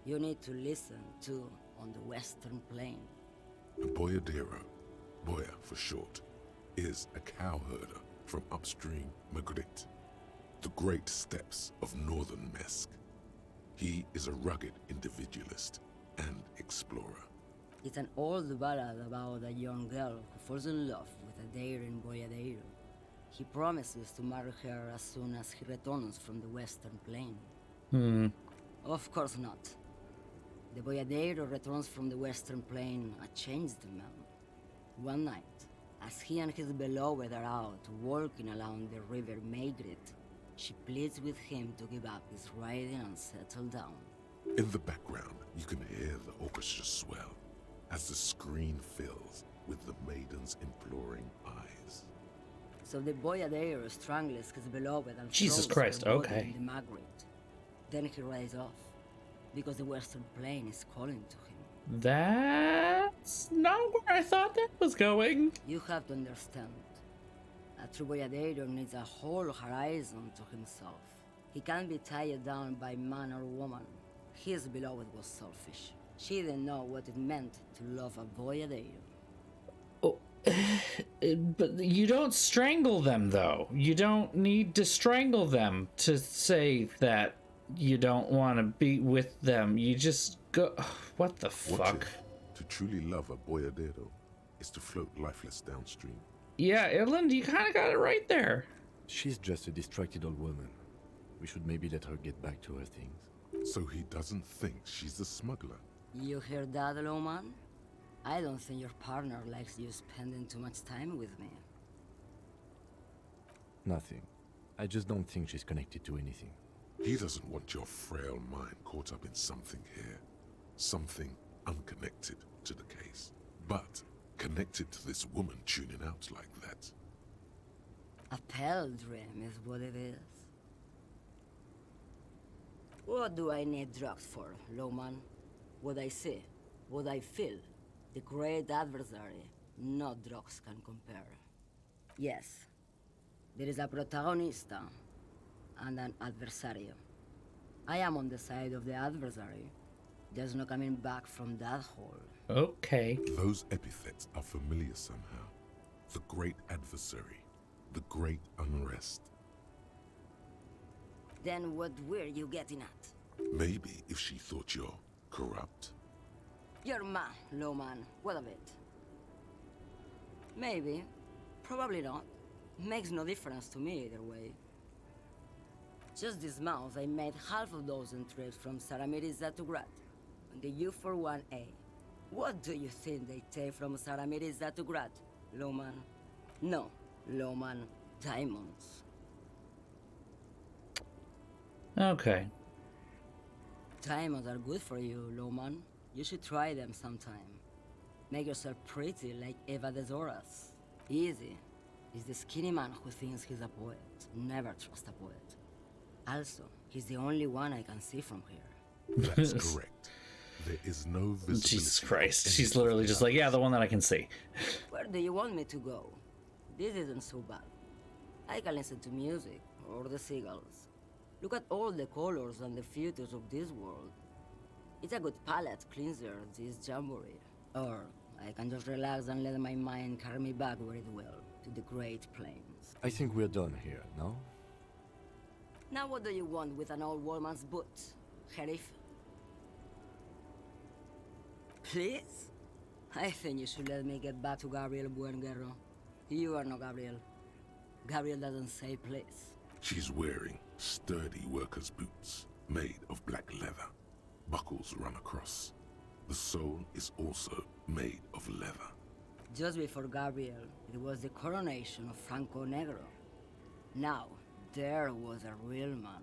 R: you need to listen to on the Western Plain.
B: A boyadero, boya for short, is a cowherder from upstream Magritte, the great steppes of northern Mesk. He is a rugged individualist and explorer.
R: It's an old ballad about a young girl who falls in love with a daring boyadero. He promises to marry her as soon as he returns from the Western Plain. Of course not. The boyadero returns from the Western Plain a changed man. One night, as he and his beloved are out walking along the river Magritte, she pleads with him to give up his riding and settle down.
B: In the background, you can hear the orchestra swell as the screen fills with the maiden's imploring eyes.
R: So the boyadero strangles his beloved and
A: Jesus
R: throws
A: Christ,
R: her body
A: okay.
R: in the Magritte. Then he rides off, because the Western Plain is calling to him.
A: That's not where I thought that was going.
R: You have to understand. A true boyadero needs a whole horizon to himself. He can't be tied down by man or woman. His beloved was selfish. She didn't know what it meant to love a boyadero.
A: Oh, but you don't strangle them, though. You don't need to strangle them to say that you don't want to be with them. You just go... What the fuck?
B: To truly love a boyadero is to float lifeless downstream.
A: Yeah, Irland, you kind of got it right there.
E: She's just a distracted old woman. We should maybe let her get back to her things.
B: So he doesn't think she's a smuggler.
R: You hear that, lawman? I don't think your partner likes you spending too much time with me.
E: Nothing. I just don't think she's connected to anything.
B: He doesn't want your frail mind caught up in something here. Something unconnected to the case. But connected to this woman tuning out like that.
R: A pale dream is what it is. What do I need drugs for, lawman? What I see, what I feel, the great adversary, no drugs can compare. Yes, there is a protagonista and an adversario. I am on the side of the adversary. There's no coming back from that hole.
A: Okay.
B: Those epithets are familiar somehow. The great adversary, the great unrest.
R: Then what were you getting at?
B: Maybe if she thought you're corrupt.
R: You're mad, lawman. What of it? Maybe. Probably not. Makes no difference to me either way. Just this month, I made half a dozen trips from Saramiriza to Grat, on the U41A. What do you think they take from Saramiriza to Grat, Loman? No, Loman, diamonds.
A: Okay.
R: Diamonds are good for you, Loman. You should try them sometime. Make yourself pretty like Eva de Zoras. Easy. It's the skinny man who thinks he's a poet. Never trust a poet. Also, he's the only one I can see from here.
B: That's correct. There is no visibility.
A: Jesus Christ. She's literally just like, yeah, the one that I can see.
R: Where do you want me to go? This isn't so bad. I can listen to music, or the seagulls. Look at all the colors and the futures of this world. It's a good palate cleanser, this jamboree. Or I can just relax and let my mind carry me back where it will, to the Great Plains.
E: I think we're done here, no?
R: Now what do you want with an old woman's boots, Sheriff? Please? I think you should let me get back to Gabriel Buenguerro. You are no Gabriel. Gabriel doesn't say please.
B: She's wearing sturdy worker's boots made of black leather. Buckles run across. The sole is also made of leather.
R: Just before Gabriel, it was the coronation of Franco Negro. Now, there was a real man.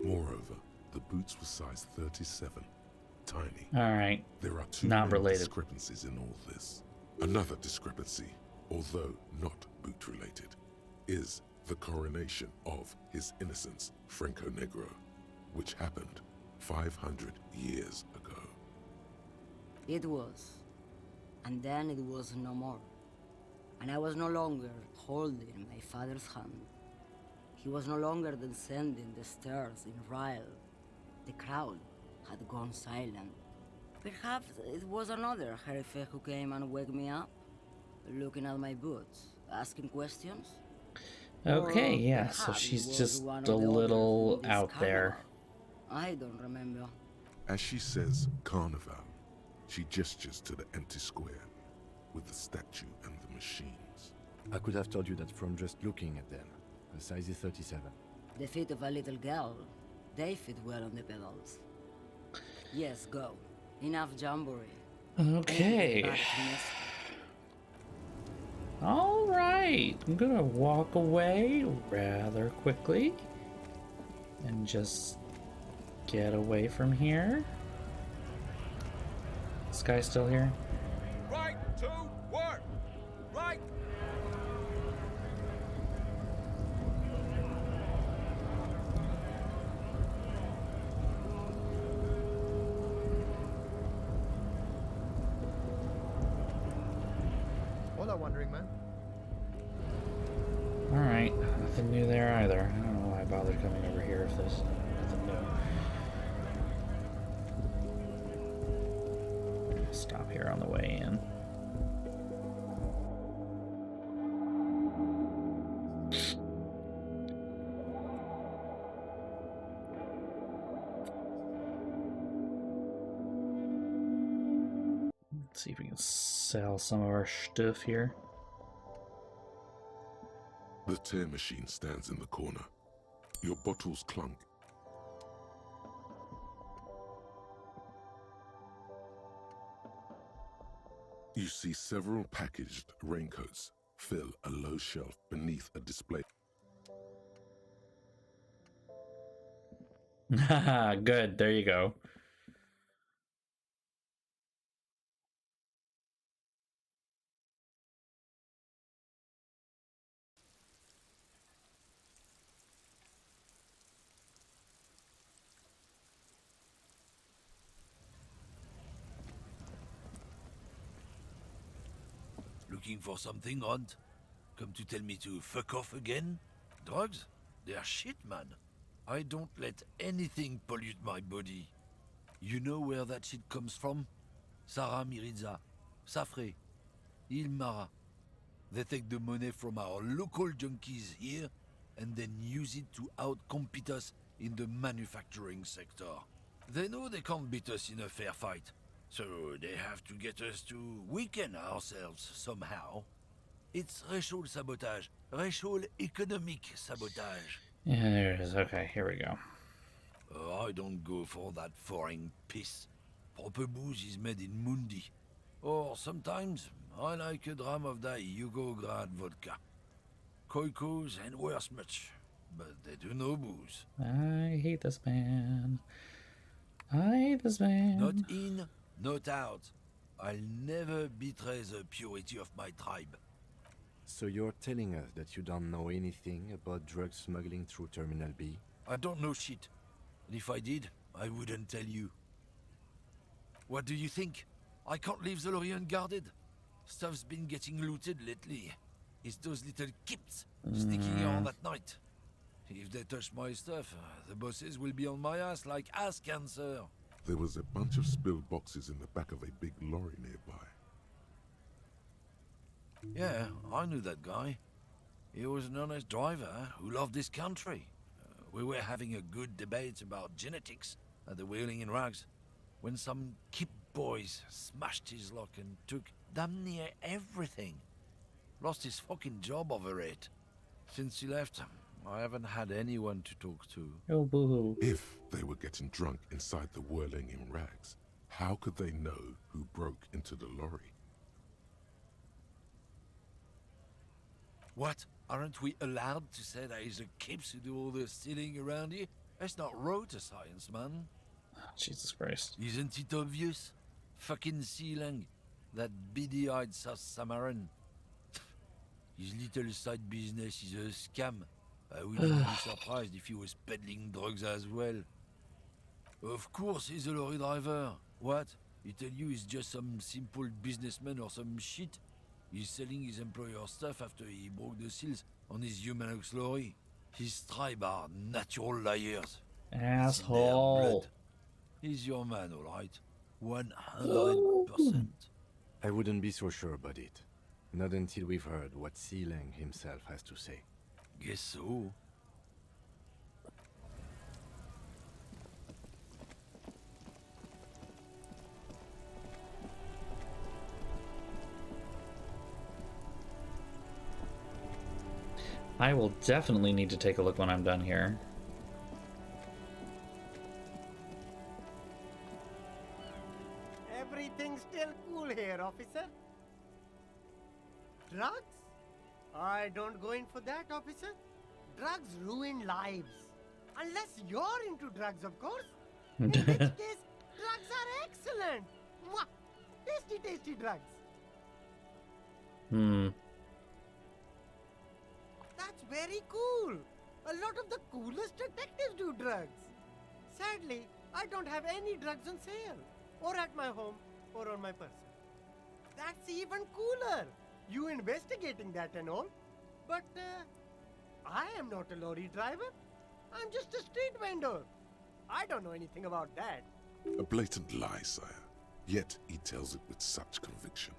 B: Moreover, the boots were size 37. Tiny.
A: Alright.
B: There are two
A: Not related.
B: discrepancies in all this. Another discrepancy, although not boot related, is the coronation of His Innocence, Franco Negro, which happened 500 years ago.
R: It was. And then it was no more. And I was no longer holding my father's hand. He was no longer descending the stairs in Ryle. The crowd had gone silent. Perhaps it was another Jerife who came and woke me up, looking at my boots, asking questions.
A: Okay,
R: Or
A: yeah, so
R: perhaps
A: she's
R: it was
A: just
R: one
A: a
R: of the
A: little
R: others in this
A: out there.
R: carnival. I don't remember.
B: As she says carnival, she gestures to the empty square with the statue and the machines.
E: I could have told you that from just looking at them. A size is 37.
R: The feet of a little girl, they fit well on the pedals. Yes, go. Enough jamboree.
A: Okay.
R: Back to Mesco.
A: Alright. I'm gonna walk away rather quickly. And just get away from here. This guy's still here?
I: Right to work! Right!
O: Hola, Wandering Man.
A: Alright. Nothing new there either. I don't know why I bothered coming over here if there's nothing new. Stop here on the way in. Let's see if we can sell some of our stuff here.
B: The tear machine stands in the corner. Your bottles clunk. You see several packaged raincoats fill a low shelf beneath a display.
A: Good, there you go.
S: Looking for something, Hunt? Come to tell me to fuck off again? Drugs? They're shit, man. I don't let anything pollute my body. You know where that shit comes from? Saramiriza, Safre, Ilmara. They take the money from our local junkies here and then use it to outcompete us in the manufacturing sector. They know they can't beat us in a fair fight, so they have to get us to weaken ourselves somehow. It's racial sabotage, racial economic sabotage.
A: Yeah, there it is. Okay, here we go.
S: I don't go for that foreign piss. Proper booze is made in Mundi. Or sometimes I like a dram of that Yugograd vodka. Koikos and worse much, but they do no booze.
A: I hate this man. I hate this man.
S: Not in, not out. I'll never betray the purity of my tribe.
E: So you're telling us that you don't know anything about drug smuggling through Terminal B?
S: I don't know shit. And if I did, I wouldn't tell you. What do you think? I can't leave the lorry unguarded. Stuff's been getting looted lately. It's those little kips sneaking around at night. If they touch my stuff, the bosses will be on my ass like ass cancer.
B: There was a bunch of spilled boxes in the back of a big lorry nearby.
S: Yeah, I knew that guy. He was an honest driver who loved this country. We were having a good debate about genetics at the Wheeling in Rags when some kip boys smashed his lock and took damn near everything. Lost his fucking job over it. Since he left, I haven't had anyone to talk to.
A: Oh, boo-hoo.
B: If they were getting drunk inside the Whirling in Rags, how could they know who broke into the lorry?
S: What? Aren't we allowed to say that he's the kips who do all the stealing around here? That's not road to science, man.
A: Jesus Christ.
S: Isn't it obvious? Fucking Sealang, that beady-eyed South Samaran. His little side business is a scam. I wouldn't be surprised if he was peddling drugs as well. Of course he's a lorry driver. What? He tell you he's just some simple businessman or some shit? He's selling his employer stuff after he broke the seals on his Humanox lorry. His tribe are natural liars.
A: Asshole.
S: He's your man, all right. 100%.
E: I wouldn't be so sure about it. Not until we've heard what Sealang himself has to say.
S: Guess so.
A: I will definitely need to take a look when I'm done here.
T: Everything's still cool here, officer. Drugs? I don't go in for that, officer. Drugs ruin lives. Unless you're into drugs, of course. In which case, drugs are excellent. Mwah! Tasty, tasty drugs. That's very cool. A lot of the coolest detectives do drugs. Sadly, I don't have any drugs on sale, or at my home, or on my person. That's even cooler. You investigating that and all. But, I am not a lorry driver. I'm just a street vendor. I don't know anything about that.
B: A blatant lie, sire. Yet he tells it with such conviction.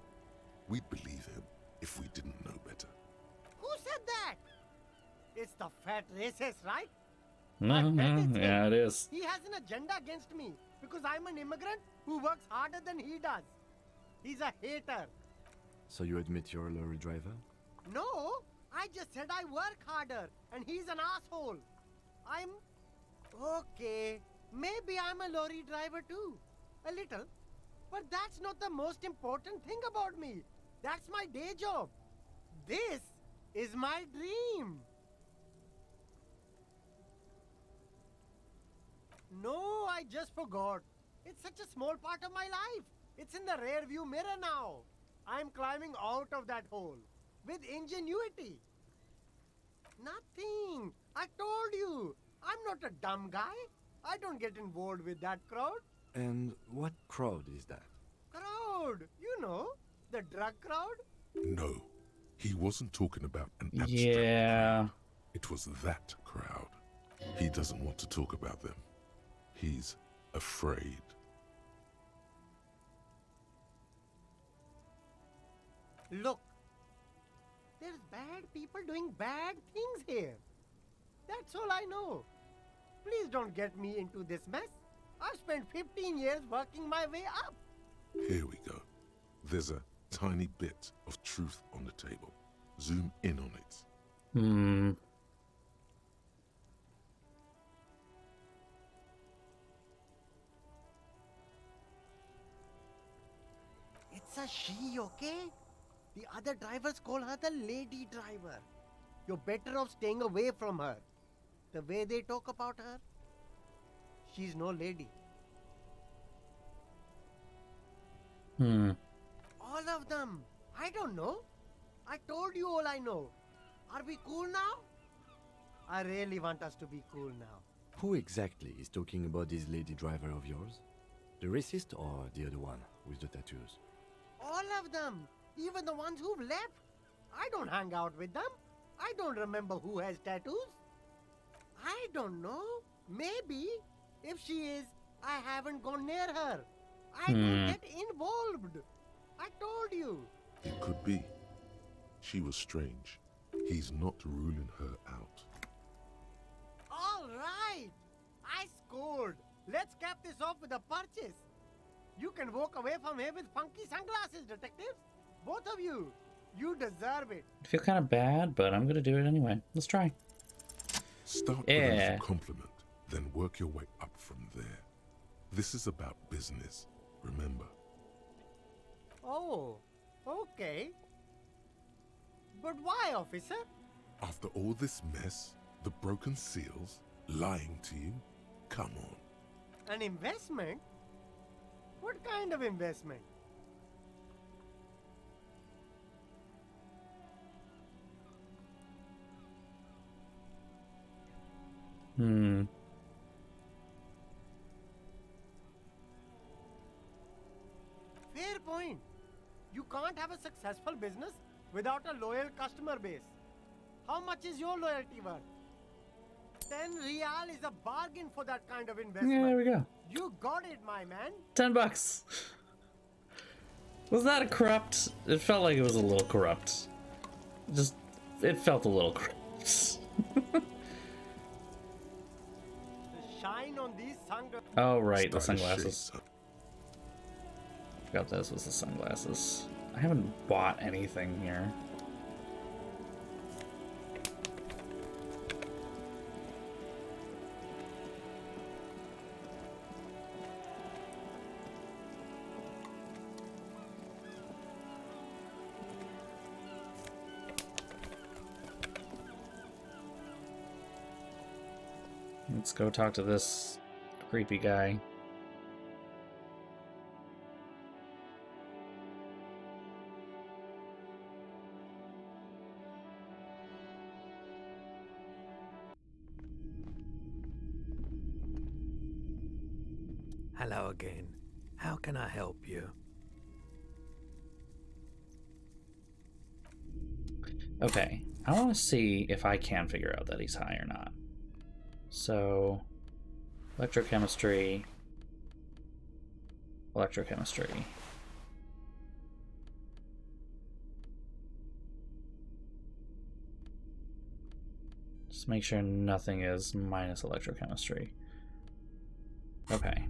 B: We'd believe him if we didn't know better.
T: Who said that? It's the fat racist, right?
A: Yeah, it is.
T: He has an agenda against me because I'm an immigrant who works harder than he does. He's a hater.
E: So you admit you're a lorry driver?
T: No, I just said I work harder and he's an asshole. I'm... Okay, maybe I'm a lorry driver too. A little. But that's not the most important thing about me. That's my day job. This is my dream. No, I just forgot. It's such a small part of my life. It's in the rear view mirror now. I'm climbing out of that hole with ingenuity. Nothing. I told you. I'm not a dumb guy. I don't get involved with that crowd.
E: And what crowd is that?
T: Crowd. You know, the drug crowd.
B: No, he wasn't talking about an abstract
A: Yeah.
B: crowd. It was that crowd. He doesn't want to talk about them. He's afraid.
T: Look, there's bad people doing bad things here. That's all I know. Please don't get me into this mess. I've spent 15 years working my way up.
B: Here we go. There's a tiny bit of truth on the table. Zoom in on it.
T: It's a she, okay? The other drivers call her the lady driver. You're better off staying away from her. The way they talk about her, she's no lady. All of them. I don't know. I told you all I know. Are we cool now? I really want us to be cool now.
E: Who exactly is talking about this lady driver of yours? The racist or the other one with the tattoos?
T: All of them. Even the ones who've left. I don't hang out with them. I don't remember who has tattoos. I don't know. Maybe. If she is, I haven't gone near her. I don't get involved. I told you.
B: It could be. She was strange. He's not ruling her out.
T: All right. I scored. Let's cap this off with a purchase. You can walk away from here with funky sunglasses, detectives. Both of you. You deserve it.
A: I feel kind of bad, but I'm gonna do it anyway. Let's try.
B: Start with a little compliment, then work your way up from there. This is about business, remember.
T: Oh, okay. But why, officer?
B: After all this mess, the broken seals, lying to you, come on.
T: An investment? What kind of investment? Fair point. You can't have a successful business without a loyal customer base. How much is your loyalty worth? 10 real is a bargain for that kind of investment.
A: Yeah, there we go.
T: You got it, my man.
A: $10. Was that a corrupt? It felt like it was a little corrupt. It felt a little corrupt.
T: The shine on these sunglasses.
A: Oh, right, the sunglasses. Forgot this was the sunglasses. I haven't bought anything here. Let's go talk to this creepy guy.
U: Hello again. How can I help you?
A: Okay, I want to see if I can figure out that he's high or not. So, electrochemistry. Just make sure nothing is minus electrochemistry. Okay.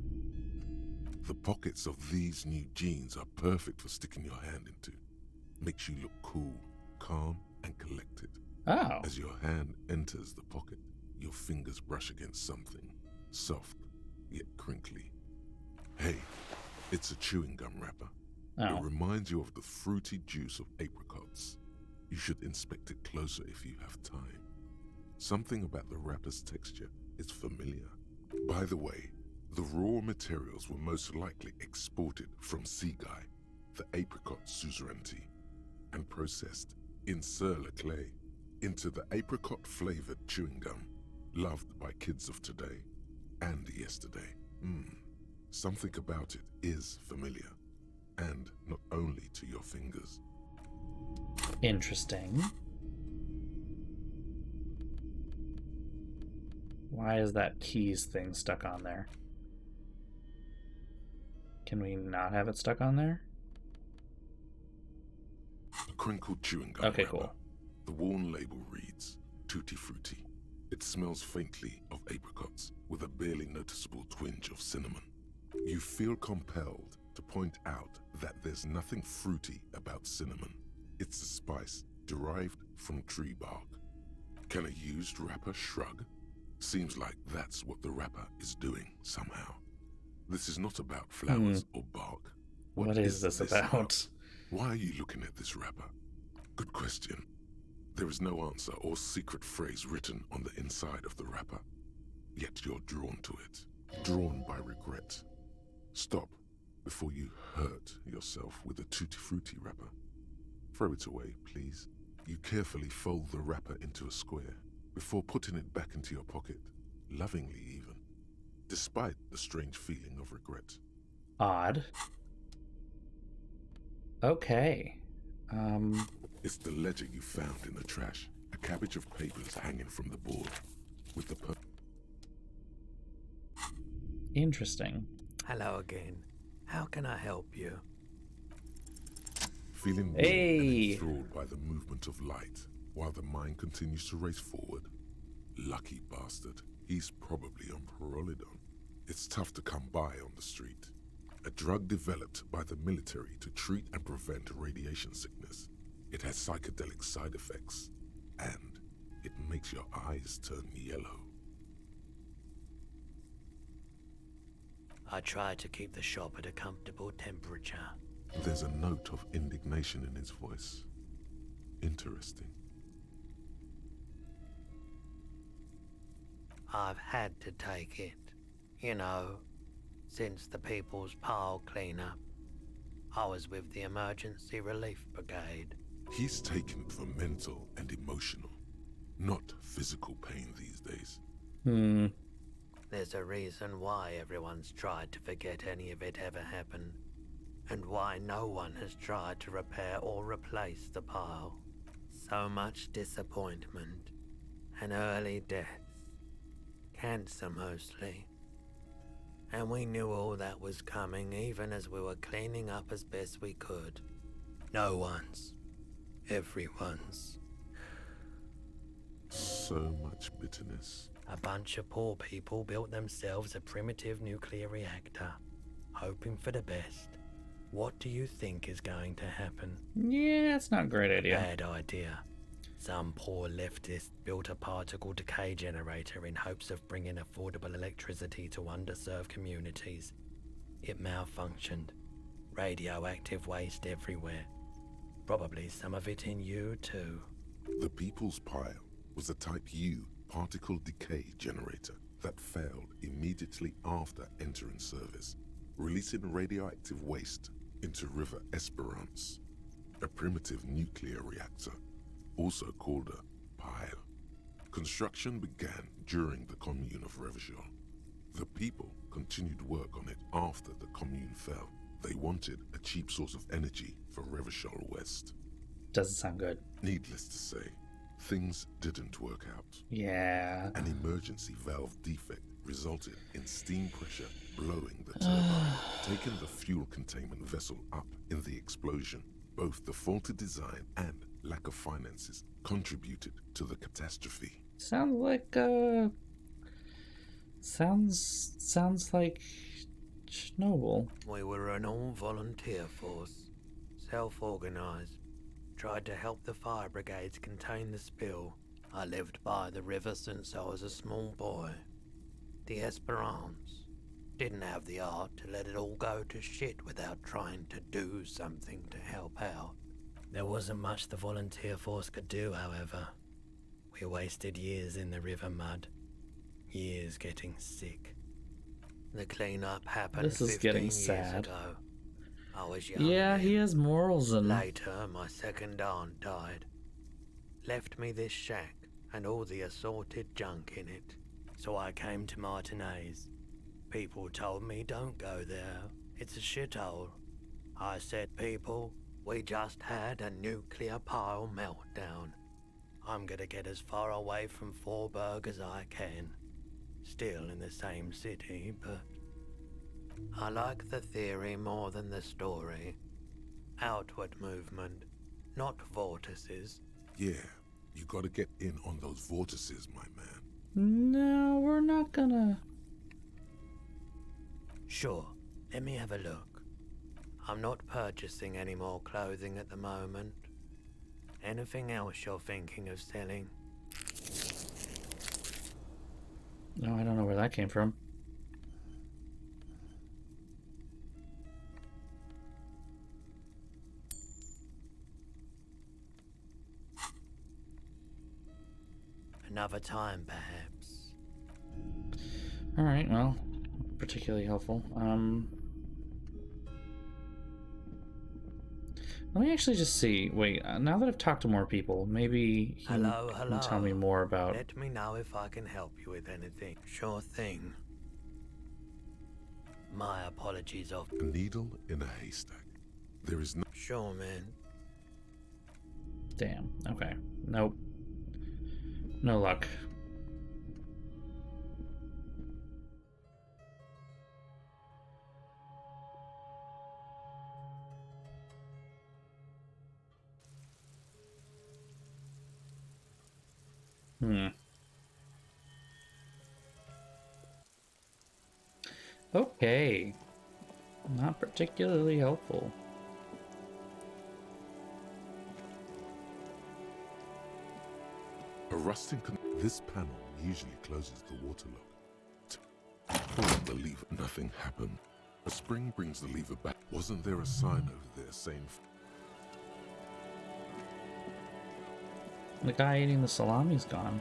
B: The pockets of these new jeans are perfect for sticking your hand into. Makes you look cool, calm, and collected.
A: Oh.
B: As your hand enters the pocket, your fingers brush against something soft yet crinkly. Hey, it's a chewing gum wrapper.
A: Oh.
B: It reminds you of the fruity juice of apricots. You should inspect it closer if you have time. Something about the wrapper's texture is familiar. By the way, the raw materials were most likely exported from Seaguy, the apricot suzerainty, and processed in Sur-le-Clay into the apricot-flavored chewing gum loved by kids of today and yesterday. Something about it is familiar, and not only to your fingers.
A: Interesting. Why is that keys thing stuck on there? Can we not have it stuck on there?
B: A crinkled chewing gum
A: Okay,
B: wrapper.
A: cool.
B: The worn label reads, Tutti Frutti. It smells faintly of apricots with a barely noticeable twinge of cinnamon. You feel compelled to point out that there's nothing fruity about cinnamon. It's a spice derived from tree bark. Can a used wrapper shrug? Seems like that's what the wrapper is doing somehow. This is not about flowers or bark.
A: What is this about?
B: Why are you looking at this wrapper? Good question. There is no answer or secret phrase written on the inside of the wrapper. Yet you're drawn to it. Drawn by regret. Stop before you hurt yourself with a Tutti Frutti wrapper. Throw it away, please. You carefully fold the wrapper into a square before putting it back into your pocket, lovingly even, despite the strange feeling of regret.
A: Odd. Okay.
B: It's the ledger you found in the trash. A cabbage of papers hanging from the board with the
A: Interesting.
U: Hello again. How can I help you?
B: Feeling warm and enthralled by the movement of light while the mind continues to race forward. Lucky bastard. He's probably on Parolidon. It's tough to come by on the street. A drug developed by the military to treat and prevent radiation sickness. It has psychedelic side effects, and it makes your eyes turn yellow.
U: I try to keep the shop at a comfortable temperature.
B: There's a note of indignation in his voice. Interesting.
U: I've had to take it. You know, since the People's Pile cleanup. I was with the Emergency Relief Brigade.
B: He's taken it for mental and emotional, not physical pain these days.
U: There's a reason why everyone's tried to forget any of it ever happened, and why no one has tried to repair or replace the pile. So much disappointment, and early deaths. Cancer mostly. And we knew all that was coming even as we were cleaning up as best we could. No one's. Everyone's.
B: So much bitterness.
U: A bunch of poor people built themselves a primitive nuclear reactor, hoping for the best. What do you think is going to happen?
A: Yeah, it's not a great idea.
U: Bad idea. Some poor leftist built a particle decay generator in hopes of bringing affordable electricity to underserved communities. It malfunctioned. Radioactive waste everywhere. Probably some of it in you too.
B: The People's Pile was a Type U particle decay generator that failed immediately after entering service, releasing radioactive waste into River Esperance, a primitive nuclear reactor, also called a pile. Construction began during the Commune of Revachol. The people continued work on it after the Commune fell. They wanted a cheap source of energy for Revachol West.
A: Doesn't sound good.
B: Needless to say, things didn't work out.
A: Yeah.
B: An emergency valve defect resulted in steam pressure blowing the turbine, taking the fuel containment vessel up in the explosion. Both the faulty design and lack of finances contributed to the catastrophe.
A: Sounds like sounds like Chernobyl.
U: We were an all-volunteer force, self-organized. Tried to help the fire brigades contain the spill. I lived by the river since I was a small boy. The Esperance didn't have the art to let it all go to shit without trying to do something to help out. There wasn't much the volunteer force could do, however. We wasted years in the river mud. Years getting sick. The cleanup happened
A: This is
U: 15
A: getting
U: years
A: sad.
U: ago. I was young.
A: Yeah, he has morals and
U: Later, my second aunt died. Left me this shack and all the assorted junk in it. So I came to Martinez. People told me don't go there. It's a shithole. I said, people, we just had a nuclear pile meltdown. I'm gonna get as far away from Forburg as I can. Still in the same city, but I like the theory more than the story. Outward movement, not vortices.
B: Yeah, you gotta get in on those vortices, my man.
A: no, we're not gonna.
U: Sure, let me have a look. I'm not purchasing any more clothing at the moment. Anything else you're thinking of selling?
A: No, I don't know where that came from.
U: Another time, perhaps.
A: Alright, well, particularly helpful. Let me actually just see. Wait, now that I've talked to more people, maybe he
U: Hello,
A: can tell me more about...
U: Let me know if I can help you with anything. Sure thing. My apologies of...
B: A needle in a haystack. There is no...
U: Sure, man.
A: Damn, okay. Nope. No luck. Okay. Not particularly helpful.
B: A rusting this panel usually closes the water lock. Pulling the lever, nothing happened. A spring brings the lever back. Wasn't there a sign over there saying...
A: The guy eating the salami's gone.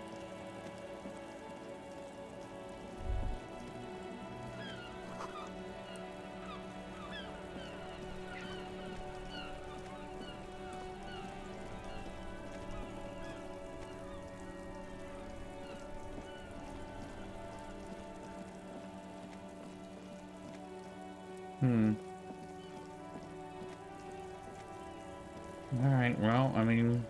A: Alright, well, I mean...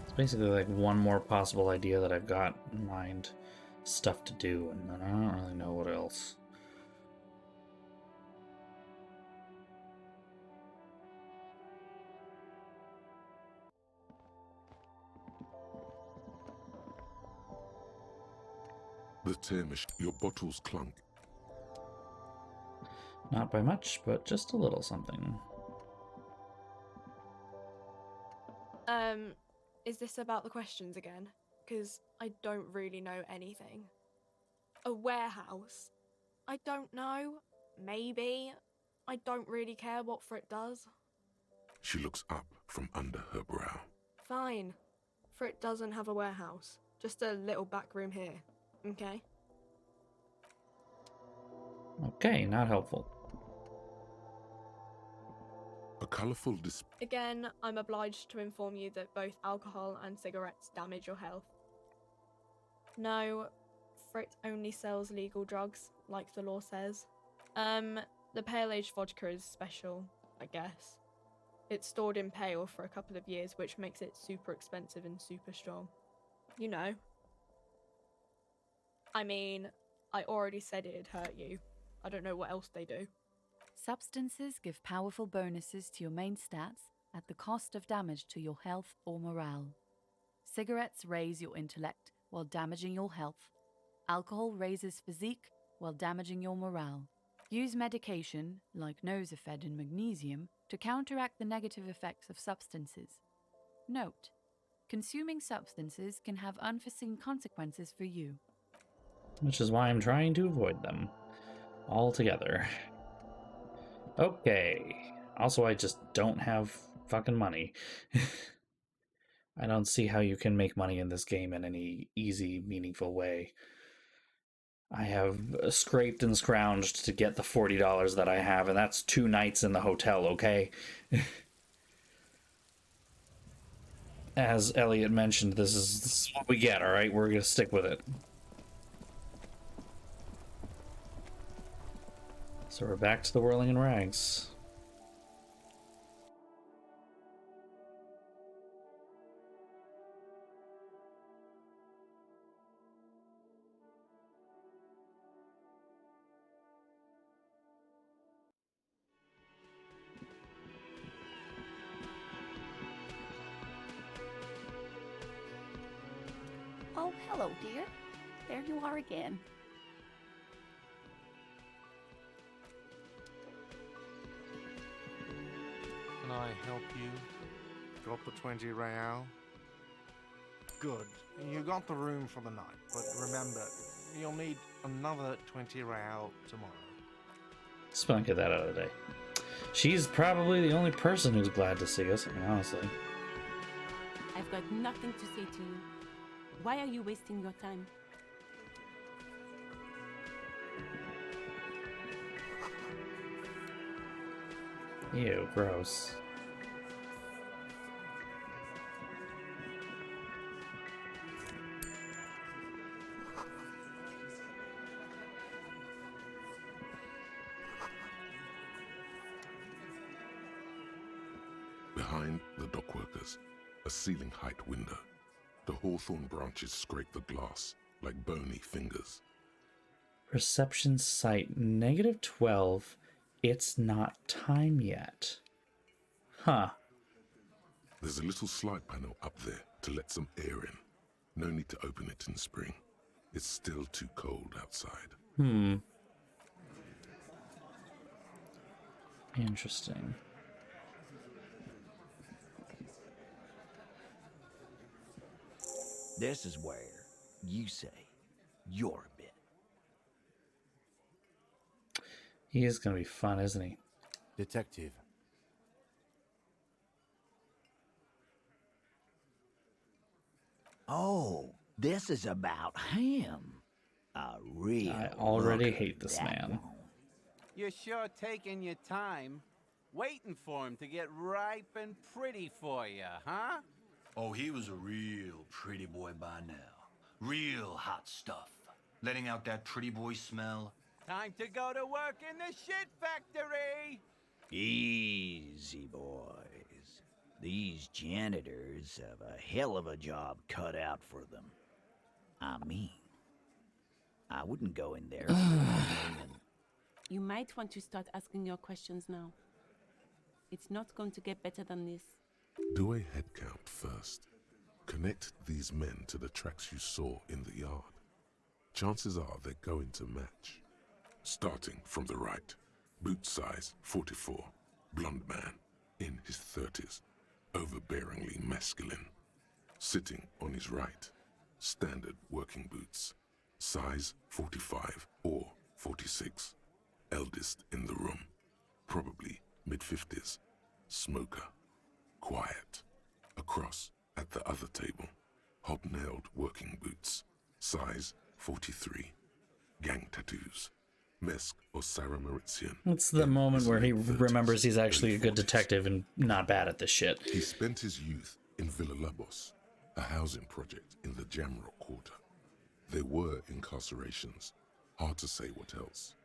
A: It's basically like one more possible idea that I've got in mind. Stuff to do, and I don't really know what else.
B: The tear machine. Your bottles clunk.
A: Not by much, but just a little something.
C: Is this about the questions again? Because I don't really know anything. A warehouse? I don't know. Maybe. I don't really care what Frit does.
B: She looks up from under her brow.
C: Fine. Frit doesn't have a warehouse. Just a little back room here. Okay?
A: Okay, not helpful.
B: A colourful
C: Again, I'm obliged to inform you that both alcohol and cigarettes damage your health. No, Frit only sells legal drugs, like the law says. The pale aged vodka is special, I guess. It's stored in pale for a couple of years, which makes it super expensive and super strong. You know. I mean, I already said it'd hurt you. I don't know what else they do.
V: Substances give powerful bonuses to your main stats at the cost of damage to your health or morale. Cigarettes raise your intellect while damaging your health. Alcohol raises physique while damaging your morale. Use medication, like Nosifed and magnesium, to counteract the negative effects of substances. Note: consuming substances can have unforeseen consequences for you.
A: Which is why I'm trying to avoid them altogether. Okay. Also, I just don't have fucking money. I don't see how you can make money in this game in any easy, meaningful way. I have scraped and scrounged to get the $40 that I have, and that's 2 nights in the hotel, okay? As Elliot mentioned, this is what we get, alright? We're gonna stick with it. So we're back to the whirling in rags.
F: Oh, hello, dear. There you are again.
G: Can I help you? Got the 20 real? Good. You got the room for the night, but remember, you'll need another 20 real tomorrow.
A: Just want to get that out of the day. She's probably the only person who's glad to see us, I mean, honestly.
D: I've got nothing to say to you. Why are you wasting your time?
A: Ew, gross.
B: Behind the dockworkers, a ceiling height window. The hawthorn branches scrape the glass like bony fingers.
A: Reception site -12. It's not time yet. Huh.
B: There's a little slide panel up there to let some air in. No need to open it in spring. It's still too cold outside.
A: Interesting.
H: This is where you say your bit.
A: He is going to be fun, isn't he?
E: Detective.
H: Oh, this is about him. A real
A: I already
H: looker,
A: hate this
H: that
A: man.
H: one.
W: You're sure taking your time, waiting for him to get ripe and pretty for you, huh?
X: Oh, he was a real pretty boy by now. Real hot stuff. Letting out that pretty boy smell.
W: Time to go to work in the shit factory!
H: Easy, boys. These janitors have a hell of a job cut out for them. I mean, I wouldn't go in there for and
D: You might want to start asking your questions now. It's not going to get better than this.
B: Do a head count first. Connect these men to the tracks you saw in the yard. Chances are they're going to match. Starting from the right, boot size 44, blonde man, in his 30s, overbearingly masculine. Sitting on his right, standard working boots, size 45 or 46, eldest in the room, probably mid-50s, smoker, quiet. Across at the other table, hobnailed working boots, size 43, gang tattoos, Mesk or Sarah Mauritian.
A: It's the moment where he remembers he's actually a good detective and not bad at this shit.
B: He spent his youth in Villa Labos, a housing project in the Jamrock Quarter. There were incarcerations, hard to say what else.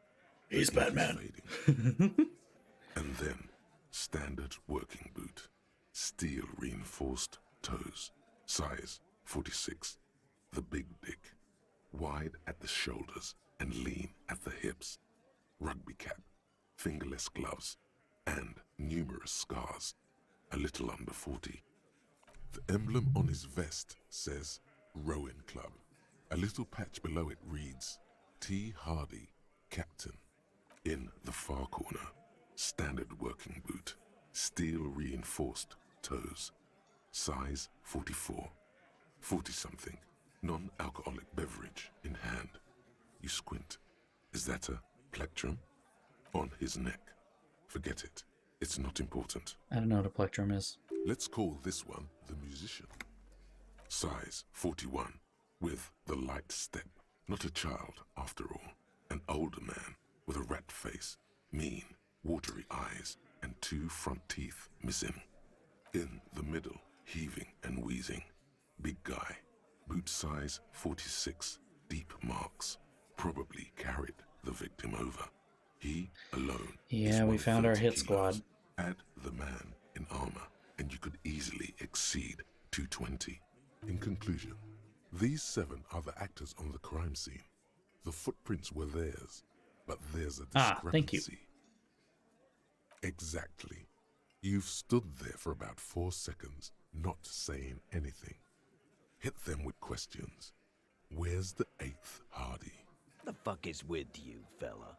A: He's Batman.
B: And then, standard working boot, steel reinforced toes, size 46, the big dick, wide at the shoulders and lean at the hips, rugby cap, fingerless gloves, and numerous scars, a little under 40. The emblem on his vest says Rowing Club. A little patch below it reads T. Hardy, Captain. In the far corner, standard working boot, steel reinforced toes, size 44, 40-something, non-alcoholic beverage in hand. You squint. Is that a plectrum? On his neck. Forget it. It's not important.
A: I don't know what a plectrum is.
B: Let's call this one the musician. Size 41, with the light step. Not a child, after all. An older man with a rat face, mean, watery eyes, and 2 front teeth missing. In the middle, heaving and wheezing. Big guy. Boot size 46, deep marks. Probably carried the victim over. He alone.
A: Yeah, we found our hit squad.
B: Add the man in armor, and you could easily exceed 220. In conclusion, these 7 are the actors on the crime scene. The footprints were theirs, but there's a discrepancy.
A: Thank you.
B: Exactly. You've stood there for about 4 seconds, not saying anything. Hit them with questions. Where's the 8th Hardy?
H: The fuck is with you, fella?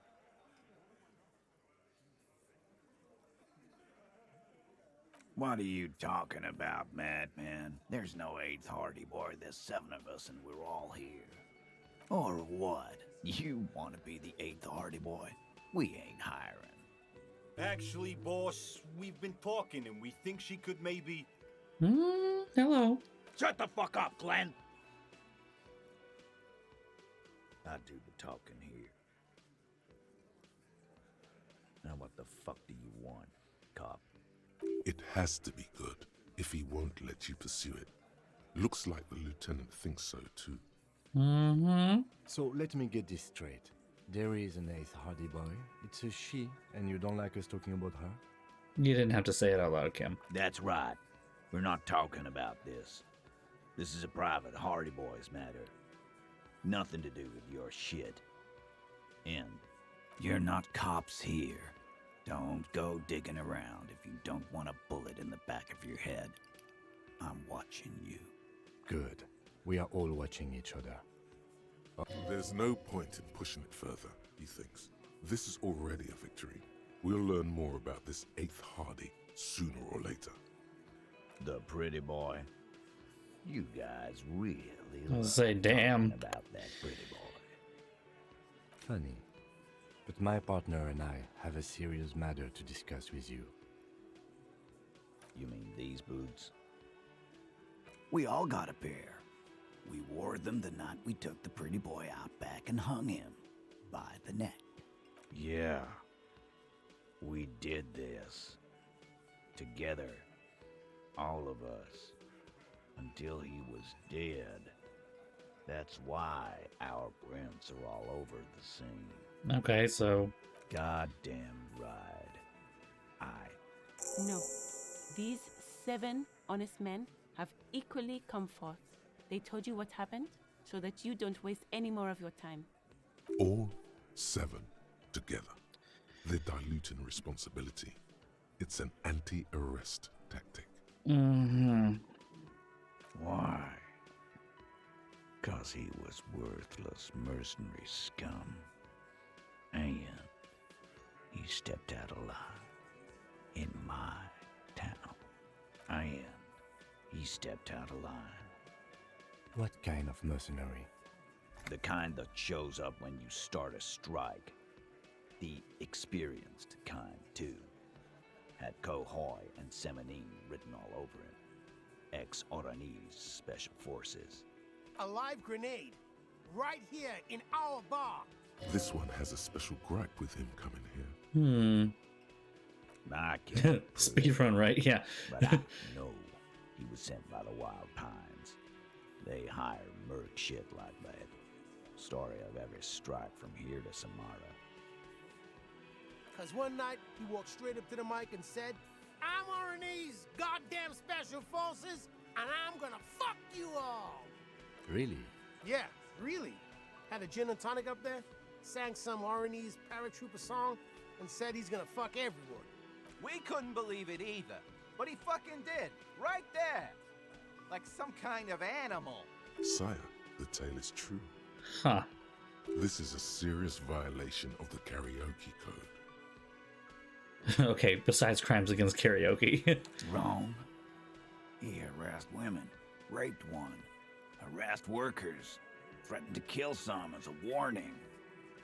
H: What are you talking about, madman? There's no 8th Hardy boy. There's 7 of us and we're all here. Or what? You want to be the 8th Hardy boy? We ain't hiring.
X: Actually, boss, we've been talking and we think she could maybe...
A: Hello.
H: Shut the fuck up, Glenn! I do the talking here. Now what the fuck do you want, cop?
B: It has to be good if he won't let you pursue it. Looks like the lieutenant thinks so too.
E: So let me get this straight. There is an 8th Hardy boy. It's a she, and you don't like us talking about her?
A: You didn't have to say it out loud, Kim.
H: That's right. We're not talking about this. This is a private Hardy Boys matter. Nothing to do with your shit. And you're not cops here. Don't go digging around if you don't want a bullet in the back of your head. I'm watching you.
E: Good. We are all watching each other.
B: There's no point in pushing it further, he thinks. This is already a victory. We'll learn more about this 8th Hardy sooner or later.
H: The pretty boy. You guys really
A: I'll
H: love
A: say, damn.
H: talking about that pretty boy.
E: Funny. But my partner and I have a serious matter to discuss with you.
H: You mean these boots? We all got a pair. We wore them the night we took the pretty boy out back and hung him by the neck. Yeah. We did this. Together. All of us. Until he was dead. That's why our prints are all over the scene.
A: Okay, so...
H: Goddamn right.
D: No. These 7 honest men have equally come forth. They told you what happened, so that you don't waste any more of your time.
B: All 7 together. They're diluting responsibility. It's an anti-arrest tactic.
H: Why? 'Cause he was worthless mercenary scum. And he stepped out of line in my town. And he stepped out of line.
E: What kind of mercenary?
H: The kind that shows up when you start a strike. The experienced kind, too. Had Cohoy and Semenine written all over him. Ex-Oranese Special Forces.
T: A live grenade. Right here in our bar.
B: This one has a special gripe with him coming here.
H: I can't
A: Speedrun, right? Yeah.
H: But I know he was sent by the Wild Pines. They hire merc shit like that. Story of every strike from here to Samara.
T: 'Cause one night he walked straight up to the mic and said, "I'm Oranese goddamn Special Forces, and I'm gonna fuck you all."
E: Really?
T: Yeah, really. Had a gin and tonic up there, sang some Oranese paratrooper song, and said he's gonna fuck everyone.
W: We couldn't believe it either, but he fucking did, right there. Like some kind of animal.
B: Sire, the tale is true.
A: Huh.
B: This is a serious violation of the karaoke code.
A: Okay, besides crimes against karaoke.
H: Wrong. He harassed women, raped one, harassed workers, threatened to kill some as a warning.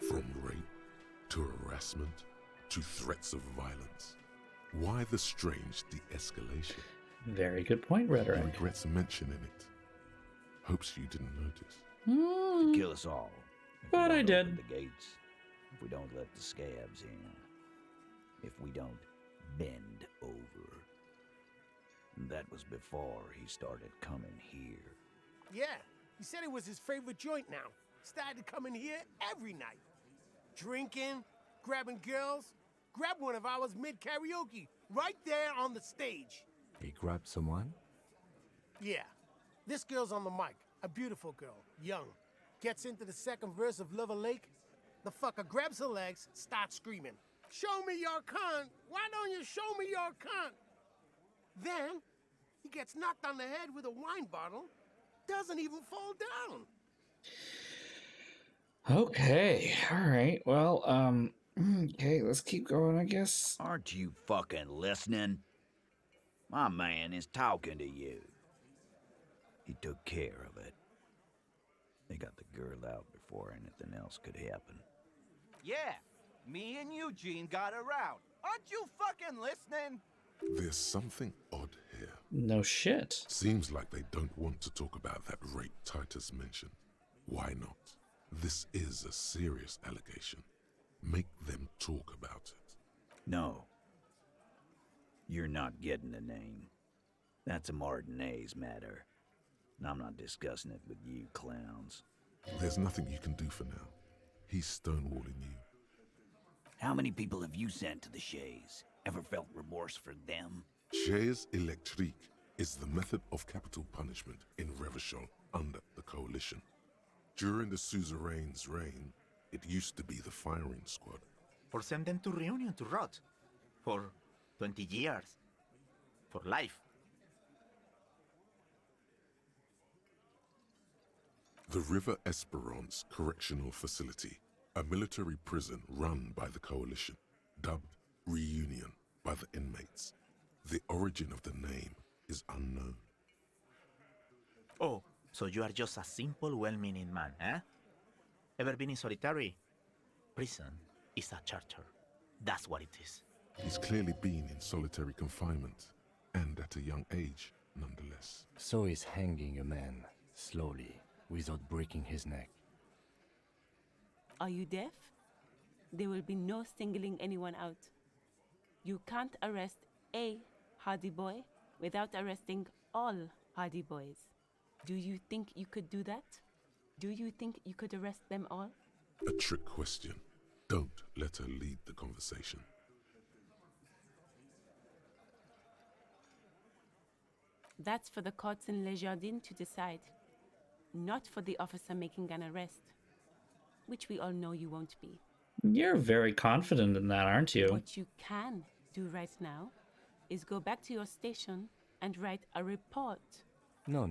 B: From rape to harassment to threats of violence. Why the strange de-escalation?
A: Very good point, Rhetoric.
B: He regrets mentioning it. Hopes you didn't notice.
H: To kill us all. If we
A: But I
H: don't
A: did.
H: open the gates. If we don't let the scabs in. If we don't bend over. That was before he started coming here.
T: Yeah, he said it was his favorite joint now. Started coming here every night. Drinking, grabbing girls. Grabbed one of ours mid-karaoke, right there on the stage.
E: He grabbed someone?
T: Yeah, this girl's on the mic. A beautiful girl, young. Gets into the second verse of Lover Lake. The fucker grabs her legs, starts screaming. "Show me your cunt! Why don't you show me your cunt?" Then, he gets knocked on the head with a wine bottle. Doesn't even fall down.
A: Okay, alright. Well, okay, let's keep going, I guess.
H: Aren't you fucking listening? My man is talking to you. He took care of it. They got the girl out before anything else could happen.
W: Yeah, Me and Eugene got around. Aren't you fucking listening?
B: There's something odd here.
A: No shit.
B: Seems like they don't want to talk about that rape Titus mentioned. Why not? This is a serious allegation. Make them talk about it.
H: No. You're not getting the name. That's a Martinez matter. And I'm not discussing it with you clowns.
B: There's nothing you can do for now. He's stonewalling you.
H: How many people have you sent to the Shays? Ever felt remorse for them?
B: Chaise électrique is the method of capital punishment in Revachol under the Coalition. During the suzerain's reign, it used to be the firing squad.
J: Or send them to Reunion to rot. For 20 years. For life.
B: The River Esperance Correctional Facility, a military prison run by the Coalition, dubbed Reunion by the inmates. The origin of the name is unknown.
J: Oh, so you are just a simple, well-meaning man, eh? Ever been in solitary? Prison is a charter. That's what it is.
B: He's clearly been in solitary confinement, and at a young age, nonetheless.
E: So he's hanging a man, slowly, without breaking his neck.
D: Are you deaf? There will be no singling anyone out. You can't arrest a Hardy Boy without arresting all Hardy Boys. Do you think you could do that? Do you think you could arrest them all?
B: A trick question. Don't let her lead the conversation.
D: That's for the courts in Les Jardins to decide, not for the officer making an arrest, which we all know you won't be.
A: You're very confident in that, aren't you?
D: What you can do right now is go back to your station and write a report.
E: No.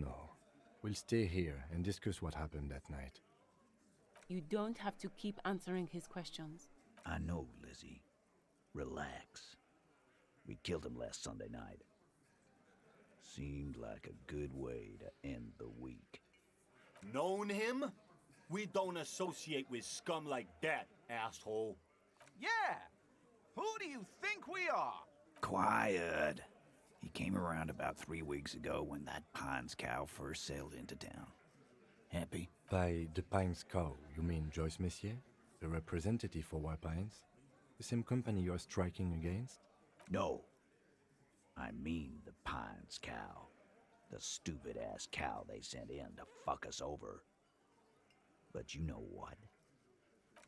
E: We'll stay here and discuss what happened that night.
D: You don't have to keep answering his questions.
H: I know, Lizzie. Relax. We killed him last Sunday night. Seemed like a good way to end the week.
X: Known him? We don't associate with scum like that, asshole.
W: Yeah! Who do you think we are?
H: Quiet. He came around about 3 weeks ago when that Pines cow first sailed into town. Happy?
E: By the Pines cow, you mean Joyce Messier? The representative for White Pines? The same company you're striking against?
H: No. I mean the Pines cow. The stupid-ass cow they sent in to fuck us over. But you know what?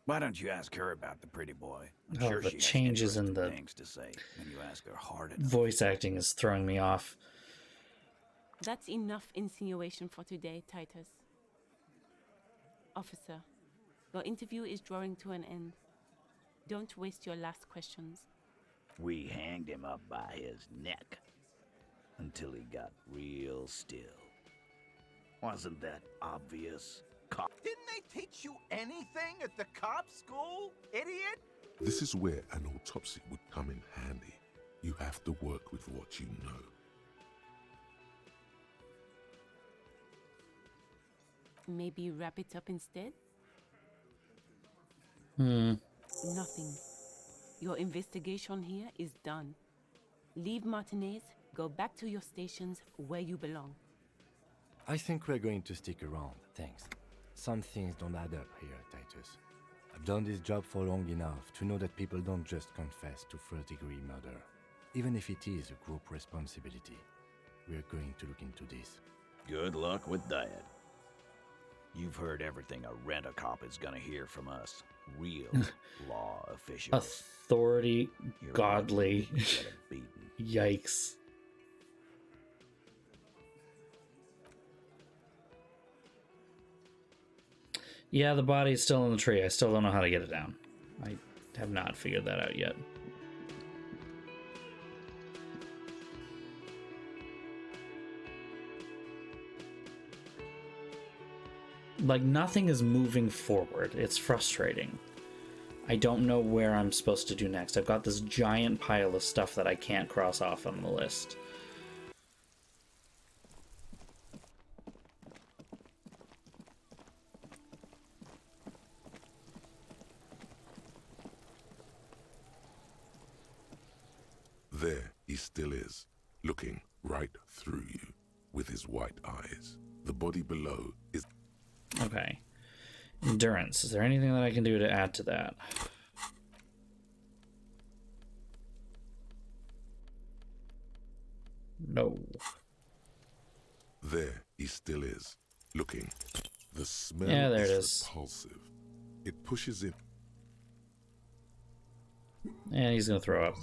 H: Why don't you ask her about the pretty boy? I'm sure
A: the
H: she has
A: changes in
H: interesting
A: the
H: things to say when you ask her hard enough.
A: voice acting is throwing me off.
D: That's enough insinuation for today, Titus. Officer, your interview is drawing to an end. Don't waste your last questions.
H: We hanged him up by his neck until he got real still. Wasn't that obvious?
W: Didn't they teach you anything at the cop school, idiot?
B: This is where an autopsy would come in handy. You have to work with what you know.
D: Maybe wrap it up instead? Nothing. Your investigation here is done. Leave Martinez, go back to your stations where you belong.
E: I think we're going to stick around, thanks. Some things don't add up here, Titus. I've done this job for long enough to know that people don't just confess to third-degree murder. Even if it is a group responsibility, we're going to look into this.
H: Good luck with that. You've heard everything a rent-a-cop is gonna hear from us. Real law officials.
A: Authority, godly. Yikes. Yeah, the body is still in the tree. I still don't know how to get it down. I have not figured that out yet. Like, nothing is moving forward. It's frustrating. I don't know where I'm supposed to do next. I've got this giant pile of stuff that I can't cross off on the list.
B: There he still is, looking right through you with his white eyes. The body below is...
A: Okay. Endurance. Is there anything that I can do to add to that? No.
B: There he still is, looking. The smell
A: Yeah, there it is.
B: repulsive. It pushes in.
A: And he's gonna throw up.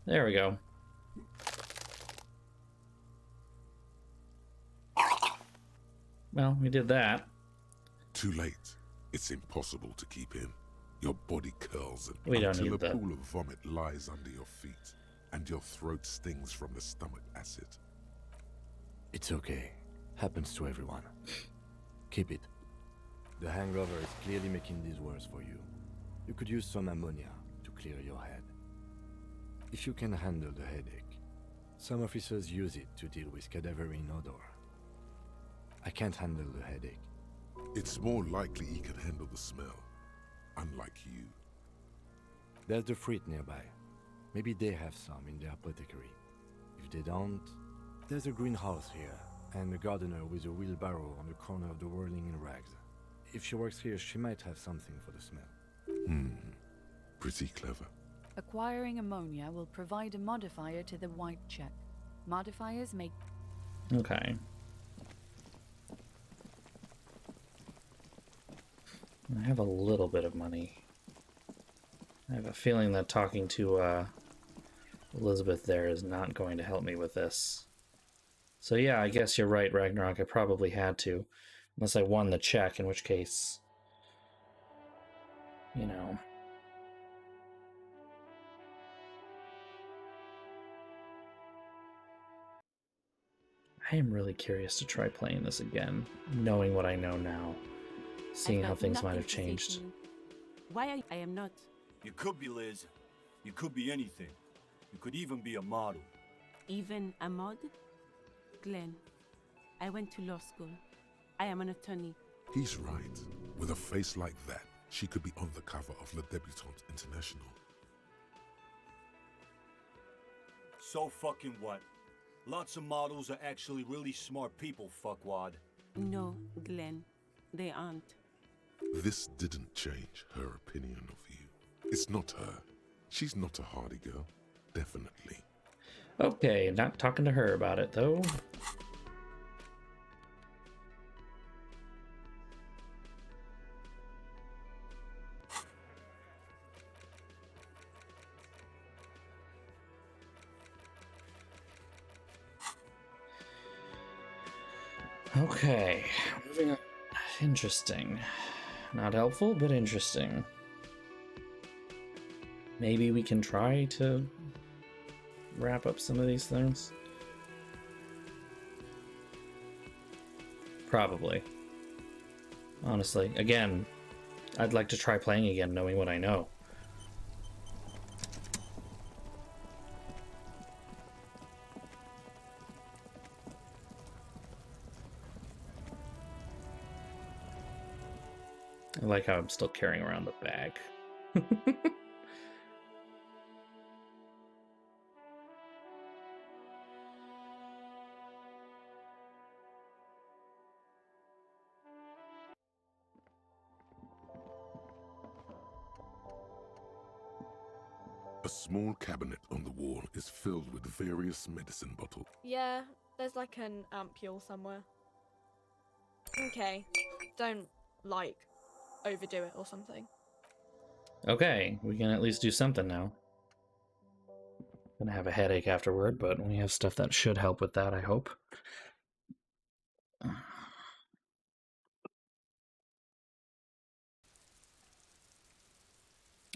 A: There we go. Well, we did that.
B: Too late. It's impossible to keep in. Your body curls
A: We don't
B: until
A: need
B: a
A: that.
B: pool of vomit lies under your feet, and your throat stings from the stomach acid.
E: It's okay. Happens to everyone. Keep it. The hangover is clearly making this worse for you. You could use some ammonia to clear your head. If you can handle the headache, some officers use it to deal with cadaverine odor. I can't handle the headache.
B: It's more likely he can handle the smell, unlike you.
E: There's the fruit nearby. Maybe they have some in their apothecary. If they don't, there's a greenhouse here, and a gardener with a wheelbarrow on the corner of the whirling in rags. If she works here, she might have something for the smell.
B: Pretty clever.
V: Acquiring ammonia will provide a modifier to the white check. Modifiers make...
A: Okay. I have a little bit of money. I have a feeling that talking to Elizabeth there is not going to help me with this. So yeah, I guess you're right, Ragnarok. I probably had to. Unless I won the check, in which case... You know... I am really curious to try playing this again, knowing what I know now. Seeing how things might have changed.
D: Why I am not?
X: You could be Liz. You could be anything. You could even be a model.
D: Even a mod? Glenn, I went to law school. I am an attorney.
B: He's right. With a face like that, she could be on the cover of Le Debutante International.
X: So fucking what? Lots of models are actually really smart people, fuckwad.
D: No, Glenn, they aren't.
B: This didn't change her opinion of you. It's not her. She's not a hardy girl. Definitely.
A: Okay, not talking to her about it, though. Okay, moving on. Interesting. Not helpful, but interesting. Maybe we can try to wrap up some of these things. Probably. Honestly, again, I'd like to try playing again, knowing what I know. I like how I'm still carrying around the bag.
B: A small cabinet on the wall is filled with various medicine bottles.
C: Yeah, there's like an ampule somewhere. Okay, don't, like, overdo it or something.
A: Okay, we can at least do something now. Gonna have a headache afterward, but we have stuff that should help with that, I hope.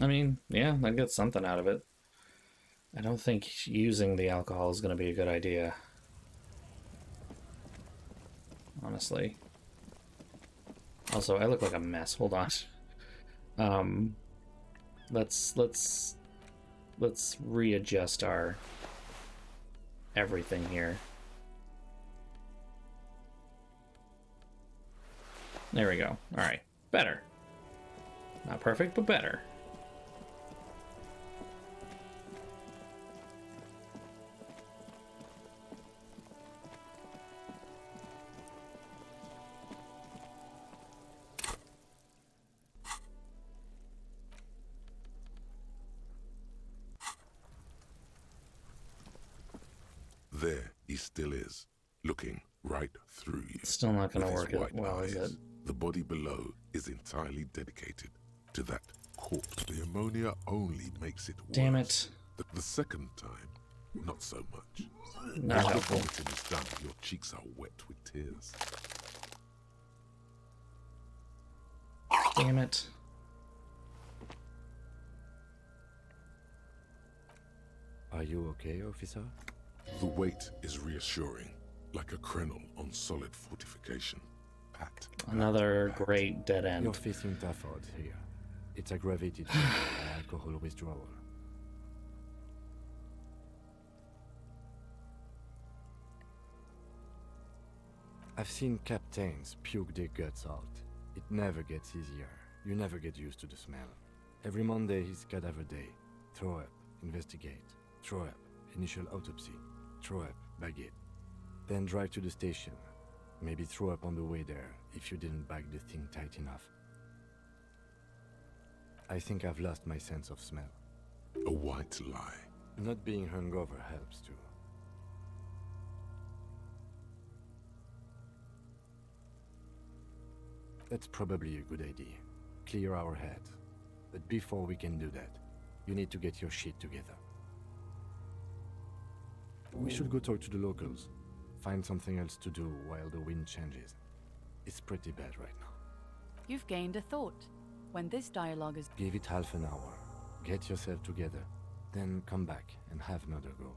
A: I mean, yeah, I'd get something out of it. I don't think using the alcohol is going to be a good idea. Honestly. Also, I look like a mess. Hold on. Let's readjust our everything here. There we go. All right. Better. Not perfect, but better.
B: still is, looking right through you.
A: Still not going to
B: with his
A: work it
B: white
A: well, is
B: eyes.
A: it?
B: The body below is entirely dedicated to that corpse. The ammonia only makes it worse.
A: Damn it.
B: The second time, not so much.
A: Not
B: After
A: helpful.
B: vomiting is done, your cheeks are wet with tears.
A: Damn it.
E: Are you okay, officer?
B: The weight is reassuring, like a krenel on solid fortification. Pat.
A: Another great dead end.
E: You're facing tough odds here. It's aggravated by alcohol withdrawal. I've seen captains puke their guts out. It never gets easier. You never get used to the smell. Every Monday is cadaver day. Throw up, investigate. Throw up, initial autopsy. Throw up, bag it. Then drive to the station. Maybe throw up on the way there if you didn't bag the thing tight enough. I think I've lost my sense of smell.
B: A white lie.
E: Not being hungover helps too. That's probably a good idea. Clear our heads. But before we can do that, you need to get your shit together. We should go talk to the locals. Find something else to do while the wind changes. It's pretty bad right now.
V: You've gained a thought. When this dialogue is...
E: Give it half an hour. Get yourself together. Then come back and have another go.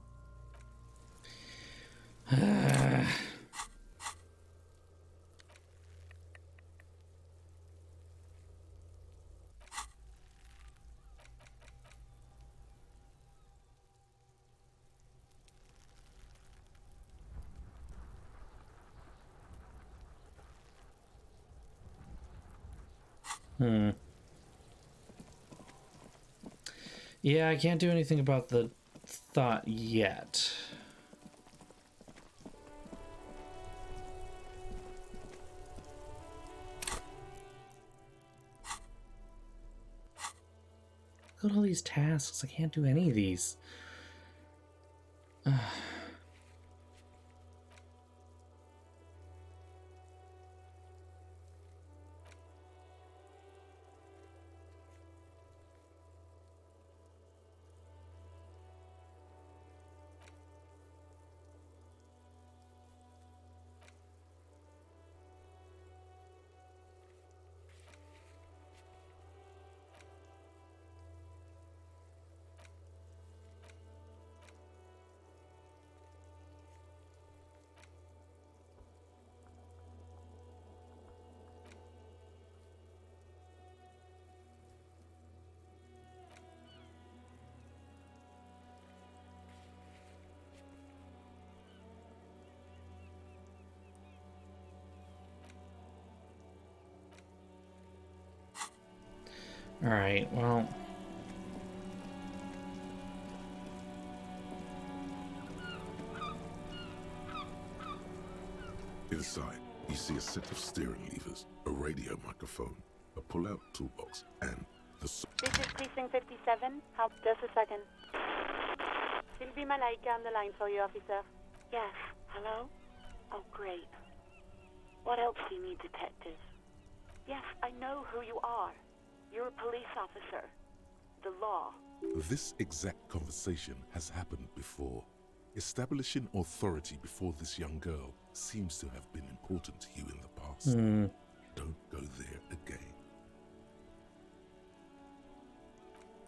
A: Yeah, I can't do anything about the thought yet. Look at all these tasks. I can't do any of these. All right, well...
B: Inside, you see a set of steering levers, a radio microphone, a pull-out toolbox, and the...
K: This is Precinct 57. How? Just a second. Sylvie Malaika on the line for you, officer. Yes. Hello? Oh, great. What else do you need, detective? Yes, I know who you are. You're a police officer. The law.
B: This exact conversation has happened before. Establishing authority before this young girl seems to have been important to you in the past. Don't go there again.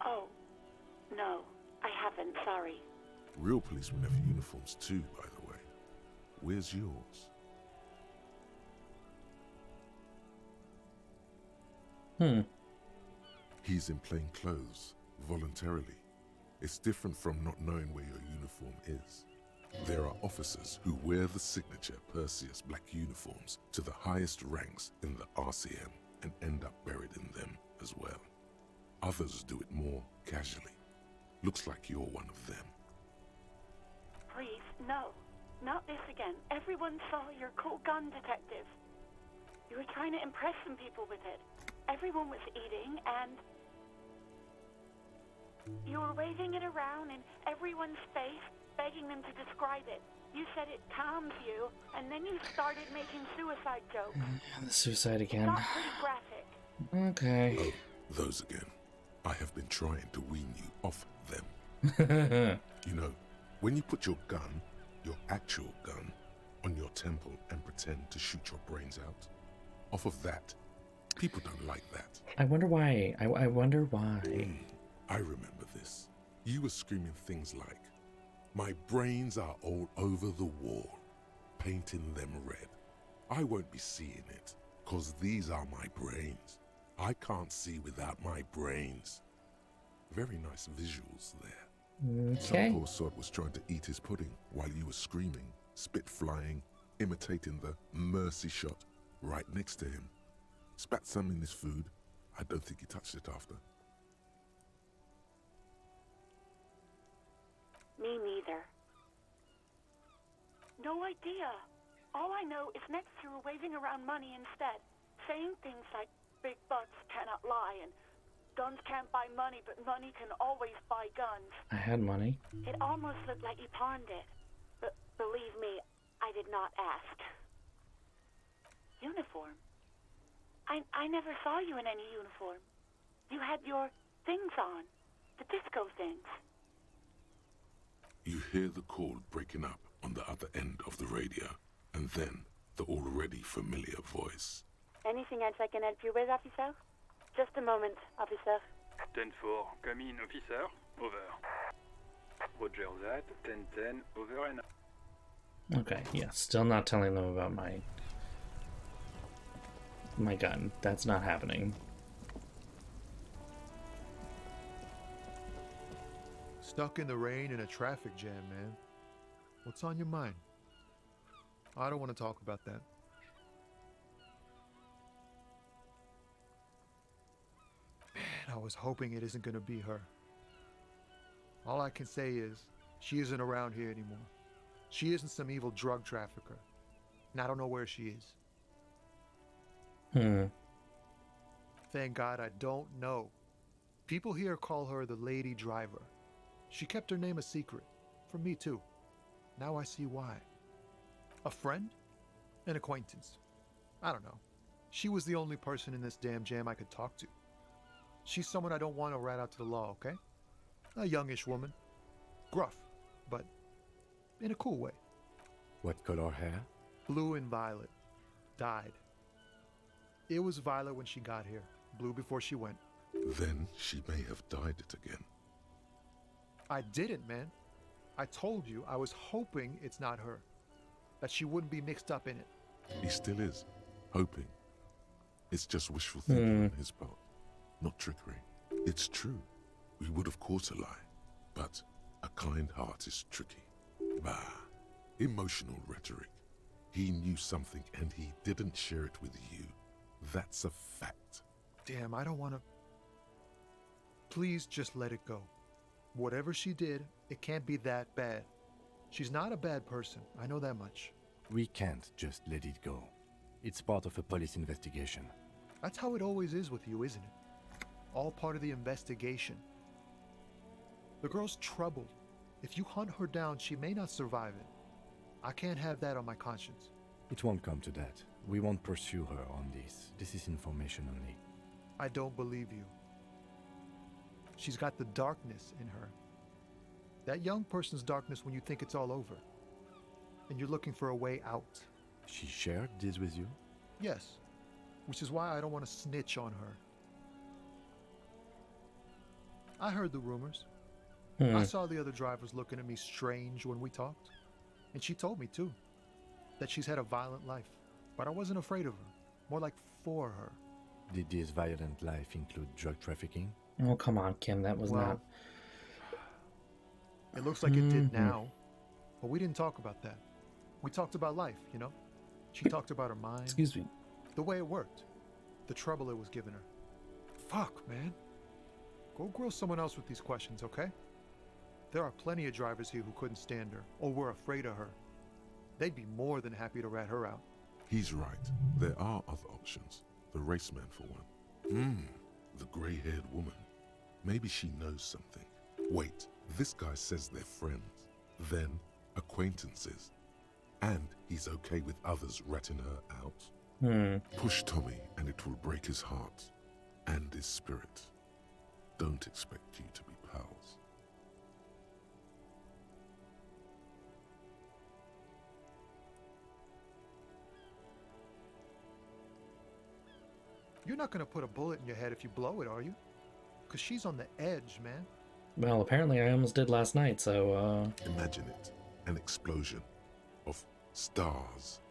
K: Oh, no, I haven't, sorry.
B: Real policemen have uniforms too, by the way. Where's yours? He's in plain clothes, voluntarily. It's different from not knowing where your uniform is. There are officers who wear the signature Perseus black uniforms to the highest ranks in the RCM and end up buried in them as well. Others do it more casually. Looks like you're one of them.
K: Please, no. Not this again. Everyone saw your cool gun, detective. You were trying to impress some people with it. Everyone was eating and... you were waving it around in everyone's face, begging them to describe it. You said it calms you, and then you started making suicide jokes.
A: The suicide again.
K: Got pretty graphic.
A: Okay.
B: Oh, those again. I have been trying to wean you off them. You know, when you put your gun, your actual gun, on your temple and pretend to shoot your brains out, off of that, people don't like that.
A: I wonder why. I wonder why.
B: I remember this. You were screaming things like, "My brains are all over the wall, painting them red. I won't be seeing it, 'cause these are my brains. I can't see without my brains." Very nice visuals there.
A: Okay.
B: Some poor sod was trying to eat his pudding while you were screaming, spit flying, imitating the mercy shot right next to him. Spat some in his food. I don't think he touched it after.
K: Me neither. No idea. All I know is next you were waving around money instead, saying things like big butts cannot lie and guns can't buy money, but money can always buy guns.
A: I had money.
K: It almost looked like you pawned it. But believe me, I did not ask. Uniform? I never saw you in any uniform. You had your things on. The disco things.
B: You hear the call breaking up on the other end of the radio, and then the already familiar voice.
K: Anything else I can help you with, officer? Just a moment, officer.
L: 10-4, come in, officer. Over. Roger that. 10-10, over and out.
A: Okay, yeah, still not telling them about my gun. That's not happening.
O: Stuck in the rain in a traffic jam, man. What's on your mind? I don't want to talk about that. Man, I was hoping it isn't going to be her. All I can say is, she isn't around here anymore. She isn't some evil drug trafficker. And I don't know where she is. Thank God I don't know. People here call her the Lady Driver. She kept her name a secret. From me too. Now I see why. A friend? An acquaintance. I don't know. She was the only person in this damn jam I could talk to. She's someone I don't want to rat out to the law, okay? A youngish woman. Gruff, but in a cool way.
E: What color hair?
O: Blue and violet. Dyed. It was violet when she got here. Blue before she went.
B: Then she may have dyed it again.
O: I didn't, man. I told you I was hoping it's not her. That she wouldn't be mixed up in it.
B: He still is. Hoping. It's just wishful thinking on his part. Not trickery. It's true. We would have caught a lie. But a kind heart is tricky. Bah. Emotional rhetoric. He knew something and he didn't share it with you. That's a fact.
O: Damn, I don't want to... Please just let it go. Whatever she did, it can't be that bad. She's not a bad person. I know that much.
E: We can't just let it go. It's part of a police investigation.
O: That's how it always is with you, isn't it? All part of the investigation. The girl's troubled. If you hunt her down, she may not survive it. I can't have that on my conscience.
E: It won't come to that. We won't pursue her on this. This is information only.
O: I don't believe you. She's got the darkness in her. That young person's darkness when you think it's all over. And you're looking for a way out.
E: She shared this with you?
O: Yes. Which is why I don't want to snitch on her. I heard the rumors. I saw the other drivers looking at me strange when we talked. And she told me too. That she's had a violent life. But I wasn't afraid of her. More like for her.
E: Did this violent life include drug trafficking?
A: Oh, come on, Kim. That was not...
O: It looks like it did now. But we didn't talk about that. We talked about life, you know? She talked about her mind.
A: Excuse me.
O: The way it worked. The trouble it was giving her. Fuck, man. Go grill someone else with these questions, okay? There are plenty of drivers here who couldn't stand her, or were afraid of her. They'd be more than happy to rat her out.
B: He's right. There are other options. The raceman, for one. The grey-haired woman. Maybe she knows something. Wait, this guy says they're friends. Then, acquaintances. And he's okay with others ratting her out. Push Tommy and it will break his heart and his spirit. Don't expect you to be pals.
O: You're not gonna put a bullet in your head if you blow it, are you? Because she's on the edge, man.
M: Well, apparently I almost did last night, so,
B: Imagine it, an explosion of stars.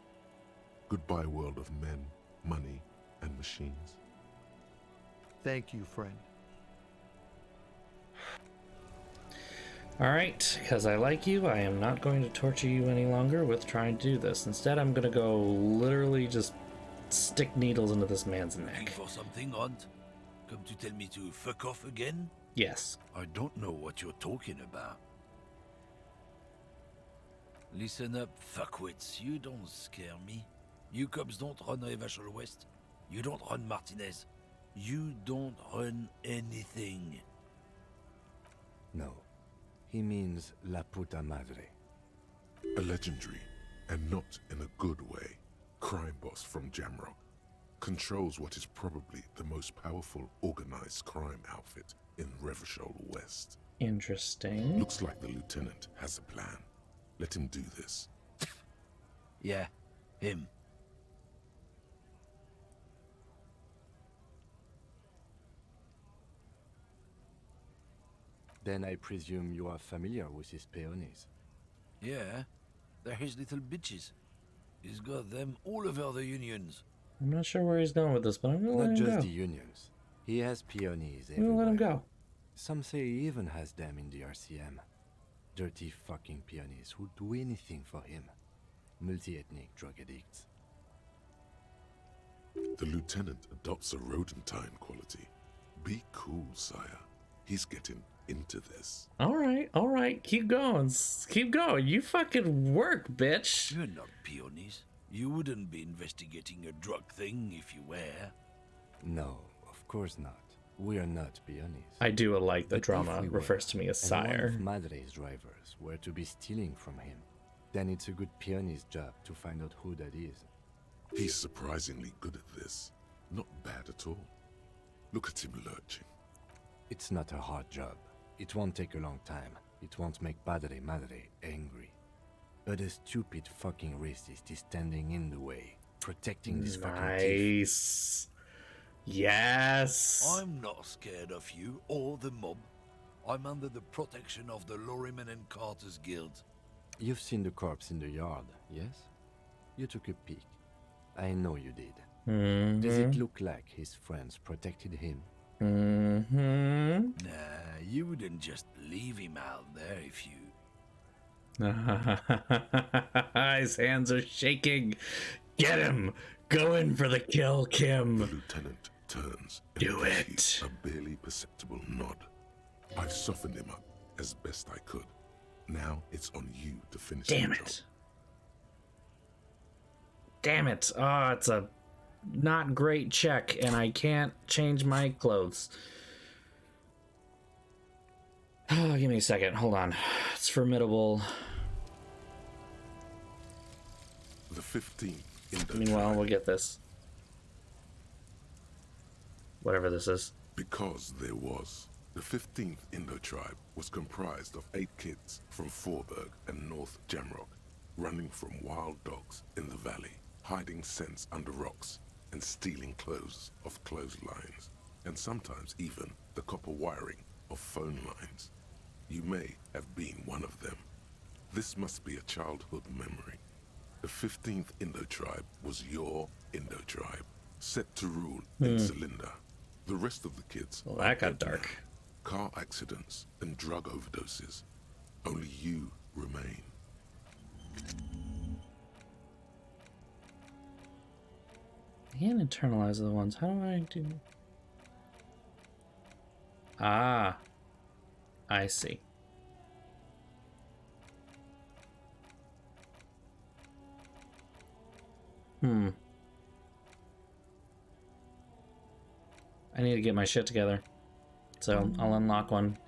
B: Goodbye world of men, money, and machines.
O: Thank you, friend.
M: Alright, because I like you, I am not going to torture you any longer with trying to do this. Instead, I'm going to go literally just stick needles into this man's
S: Looking
M: neck.
S: for something, Aunt? Come to tell me to fuck off again?
M: Yes.
S: I don't know what you're talking about. Listen up, fuckwits. You don't scare me. You cops don't run Revachol West. You don't run Martinez. You don't run anything.
E: No. He means La Puta Madre.
B: A legendary, and not in a good way, crime boss from Jamrock. Controls what is probably the most powerful organized crime outfit in Revachol West.
M: Interesting.
B: Looks like the lieutenant has a plan. Let him do this.
S: Yeah, him.
E: Then I presume you are familiar with his peonies.
S: Yeah, they're his little bitches. He's got them all over the unions.
M: I'm not sure where he's going with this, but I'm going to let
E: Not
M: him
E: just
M: go.
E: the unions. He has peonies
M: I'm going to let him
E: everywhere.
M: go.
E: Some say he even has them in the RCM. Dirty fucking peonies who'd do anything for him. Multi-ethnic drug addicts.
B: The lieutenant adopts a rodentine quality. Be cool, sire. He's getting into this.
M: Alright, keep going. Keep going. You fucking work, bitch.
S: You're not peonies. You wouldn't be investigating a drug thing if you were.
E: No, of course not. We are not peonies.
M: I do like the
E: But
M: drama
E: if we were,
M: refers to me as
E: and
M: sire.
E: one of Madre's drivers were to be stealing from him, then it's a good peony's job to find out who that is.
B: He's surprisingly good at this. Not bad at all. Look at him lurching.
E: It's not a hard job. It won't take a long time. It won't make Padre Madre angry. But a stupid fucking racist is standing in the way, protecting this fucking thief.
M: Nice. Yes.
S: I'm not scared of you or the mob. I'm under the protection of the Lorryman and Carter's Guild.
E: You've seen the corpse in the yard, yes? You took a peek. I know you did. Does it look like his friends protected him?
S: Nah, you wouldn't just leave him out there if you...
M: His hands are shaking. Get him! Go in for the kill, Kim.
B: The lieutenant turns and
M: Do
B: gives
M: it.
B: you a barely perceptible nod. I've softened him up as best I could. Now it's on you to finish
M: Damn
B: the job.
M: it. Damn it. Oh, it's a not great check, and I can't change my clothes. Oh, give me a second. Hold on. It's formidable.
B: The 15th Indo
M: Meanwhile, we'll get this. Whatever this is.
B: Because there was. The 15th Indo tribe was comprised of 8 kids from Forberg and North Jamrock, running from wild dogs in the valley, hiding scents under rocks, and stealing clothes off clotheslines, and sometimes even the copper wiring of phone lines. You may have been one of them. This must be a childhood memory. The 15th Indo tribe was your Indo tribe, set to rule in Celinda. The rest of the kids
M: Well, that got dark.
B: Car accidents and drug overdoses. Only you remain.
M: I can't internalize the ones. How do I do? Ah. I see. I need to get my shit together. So I'll unlock one.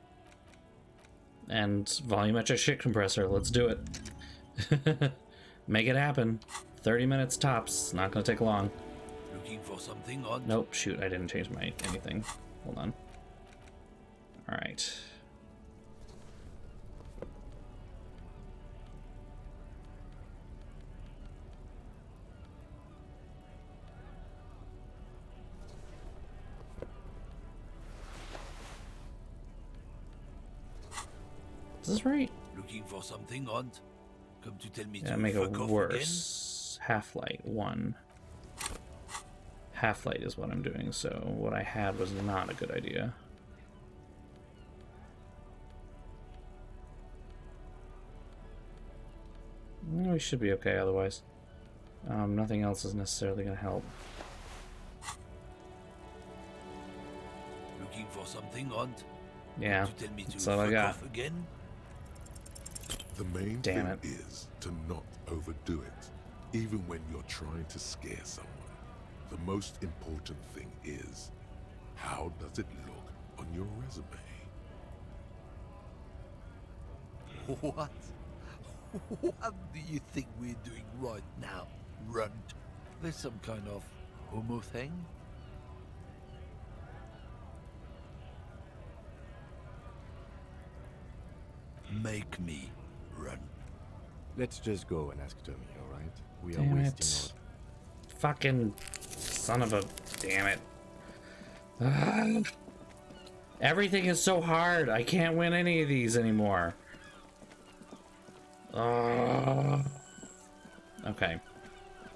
M: And volumetric shit compressor. Let's do it. Make it happen. 30 minutes tops. Not gonna take long.
S: Looking for something odd?
M: Nope, shoot, I didn't change my anything. Hold on. Alright. Is this right?
S: Looking for something odd? Come to tell me
M: Yeah,
S: to
M: make it
S: fuck off
M: worse. Half-light 1. Half-light is what I'm doing, so what I had was not a good idea. We should be okay otherwise. Nothing else is necessarily going to help.
S: Looking for something odd?
M: Yeah,
S: Come to tell me to
M: that's all I
S: fuck
M: got.
S: off again?
B: The main
M: Damn
B: thing is to not overdo it, even when you're trying to scare someone. The most important thing is, how does it look on your resume?
S: What? What do you think we're doing right now, runt? There's some kind of homo thing? Make me run.
E: Let's just go and ask Tommy, alright? We are
M: Damn
E: wasting
M: it. Fucking son of a... Damn it. Ah. Everything is so hard. I can't win any of these anymore. Okay.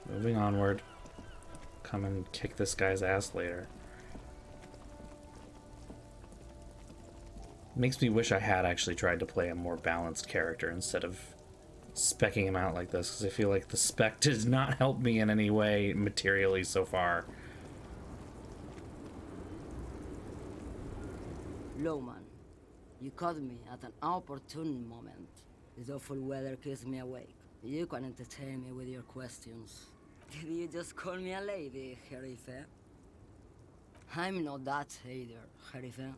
M: Moving onward. Come and kick this guy's ass later. Makes me wish I had actually tried to play a more balanced character instead of specking him out like this, because I feel like the spec does not help me in any way materially so far.
N: Lowman, you caught me at an opportune moment. This awful weather keeps me awake. You can entertain me with your questions. Did you just call me a lady, Herife? I'm not that either, Herife.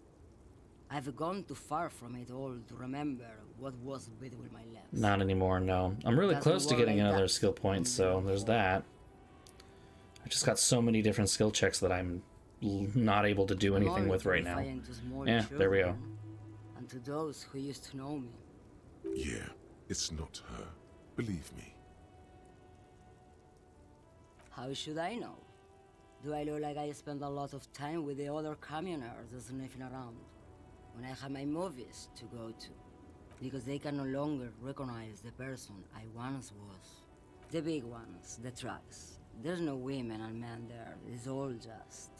N: I've gone too far from it all to remember what was between my legs.
M: Not anymore, no. I'm really
N: Doesn't
M: close to
N: work
M: getting
N: like
M: another
N: that.
M: skill point, so there's that. I just got so many different skill checks that I'm not able to do anything with right now. Yeah, there we go.
N: And to those who used to know me.
B: Yeah, it's not her. Believe me.
N: How should I know? Do I look like I spend a lot of time with the other communers sniffing around when I have my movies to go to? Because they can no longer recognize the person I once was. The big ones, the trucks. There's no women and men there. It's all just...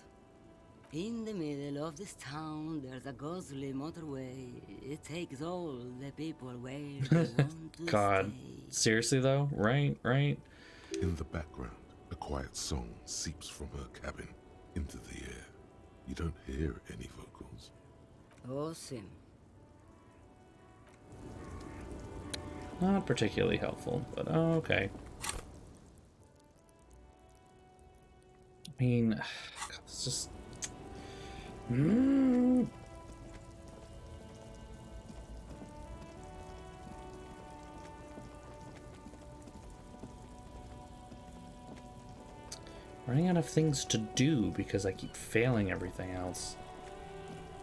N: In the middle of this town, there's a ghostly motorway. It takes all the people where they want to
M: God. Seriously though? Right?
B: In the background, a quiet song seeps from her cabin into the air. You don't hear any vocals.
N: Oh, Sim.
M: Not particularly helpful, but okay. I mean, God, it's just... Running out of things to do because I keep failing everything else.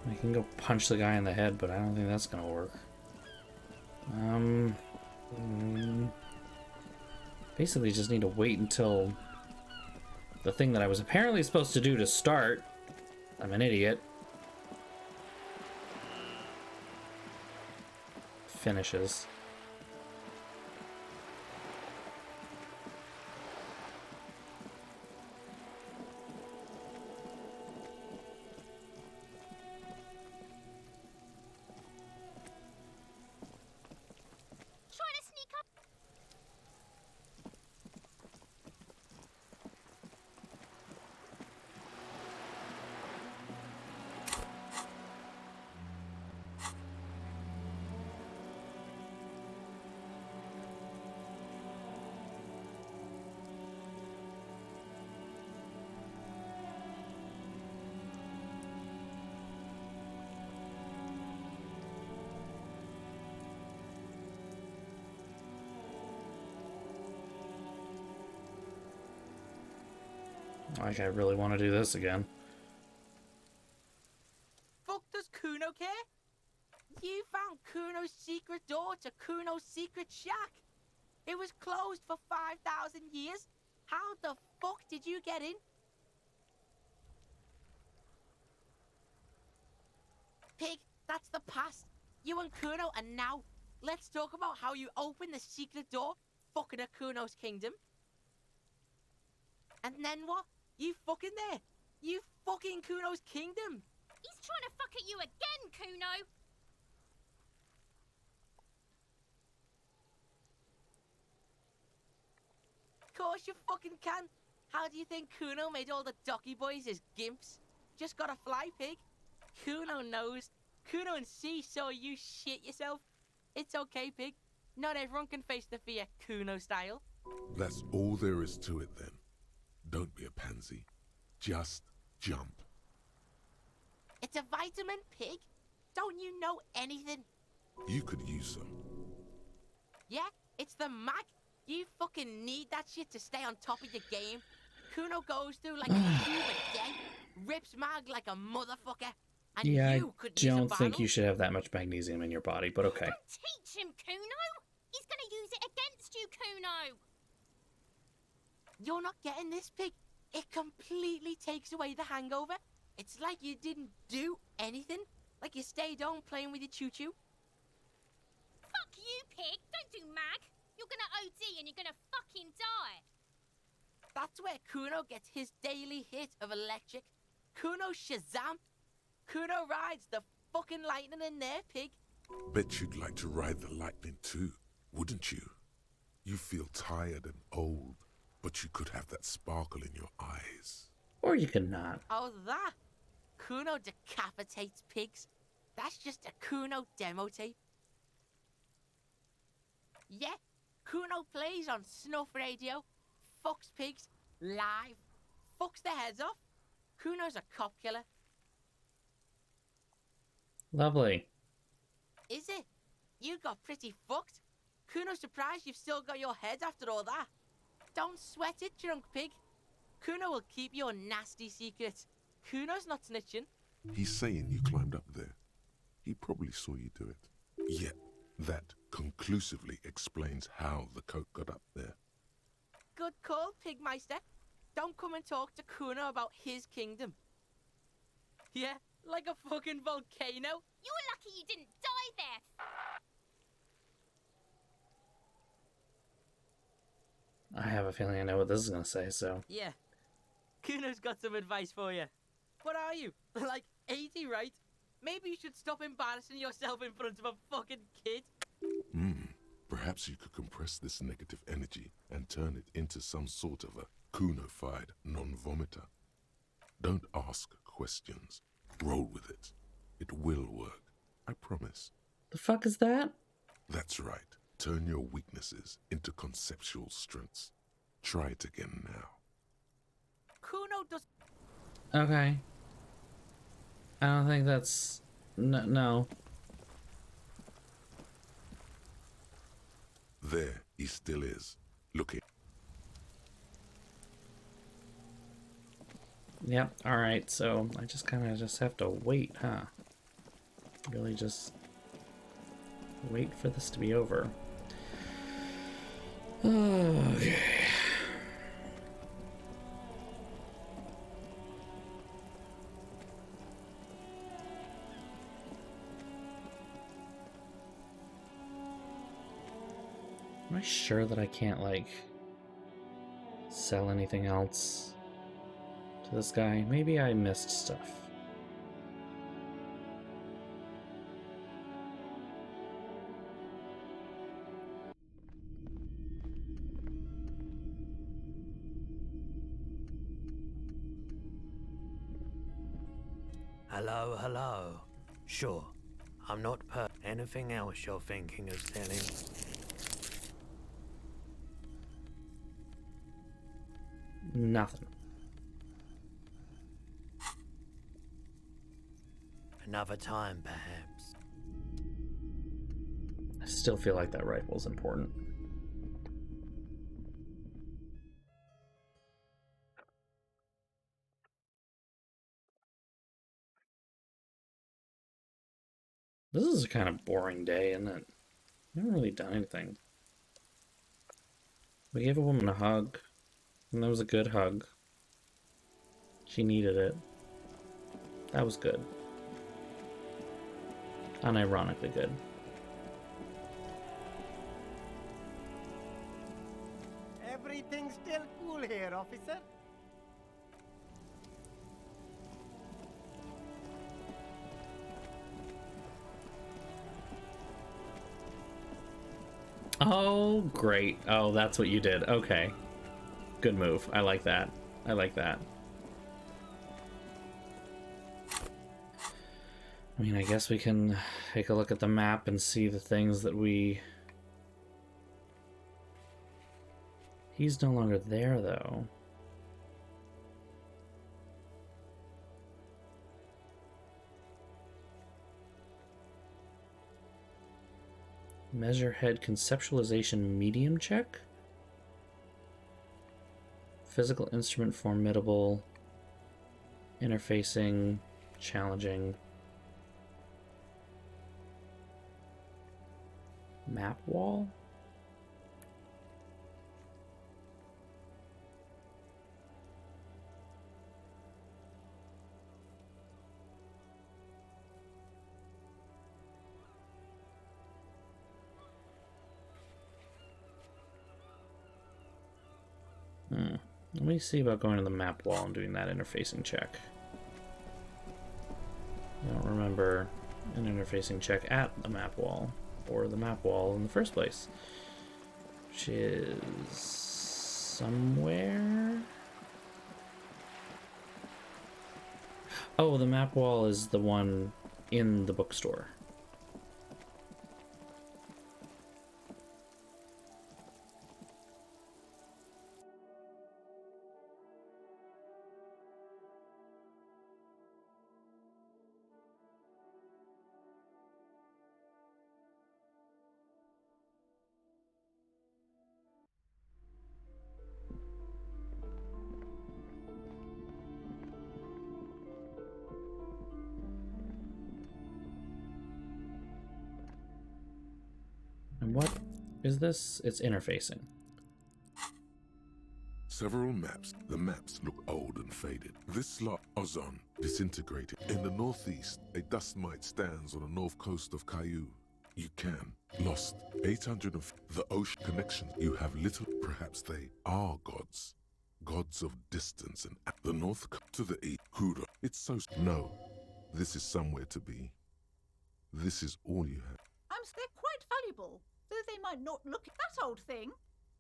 M: I can go punch the guy in the head, but I don't think that's gonna work. Basically just need to wait until the thing that I was apparently supposed to do to start. I'm an idiot. Finishes. Like, I really want to do this again.
I: Fuck does Kuno care? You found Kuno's secret door to Kuno's secret shack. It was closed for 5,000 years. How the fuck did you get in? Pig, that's the past. You and Kuno are now. Let's talk about how you opened the secret door, fucking at Kuno's kingdom. And then what? You fucking there. You fucking Kuno's kingdom.
P: He's trying to fuck at you again, Kuno.
I: Of course you fucking can. How do you think Kuno made all the Docky boys his gimps? Just gotta fly, pig. Kuno knows. Kuno and C saw you shit yourself. It's okay, pig. Not everyone can face the fear Kuno style.
B: That's all there is to it then. Don't be a pansy. Just jump.
I: It's a vitamin, pig. Don't you know anything?
B: You could use some.
I: Yeah, it's the mag. You fucking need that shit to stay on top of your game. Kuno goes through like a tube a day, rips mag like a motherfucker, and
M: Yeah,
I: you
M: I
I: could use a
M: don't think
I: bottle.
M: you should have that much magnesium in your body, but okay.
P: Teach him, Kuno. He's gonna use it against you, Kuno.
I: You're not getting this, pig. It completely takes away the hangover. It's like you didn't do anything. Like you stayed home playing with your choo-choo.
P: Fuck you, pig. Don't do mag. You're gonna OD and you're gonna fucking die.
I: That's where Kuno gets his daily hit of electric. Kuno Shazam. Kuno rides the fucking lightning in there, pig.
B: Bet you'd like to ride the lightning too, wouldn't you? You feel tired and old, but you could have that sparkle in your eyes.
M: Or you could not.
I: Oh, that? Kuno decapitates pigs. That's just a Kuno demo tape. Yeah, Kuno plays on snuff radio, fucks pigs, live, fucks their heads off. Kuno's a cop killer.
M: Lovely.
I: Is it? You got pretty fucked. Kuno's surprised you've still got your head after all that. Don't sweat it, drunk pig. Kuno will keep your nasty secrets. Kuno's not snitching.
B: He's saying you climbed up there. He probably saw you do it. Yet, that conclusively explains how the coat got up there.
I: Good call, Pigmeister. Don't come and talk to Kuno about his kingdom. Yeah, like a fucking volcano.
P: You're lucky you didn't die there.
M: I have a feeling I know what this is going to say, so...
I: Yeah. Kuno's got some advice for you. What are you? Like 80, right? Maybe you should stop embarrassing yourself in front of a fucking kid.
B: Perhaps you could compress this negative energy and turn it into some sort of a Kuno-fied non-vomiter. Don't ask questions. Roll with it. It will work. I promise.
M: The fuck is that?
B: That's right. Turn your weaknesses into conceptual strengths. Try it again now.
I: Kuno does...
M: Okay. I don't think that's... No.
B: There he still is. Looking.
M: Yep, alright, so I just kind of just have to wait, huh? Really just wait for this to be over. Okay. Am I sure that I can't, like, sell anything else to this guy? Maybe I missed stuff.
U: Hello, hello. Sure, I'm not anything else you're thinking of selling?
M: Nothing.
U: Another time, perhaps.
M: I still feel like that rifle's important. This is a kind of boring day, isn't it? We haven't really done anything. We gave a woman a hug, and that was a good hug. She needed it. That was good. Unironically good.
T: Everything's still cool here, officer.
M: Oh, great. Oh, that's what you did. Okay. Good move. I like that. I like that. I mean, I guess we can take a look at the map and see the things that we... He's no longer there, though. Measure head conceptualization medium check? Physical instrument formidable. Interfacing challenging. Map wall? Let me see about going to the map wall and doing that interfacing check. I don't remember an interfacing check at the map wall, or the map wall in the first place. Which is somewhere... Oh, the map wall is the one in the bookstore. And what is this? It's interfacing.
B: Several maps. The maps look old and faded. This slot, ozone, disintegrated. In the northeast, a dust mite stands on the north coast of Caillou. You can. Lost. 800 of the ocean connection. You have little. Perhaps they are gods. Gods of distance and the north to the east. Huda. It's so... No. This is somewhere to be. This is all you have.
F: They're quite valuable, though they might not look at that old thing.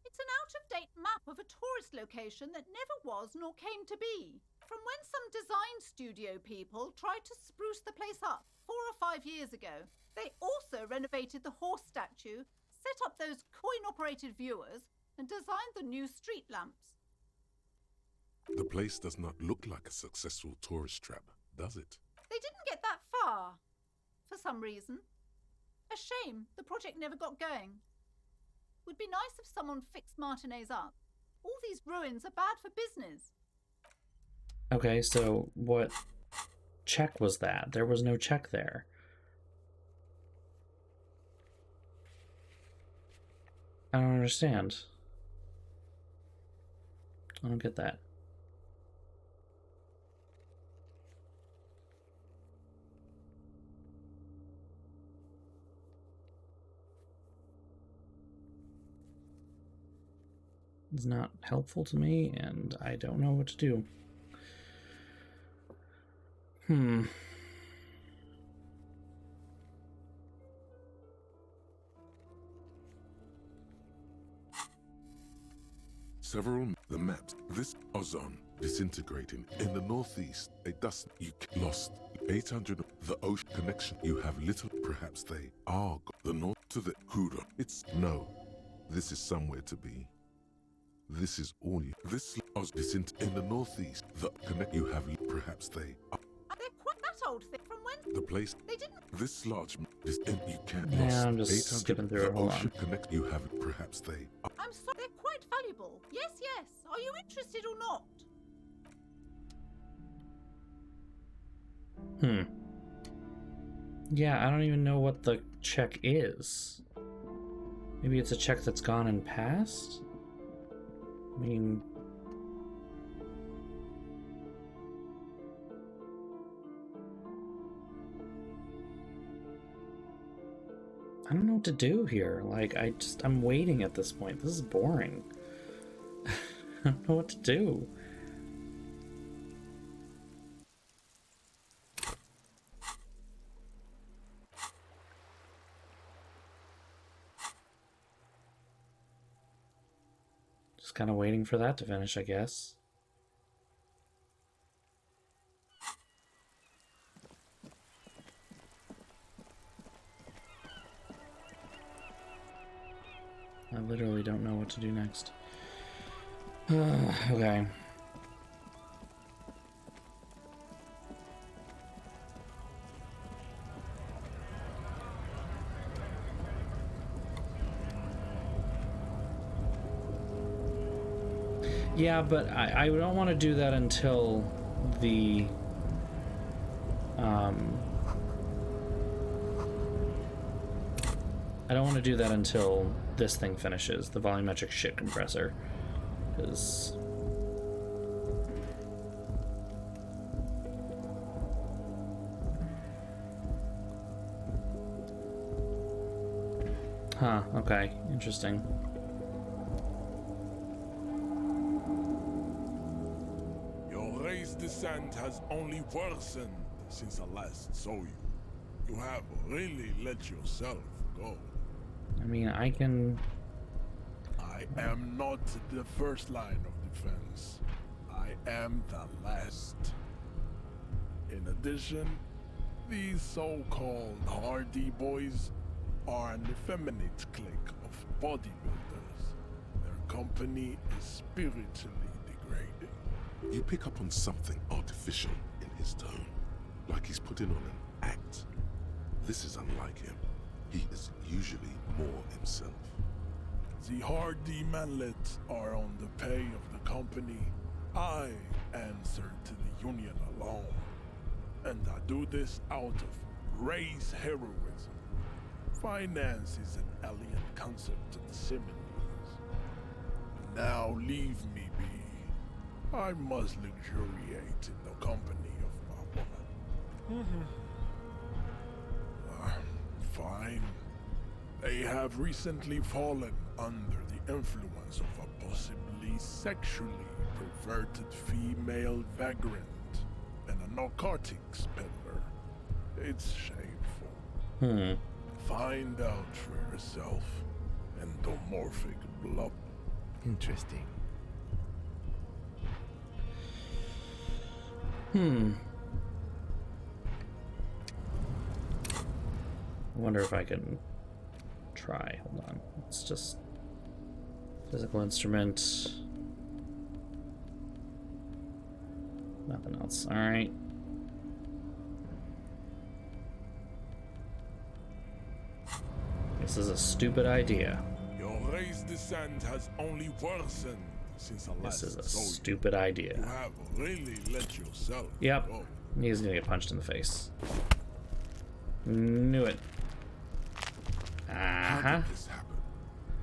F: It's an out-of-date map of a tourist location that never was nor came to be. From when some design studio people tried to spruce the place up 4 or 5 years ago. They also renovated the horse statue, set up those coin-operated viewers, and designed the new street lamps.
B: The place does not look like a successful tourist trap, does it?
F: They didn't get that far, for some reason. A shame the project never got going. Would be nice if someone fixed Martinez up. All these ruins are bad for business.
M: Okay, so what check was that? There was no check there. I don't understand. I don't get that. It's not helpful to me, and I don't know what to do.
B: Several the maps. This ozone disintegrating in the northeast. A dust you lost 800 the ocean connection. You have little. Perhaps they are the north to the Huda. It's no. This is somewhere to be. This is all you. This in the northeast. The connect you have. Perhaps they are.
F: They're quite that old thing. From when?
B: The place.
F: They didn't.
B: This large. This you can't.
M: Yeah, I'm just skipping through it. Hold on.
B: Connect you have. Perhaps they are.
F: I'm sorry. They're quite valuable. Yes, yes. Are you interested or not?
M: Yeah, I don't even know what the check is. Maybe it's a check that's gone and passed? I mean... I don't know what to do here. Like, I'm waiting at this point. This is boring. I don't know what to do. Just kind of waiting for that to finish, I guess. I literally don't know what to do next. Okay. Yeah, but I don't want to do that until the I don't want to do that until this thing finishes, the volumetric shit compressor, because huh, okay, interesting.
B: Your race descent has only worsened since I last saw you. You have really let yourself go.
M: I mean, I can...
B: I am not the first line of defense. I am the last. In addition, these so-called hardy boys are an effeminate clique of bodybuilders. Their company is spiritually degrading. You pick up on something artificial in his tone, like he's putting on an act. This is unlike him. He is usually more himself. The hardy manlets are on the pay of the company. I answer to the union alone. And I do this out of race heroism. Finance is an alien concept to the Simonies. Now leave me be. I must luxuriate in the company of my woman. Fine. They have recently fallen under the influence of a possibly sexually perverted female vagrant and a narcotics peddler. It's shameful. Find out for yourself. Endomorphic blob.
E: Interesting.
M: I wonder if I can try. Hold on. It's just physical instrument. Nothing else. All right. This is a stupid idea.
B: Your race descent has only worsened since I last
M: This is a
B: saw you.
M: stupid idea.
B: You have really let yourself
M: Yep.
B: go.
M: He's gonna get punched in the face. Knew it.
B: How did this happen?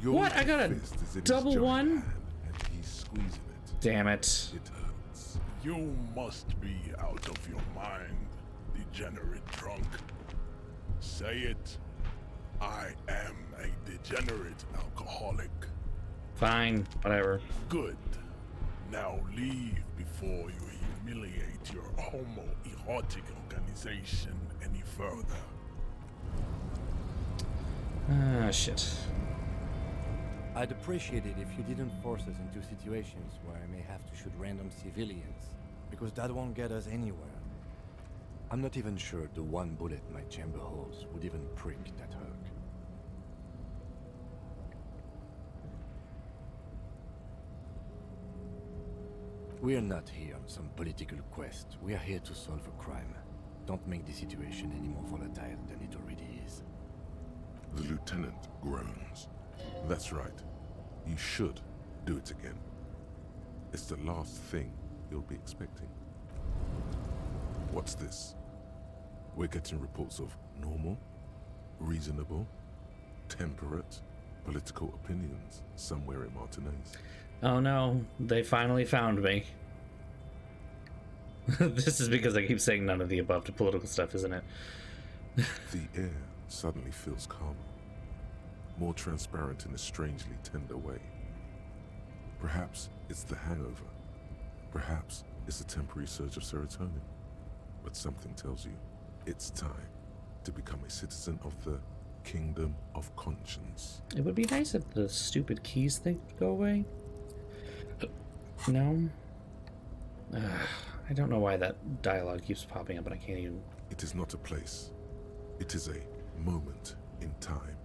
B: Your
M: What? I got a
B: fist is in his
M: double
B: giant
M: one?
B: hand, and he's squeezing it.
M: Damn it.
B: It hurts. You must be out of your mind, degenerate drunk. Say it. I am a degenerate alcoholic.
M: Fine. Whatever.
B: Good. Now leave before you humiliate your homoerotic organization any further.
M: Ah, shit.
E: I'd appreciate it if you didn't force us into situations where I may have to shoot random civilians, because that won't get us anywhere. I'm not even sure the one bullet my chamber holds would even prick that hurt. We are not here on some political quest. We are here to solve a crime. Don't make the situation any more volatile than it already is.
B: The lieutenant groans. That's right. You should do it again. It's the last thing you'll be expecting. What's this? We're getting reports of normal, reasonable, temperate political opinions somewhere in Martinez.
M: Oh no, they finally found me. This is because I keep saying none of the above to political stuff, isn't it?
B: The air suddenly feels calmer, more transparent in a strangely tender way. Perhaps it's the hangover. Perhaps it's a temporary surge of serotonin. But something tells you it's time to become a citizen of the Kingdom of Conscience.
M: It would be nice if the stupid keys thing would go away. No? I don't know why that dialogue keeps popping up and I can't even...
B: It is not a place. It is a moment in time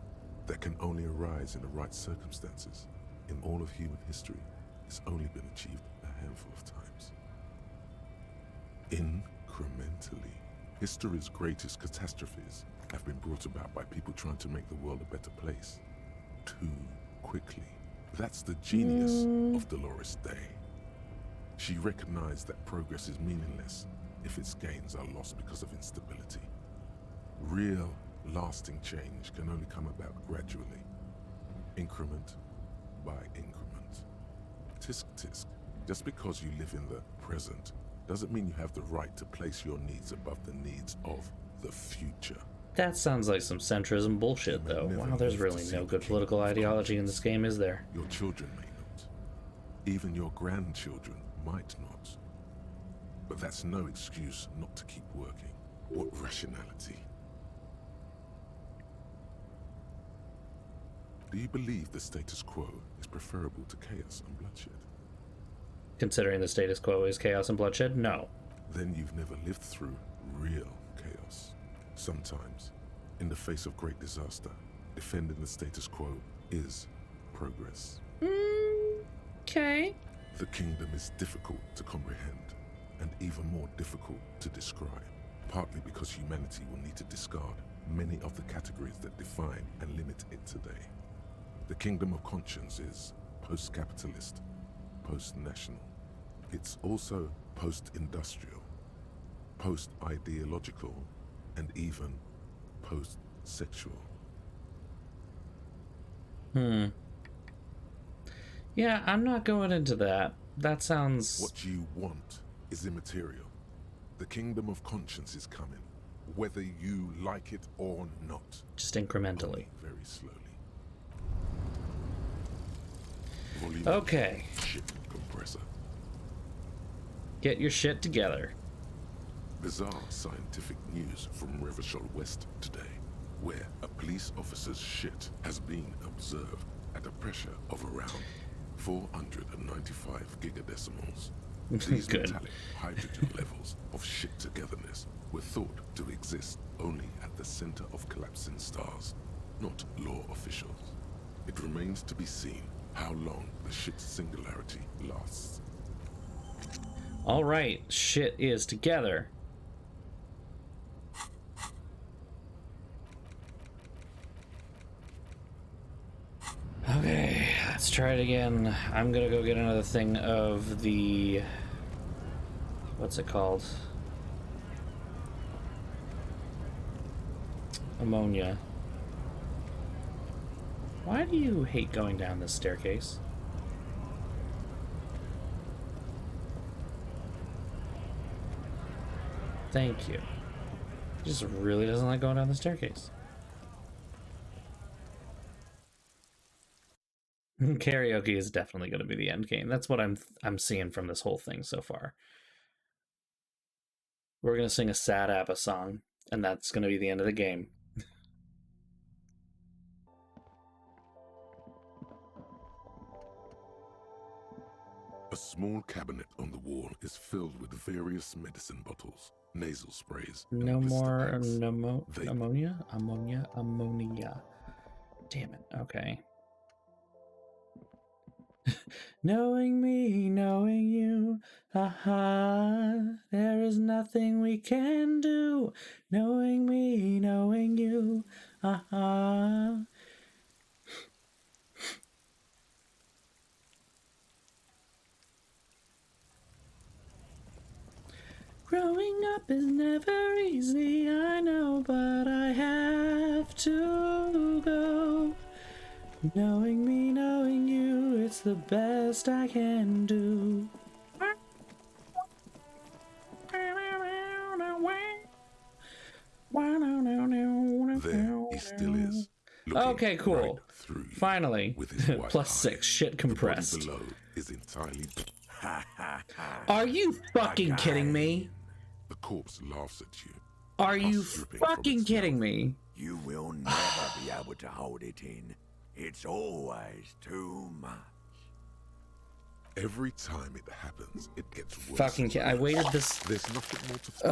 B: that can only arise in the right circumstances. In all of human history, it's only been achieved a handful of times. Incrementally, history's greatest catastrophes have been brought about by people trying to make the world a better place. Too quickly. That's the genius of Dolores Day. She recognized that progress is meaningless if its gains are lost because of instability. Real, lasting change can only come about gradually, increment by increment. Tisk tisk, just because you live in the present doesn't mean you have the right to place your needs above the needs of the future.
M: That sounds like some centrism bullshit, though. Wow, there's really no good political ideology in this game, is there?
B: Your children may not. Even your grandchildren might not. But that's no excuse not to keep working. What rationality? Do you believe the status quo is preferable to chaos and bloodshed?
M: Considering the status quo is chaos and bloodshed, no.
B: Then you've never lived through real chaos. Sometimes, in the face of great disaster, defending the status quo is progress.
M: Okay.
B: The kingdom is difficult to comprehend, and even more difficult to describe, partly because humanity will need to discard many of the categories that define and limit it today. The kingdom of conscience is post-capitalist, post-national. It's also post-industrial, post-ideological, and even post-sexual.
M: Yeah, I'm not going into that. That sounds...
B: What you want is immaterial. The kingdom of conscience is coming, whether you like it or not.
M: Just incrementally.
B: Only very slowly. Volume
M: Okay.
B: Ship compressor.
M: Get your shit together.
B: Bizarre scientific news from Revachol West today, where a police officer's shit has been observed at a pressure of around 495 gigadecimals. These metallic hydrogen levels of shit togetherness were thought to exist only at the center of collapsing stars, not law officials. It remains to be seen how long the shit singularity lasts.
M: All right, shit is together. Okay, let's try it again. I'm gonna go get another thing of the... What's it called? Ammonia. Why do you hate going down this staircase? Thank you. He just really doesn't like going down the staircase. Karaoke is definitely going to be the end game. That's what I'm seeing from this whole thing so far. We're going to sing a sad ABBA song, and that's going to be the end of the game.
B: A small cabinet on the wall is filled with various medicine bottles, nasal sprays,
M: No
B: and blister
M: more
B: packs.
M: ammonia? Ammonia. Damn it. Okay. Knowing me, knowing you, aha, there is nothing we can do. Knowing me, knowing you, aha. Growing up is never easy, I know, but I have to go. Knowing me, knowing you, it's the best I can do.
B: There he still is.
M: Okay, cool.
B: Right through you,
M: Finally.
B: with his white
M: Plus
B: eye.
M: 6. Shit compressed.
B: The body below is entirely.
M: Are you fucking kidding me?
B: The corpse laughs at you.
M: Are you
B: pus dripping from
M: fucking
B: its
M: kidding
B: mouth.
M: me?
G: You will never be able to hold it in. It's always too much.
B: Every time it happens, it gets worse.
M: Fucking I waited this.
B: There's nothing more to throw.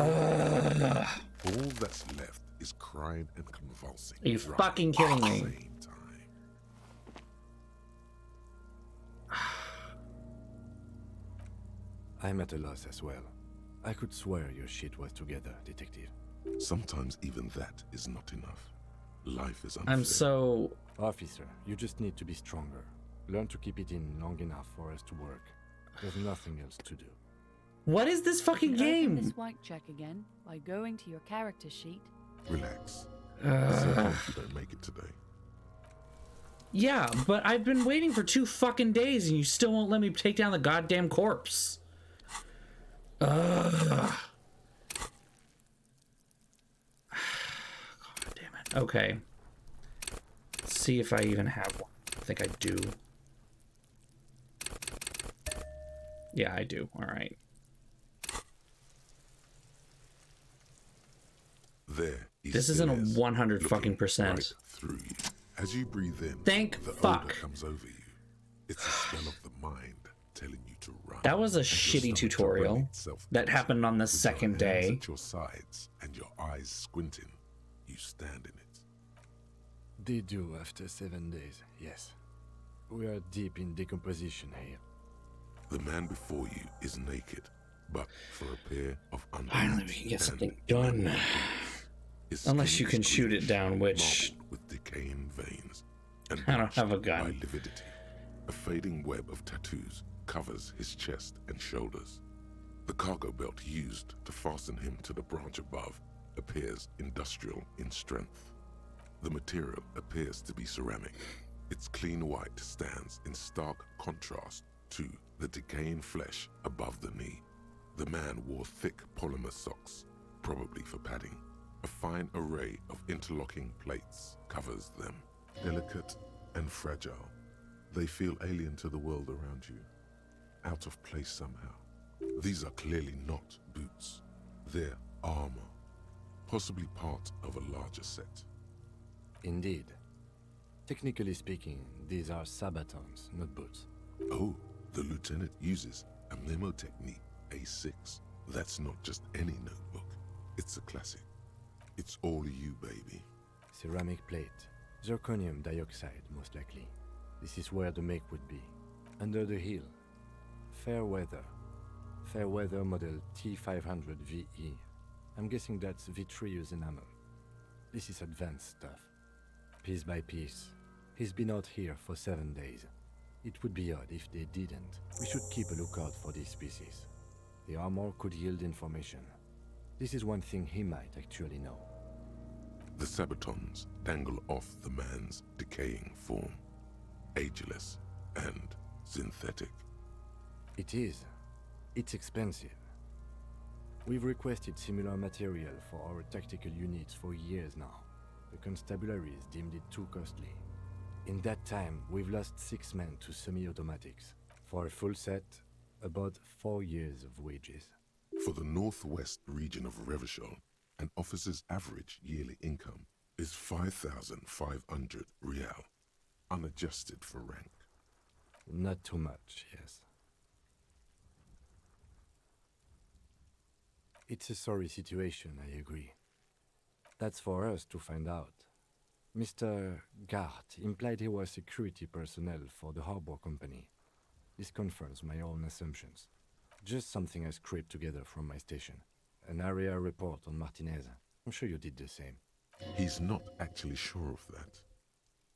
B: All that's left is crying and convulsing.
M: Are you
B: right
M: fucking kidding
B: at the
M: me?
B: same time.
E: I'm at a loss as well. I could swear your shit was together, detective.
B: Sometimes even that is not enough. Life is unfair.
M: I'm so...
E: Officer, you just need to be stronger. Learn to keep it in long enough for us to work. There's nothing else to do.
M: What is this fucking
V: You can
M: game?
V: Open this white check again by going to your character sheet.
B: Relax. So hope you don't make it today.
M: Yeah, but I've been waiting for 2 fucking days and you still won't let me take down the goddamn corpse. God damn it. Okay. Let's see if I even have one. I think I do. Yeah, I do. All right.
B: There.
M: This isn't a 100 fucking percent.
B: Right through you. As you breathe in,
M: Thank
B: the
M: fuck.
B: odor comes over you. It's the smell of the mind telling you to run.
M: That was a
B: and your
M: shitty
B: stomach to
M: tutorial
B: run itself
M: that
B: closer.
M: happened on the
B: With your
M: second
B: hands
M: day.
B: at your sides and your eyes squinting, you stand in it.
E: They do after 7 days, yes. We are deep in decomposition here.
B: The man before you is naked, but for a pair of
M: Finally, we can get something done. Unless you can shoot it down, which
B: with decaying veins and
M: I don't have a
B: blotched by
M: gun.
B: lividity. A fading web of tattoos covers his chest and shoulders. The cargo belt used to fasten him to the branch above appears industrial in strength. The material appears to be ceramic. Its clean white stands in stark contrast to the decaying flesh above the knee. The man wore thick polymer socks, probably for padding. A fine array of interlocking plates covers them. Delicate and fragile, they feel alien to the world around you, out of place somehow. These are clearly not boots. They're armor, possibly part of a larger set.
E: Indeed. Technically speaking, these are sabatons, not boots.
B: Oh, the lieutenant uses a memo technique, A6. That's not just any notebook. It's a classic. It's all you, baby.
E: Ceramic plate. Zirconium dioxide, most likely. This is where the make would be. Under the heel. Fair weather. Fair weather model T500 VE. I'm guessing that's vitreous enamel. This is advanced stuff. Piece by piece. He's been out here for 7 days. It would be odd if they didn't. We should keep a lookout for these species. The armor could yield information. This is one thing he might actually know.
B: The sabatons dangle off the man's decaying form, ageless and synthetic.
E: It is. It's expensive. We've requested similar material for our tactical units for years now. The constabularies deemed it too costly. In that time, we've lost 6 men to semi-automatics. For a full set, about 4 years of wages.
B: For the northwest region of Revachol, an officer's average yearly income is 5,500 real, unadjusted for rank.
E: Not too much, yes. It's a sorry situation, I agree. That's for us to find out. Mr. Gart implied he was security personnel for the harbor company. This confirms my own assumptions. Just something I scraped together from my station. An area report on Martinez. I'm sure you did the same.
B: He's not actually sure of that.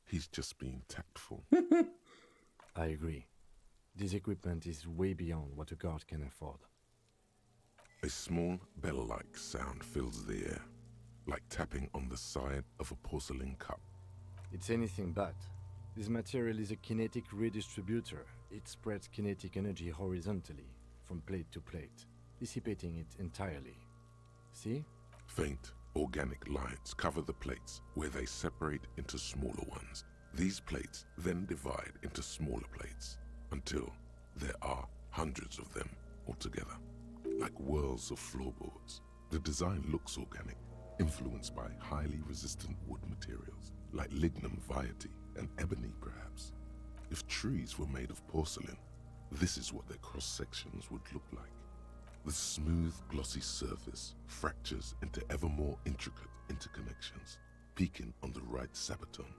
B: He's just being tactful.
E: I agree. This equipment is way beyond what a guard can afford.
B: A small bell-like sound fills the air, like tapping on the side of a porcelain cup.
E: It's anything but. This material is a kinetic redistributor. It spreads kinetic energy horizontally, from plate to plate, dissipating it entirely. See?
B: Faint, organic lines cover the plates where they separate into smaller ones. These plates then divide into smaller plates until there are hundreds of them altogether, like whirls of floorboards. The design looks organic, influenced by highly resistant wood materials, like lignum vitae and ebony perhaps. If trees were made of porcelain, this is what their cross-sections would look like. The smooth, glossy surface fractures into ever more intricate interconnections, peaking on the right sabaton,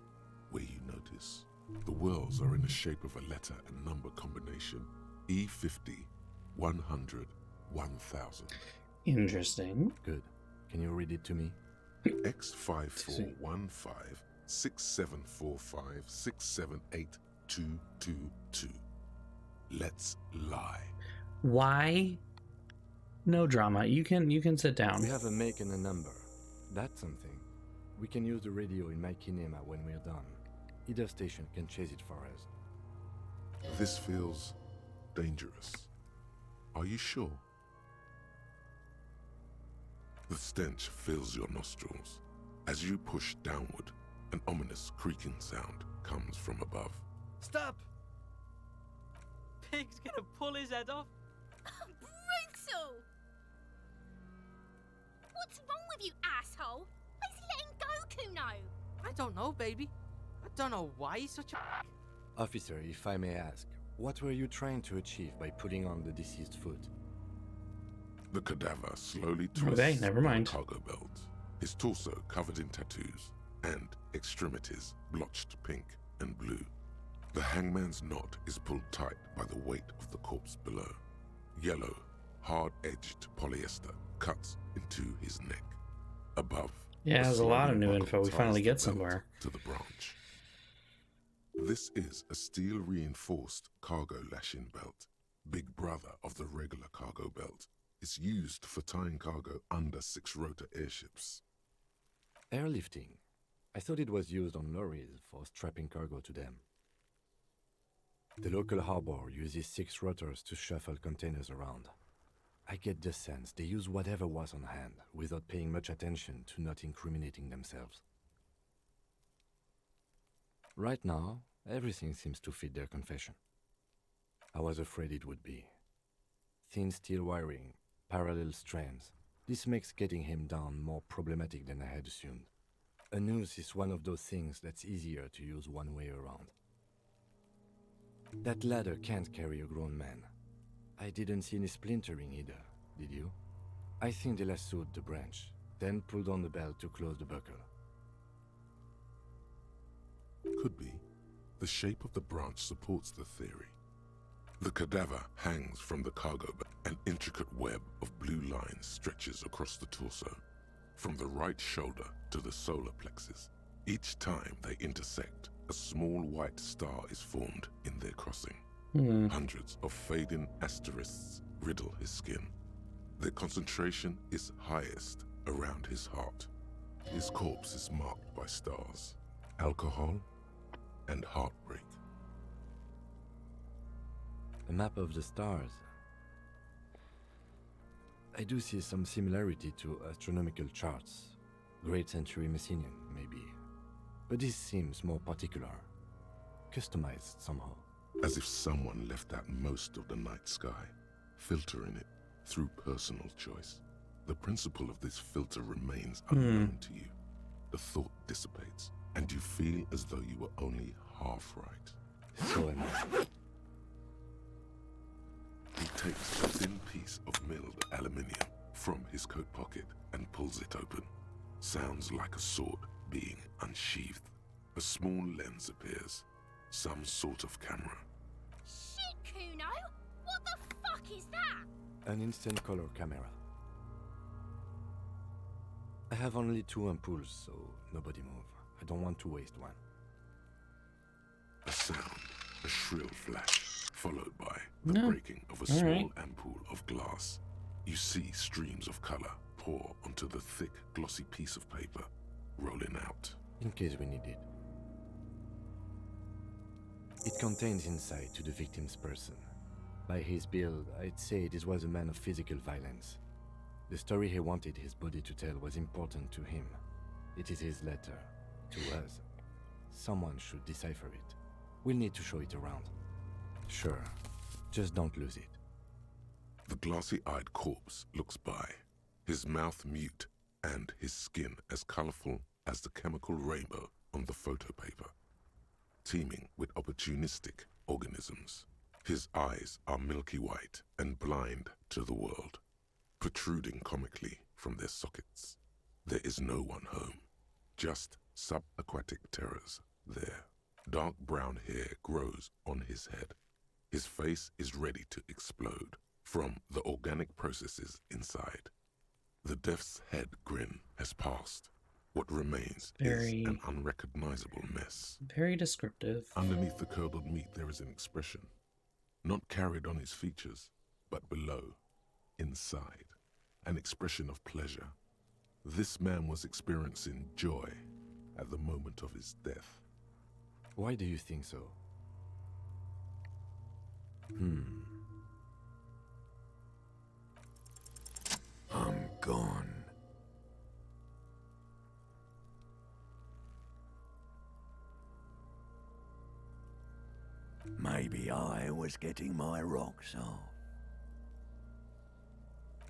B: where you notice the whirls are in the shape of a letter and number combination E50, 100, 1000.
M: Interesting.
E: Good. Can you read it to me?
B: X5415 6745 678222. Let's lie.
M: Why? No drama. You can sit down.
E: We have a make and a number. That's something. We can use the radio in my kinema when we're done. Either station can chase it for us.
B: This feels dangerous. Are you sure? The stench fills your nostrils. As you push downward, an ominous creaking sound comes from above.
I: Stop! Pig's gonna pull his head off.
P: Brutal! What's wrong with you, asshole? Why is he letting go, Kuno?
I: I don't know, baby. I don't know why he's such a...
E: Officer, if I may ask, what were you trying to achieve by putting on the deceased foot?
B: The cadaver slowly twists
M: Okay, never mind.
B: the cargo belt, his torso covered in tattoos, and extremities blotched pink and blue. The hangman's knot is pulled tight by the weight of the corpse below. Yellow, hard-edged polyester cuts into his neck. Above,
M: Yeah, there's a lot of new
B: sliding
M: info. We
B: buckle
M: finally
B: ties
M: get
B: the belt
M: somewhere.
B: to the branch. This is a steel-reinforced cargo lashing belt, big brother of the regular cargo belt. It's used for tying cargo under 6-rotor airships.
E: Airlifting. I thought it was used on lorries for strapping cargo to them. The local harbor uses 6 rotors to shuffle containers around. I get the sense they use whatever was on hand without paying much attention to not incriminating themselves. Right now, everything seems to fit their confession. I was afraid it would be. Thin steel wiring, parallel strands. This makes getting him down more problematic than I had assumed. A noose is one of those things that's easier to use one way around. That ladder can't carry a grown man. I didn't see any splintering either, did you? I think they lassoed the branch, then pulled on the belt to close the buckle.
B: Could be. The shape of the branch supports the theory. The cadaver hangs from the cargo belt. An intricate web of blue lines stretches across the torso, from the right shoulder to the solar plexus. Each time they intersect, a small white star is formed in their crossing. Hundreds of fading asterisks riddle his skin. Their concentration is highest around his heart. His corpse is marked by stars, alcohol, and heartbreak.
E: A map of the stars. I do see some similarity to astronomical charts. Great Century Messinian, maybe. But this seems more particular. Customized somehow.
B: As if someone left out most of the night sky, filtering it through personal choice. The principle of this filter remains unknown to you. The thought dissipates, and you feel as though you were only half right.
E: So am I.
B: He takes a thin piece of milled aluminium from his coat pocket and pulls it open. Sounds like a sword being unsheathed. A small lens appears. Some sort of camera.
P: Shit, Kuno! What the fuck is that?
E: An instant color camera. I have only 2 ampoules, so nobody move. I don't want to waste one.
B: A sound, a shrill flash, followed by the breaking of a small ampoule of glass. You see streams of color pour onto the thick, glossy piece of paper, rolling out.
E: In case we need it. It contains insight to the victim's person. By his build, I'd say this was a man of physical violence. The story he wanted his body to tell was important to him. It is his letter. To us. Someone should decipher it. We'll need to show it around. Sure. Just don't lose it.
B: The glassy-eyed corpse looks by, his mouth mute and his skin as colorful as the chemical rainbow on the photo paper, teeming with opportunistic organisms. His eyes are milky white and blind to the world, protruding comically from their sockets. There is no one home, just subaquatic terrors there. Dark brown hair grows on his head. His face is ready to explode from the organic processes inside. The death's head grin has passed. What remains is an unrecognizable mess.
M: Very descriptive.
B: Underneath the curdled meat there is an expression, not carried on his features, but below, inside, an expression of pleasure. This man was experiencing joy at the moment of his death.
E: Why do you think so?
G: I'm gone. Maybe I was getting my rocks off.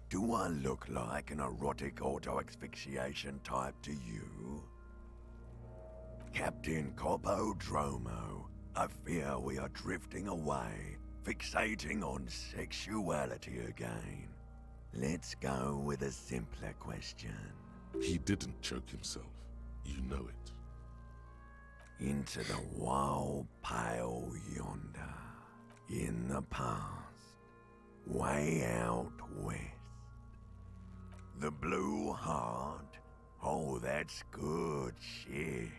G: Do I look like an erotic auto-asphyxiation type to you? Captain Copodromo, I fear we are drifting away, fixating on sexuality again. Let's go with a simpler question.
B: He didn't choke himself. You know it.
G: Into the wild pale yonder, in the past, way out west. The blue heart, oh that's good shit.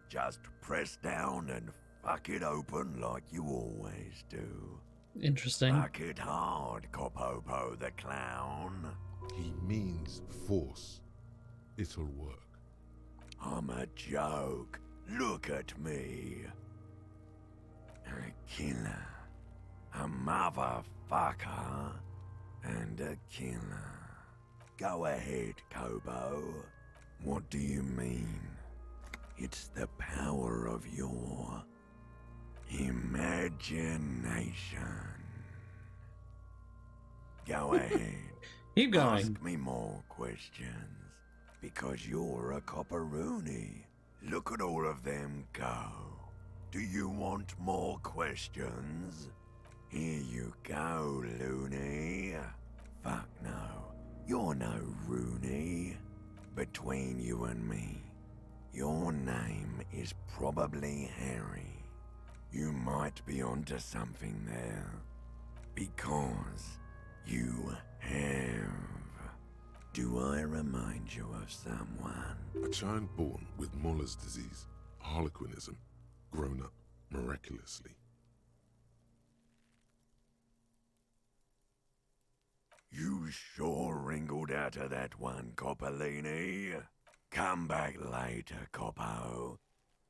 G: Just press down and fuck it open like you always do.
M: Interesting.
G: Fuck it hard, Copopo the clown.
B: He means force. It'll work.
G: I'm a joke. Look at me. A killer. A motherfucker. And a killer. Go ahead, Kobo. What do you mean? It's the power of your imagination. Go ahead.
M: Keep going.
G: Ask me more questions. Because you're a copperoony. Look at all of them go. Do you want more questions? Here you go, loony. Fuck no. You're no Rooney. Between you and me, your name is probably Harry. You might be onto something there. Because you have. Do I remind you of someone?
B: A child born with Muller's disease, harlequinism, grown up miraculously.
G: You sure wrinkled out of that one, Coppolini. Come back later, Coppo.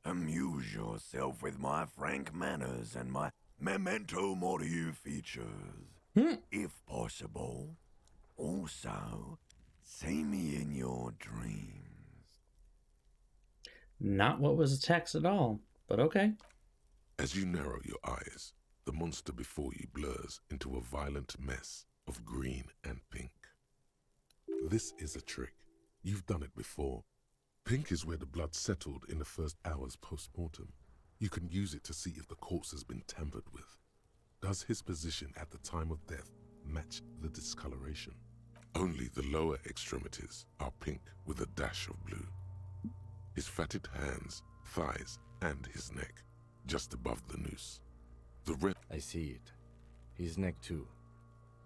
G: Amuse yourself with my frank manners and my memento mori features. If possible. Also, see me in your dreams.
M: Not what was a text at all, but okay.
B: As you narrow your eyes, the monster before you blurs into a violent mess of green and pink. This is a trick. You've done it before. Pink is where the blood settled in the first hours post-mortem. You can use it to see if the corpse has been tampered with. Does his position at the time of death match the discoloration? Only the lower extremities are pink with a dash of blue. His fatted hands, thighs, and his neck, just above the noose. The red...
E: I see it. His neck too.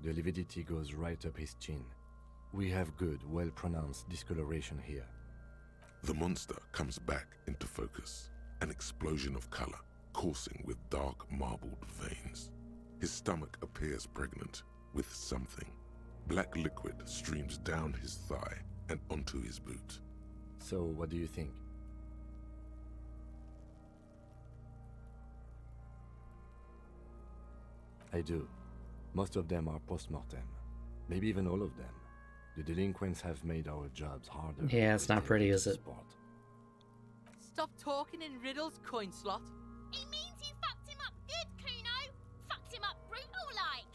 E: The lividity goes right up his chin. We have good, well-pronounced discoloration here.
B: The monster comes back into focus, an explosion of color, coursing with dark marbled veins. His stomach appears pregnant with something. Black liquid streams down his thigh and onto his boot.
E: So, what do you think? I do. Most of them are post-mortem. Maybe even all of them. The delinquents have made our jobs harder.
M: Yeah, it's not pretty, is it?
I: Stop talking in riddles, coin slot.
P: It means you fucked him up good, Kuno. Fucked him up brutal-like.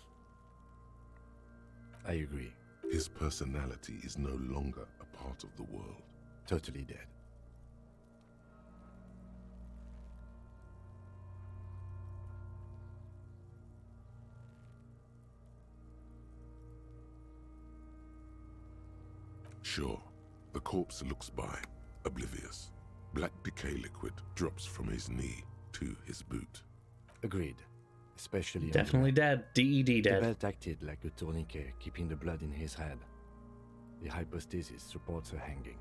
E: I agree.
B: His personality is no longer a part of the world.
E: Totally dead.
B: Sure, the corpse looks by, oblivious. Black decay liquid drops from his knee to his boot.
E: Agreed. Especially
M: Definitely dead. DED
E: The
M: dead.
E: belt acted like a tourniquet, keeping the blood in his head. The hypostasis supports her hanging.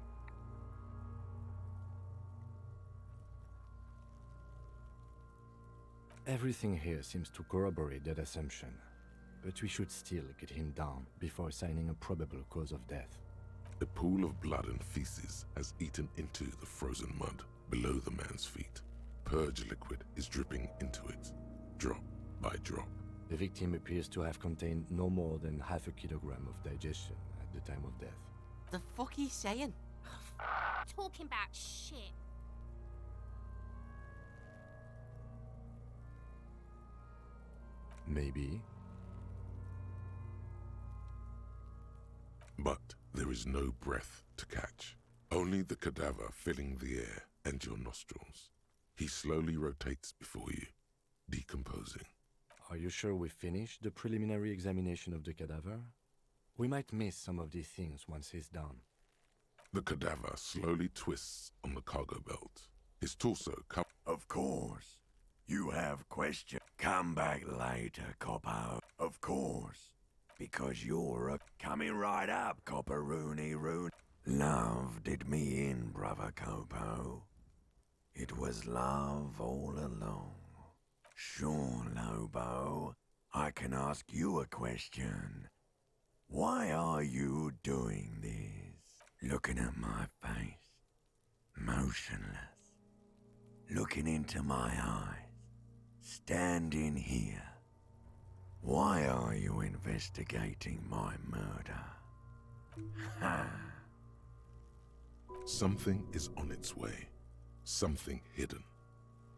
E: Everything here seems to corroborate that assumption, but we should still get him down before assigning a probable cause of death.
B: A pool of blood and feces has eaten into the frozen mud below the man's feet. Purge liquid is dripping into it, drop by drop.
E: The victim appears to have contained no more than half a kilogram of digestion at the time of death.
I: The fuck he's saying?
P: Talking about shit.
E: Maybe.
B: But there is no breath to catch, only the cadaver filling the air and your nostrils. He slowly rotates before you, decomposing.
E: Are you sure we finished the preliminary examination of the cadaver? We might miss some of these things once he's done.
B: The cadaver slowly twists on the cargo belt. His torso
G: Of course. You have questions. Come back later, Coppo. Of course. Because you're a... Coming right up, Copperoony Roon. Love did me in, brother Copo. It was love all along. Sure, Lobo. I can ask you a question. Why are you doing this? Looking at my face. Motionless. Looking into my eyes. Standing here. Why are you investigating my murder? Ha!
B: Something is on its way. Something hidden.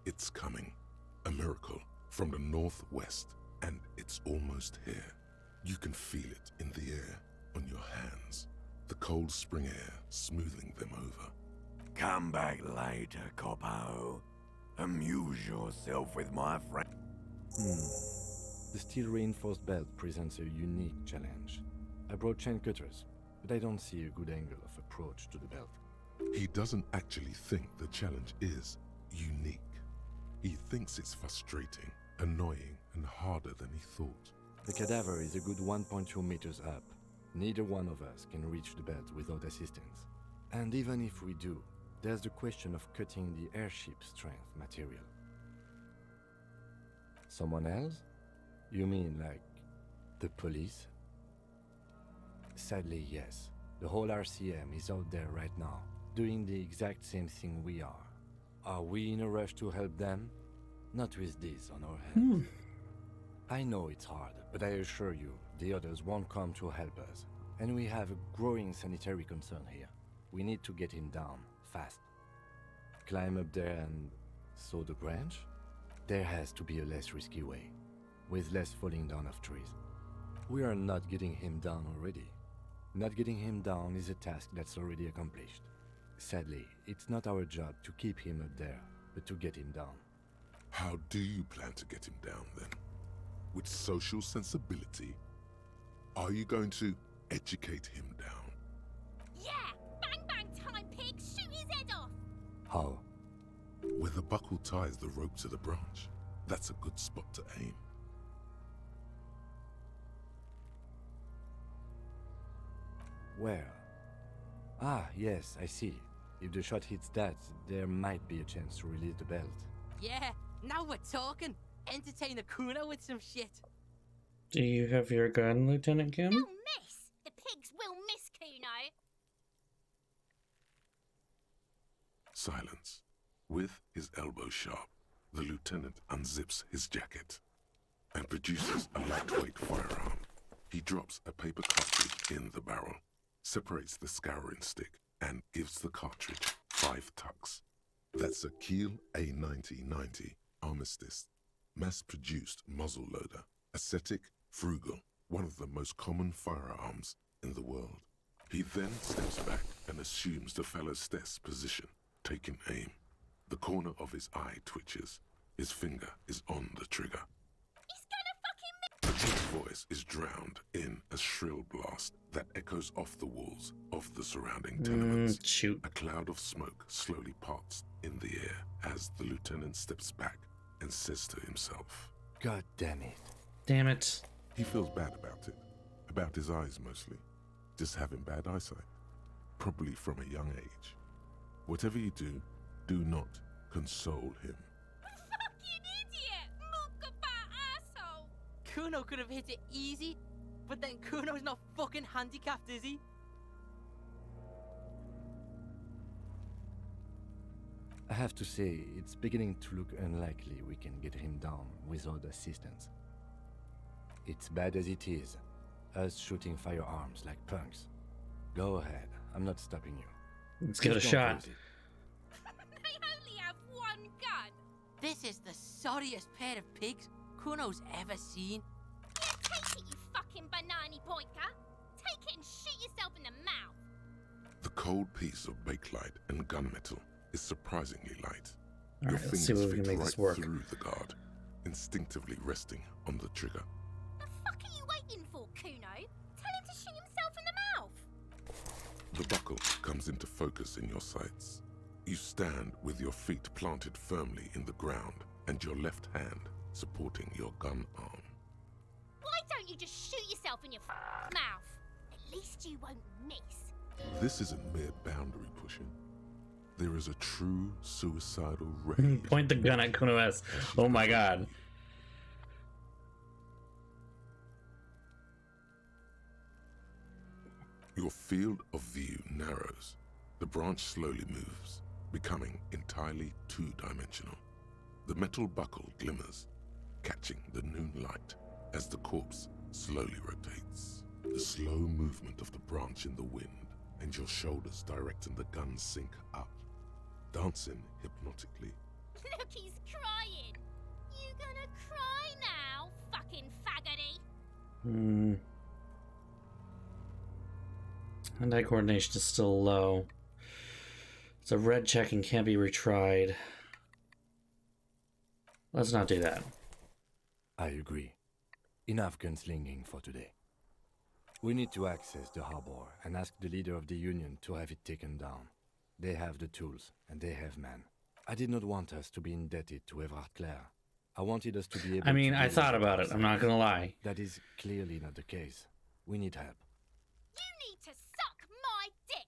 B: It's coming. A miracle from the northwest, and it's almost here. You can feel it in the air, on your hands. The cold spring air smoothing them over.
G: Come back later, Coppo. Amuse yourself with my friend.
E: The steel-reinforced belt presents a unique challenge. I brought chain cutters, but I don't see a good angle of approach to the belt.
B: He doesn't actually think the challenge is unique. He thinks it's frustrating, annoying, and harder than he thought.
E: The cadaver is a good 1.2 meters up. Neither one of us can reach the belt without assistance. And even if we do, there's the question of cutting the airship strength material. Someone else? You mean like the police? Sadly, yes. The whole RCM is out there right now, doing the exact same thing we are. Are we in a rush to help them? Not with this on our hands. I know it's hard, but I assure you, the others won't come to help us. And we have a growing sanitary concern here. We need to get him down, fast. Climb up there and saw the branch? There has to be a less risky way, with less falling down of trees. We are not getting him down already. Not getting him down is a task that's already accomplished. Sadly, it's not our job to keep him up there, but to get him down.
B: How do you plan to get him down then? With social sensibility? Are you going to educate him down?
P: Yeah! Bang bang time, pig! Shoot his head off!
E: How?
B: Where the buckle ties the rope to the branch. That's a good spot to aim.
E: Where? Ah, yes, I see. If the shot hits that, there might be a chance to release the belt.
I: Yeah, now we're talking. Entertain a Kuno with some shit.
M: Do you have your gun, Lieutenant Kim?
P: Oh, miss! pigs will miss Kuno.
B: Silence. With his elbow sharp, the lieutenant unzips his jacket and produces a lightweight firearm. He drops a paper cartridge in the barrel, separates the scouring stick, and gives the cartridge 5 tucks. That's a Kiel A9090 Armistice, mass-produced muzzleloader, ascetic, frugal, one of the most common firearms in the world. He then steps back and assumes the fellow's desk position, taking aim. The corner of his eye twitches. His finger is on the trigger.
P: He's gonna fucking miss.
B: The kid's voice is drowned in a shrill blast that echoes off the walls of the surrounding tenements.
M: Shoot.
B: A cloud of smoke slowly parts in the air as the lieutenant steps back and says to himself,
E: God damn it.
M: Damn it.
B: He feels bad about it. About his eyes mostly. Just having bad eyesight. Probably from a young age. Whatever you do, do not console him.
P: Fucking idiot! Mookaba asshole!
I: Kuno could have hit it easy, but then Kuno's not fucking handicapped, is he?
E: I have to say, it's beginning to look unlikely we can get him down without assistance. It's bad as it is, us shooting firearms like punks. Go ahead, I'm not stopping you.
M: Let's give it a
E: Just
M: shot.
E: don't lose it.
P: They only have one gun.
I: This is the sorriest pair of pigs Kuno's ever seen.
P: Yeah, take it, you fucking banana boinker. Take it and shoot yourself in the mouth.
B: The cold piece of bakelite and gunmetal is surprisingly light.
M: All
B: Your
M: right, let's see
B: fingers
M: what we can
B: fit
M: make
B: right
M: this work.
B: through the guard, instinctively resting on the trigger.
P: The fuck are you waiting for, Kuno? Tell him to shoot himself in the mouth.
B: The buckle comes into focus in your sights. You stand with your feet planted firmly in the ground and your left hand supporting your gun arm.
P: Why don't you just shoot yourself in your mouth? At least you won't miss.
B: This isn't mere boundary pushing. There is a true suicidal rage.
M: Point the gun at Kuno S. Oh my god.
B: Your field of view narrows. The branch slowly moves, becoming entirely two-dimensional. The metal buckle glimmers, catching the noon light as the corpse slowly rotates. The slow movement of the branch in the wind and your shoulders directing the gun sink up, dancing hypnotically.
P: Look, he's crying. You gonna cry now, fucking faggoty?
M: Hand-eye coordination is still low. It's a red check and can't be retried. Let's not do that.
E: I agree. Enough gunslinging for today. We need to access the harbor and ask the leader of the Union to have it taken down. They have the tools, and they have men. I did not want us to be indebted to Everard Clare. I wanted us to be able
M: I mean,
E: to
M: I
E: deal
M: thought
E: with
M: about it. I'm not gonna lie.
E: That is clearly not the case. We need help.
P: You need to suck my dick.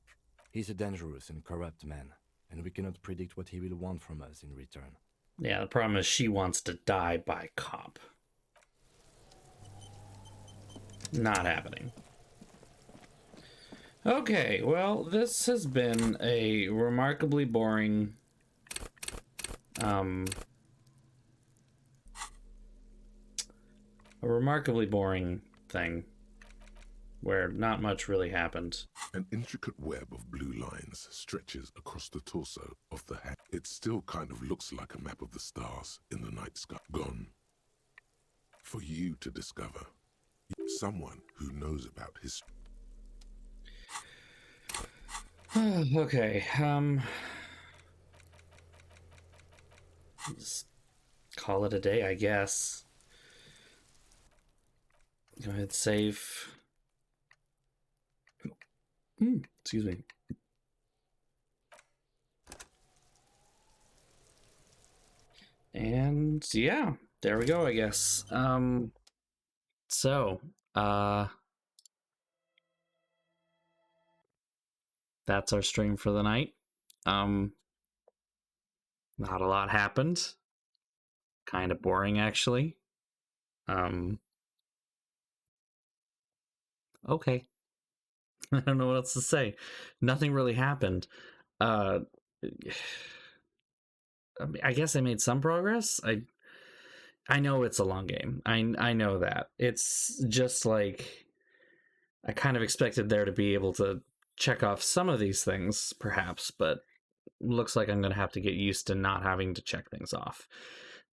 E: He's a dangerous and corrupt man, and we cannot predict what he will want from us in return.
M: Yeah, the problem is she wants to die by cop. Not happening. Okay, well, this has been a remarkably boring thing where not much really happened.
B: An intricate web of blue lines stretches across the torso of the hat. It still kind of looks like a map of the stars in the night sky. Gone. For you to discover. Someone who knows about history.
M: Okay, just call it a day, I guess. Go ahead, save. Excuse me. And yeah, there we go, I guess. That's our stream for the night. Not a lot happened. Kind of boring, actually. Okay. I don't know what else to say. Nothing really happened. I guess I made some progress. I know it's a long game. I know that. It's just like I kind of expected there to be able to check off some of these things, perhaps, but looks like I'm going to have to get used to not having to check things off.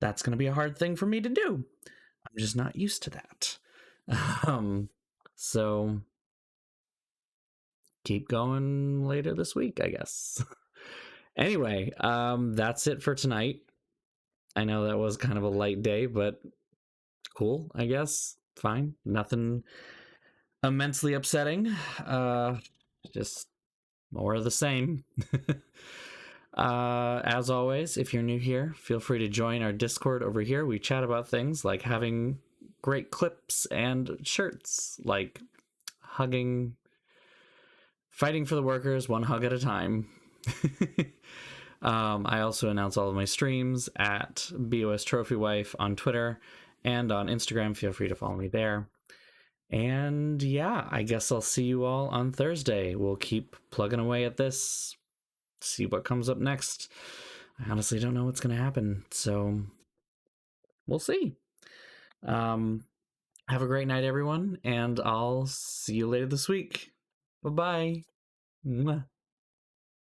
M: That's going to be a hard thing for me to do. I'm just not used to that. So keep going later this week, I guess. Anyway, that's it for tonight. I know that was kind of a light day, but cool, I guess. Fine. Nothing immensely upsetting. Just more of the same. As always, if you're new here, feel free to join our Discord over here. We chat about things like having great clips and shirts, like hugging, fighting for the workers one hug at a time. I also announce all of my streams at BOSTrophyWife on Twitter and on Instagram. Feel free to follow me there. And yeah, I guess I'll see you all on Thursday. We'll keep plugging away at this, see what comes up next. I honestly don't know what's going to happen, so we'll see. Have a great night, everyone, and I'll see you later this week. Bye-bye. Mwah.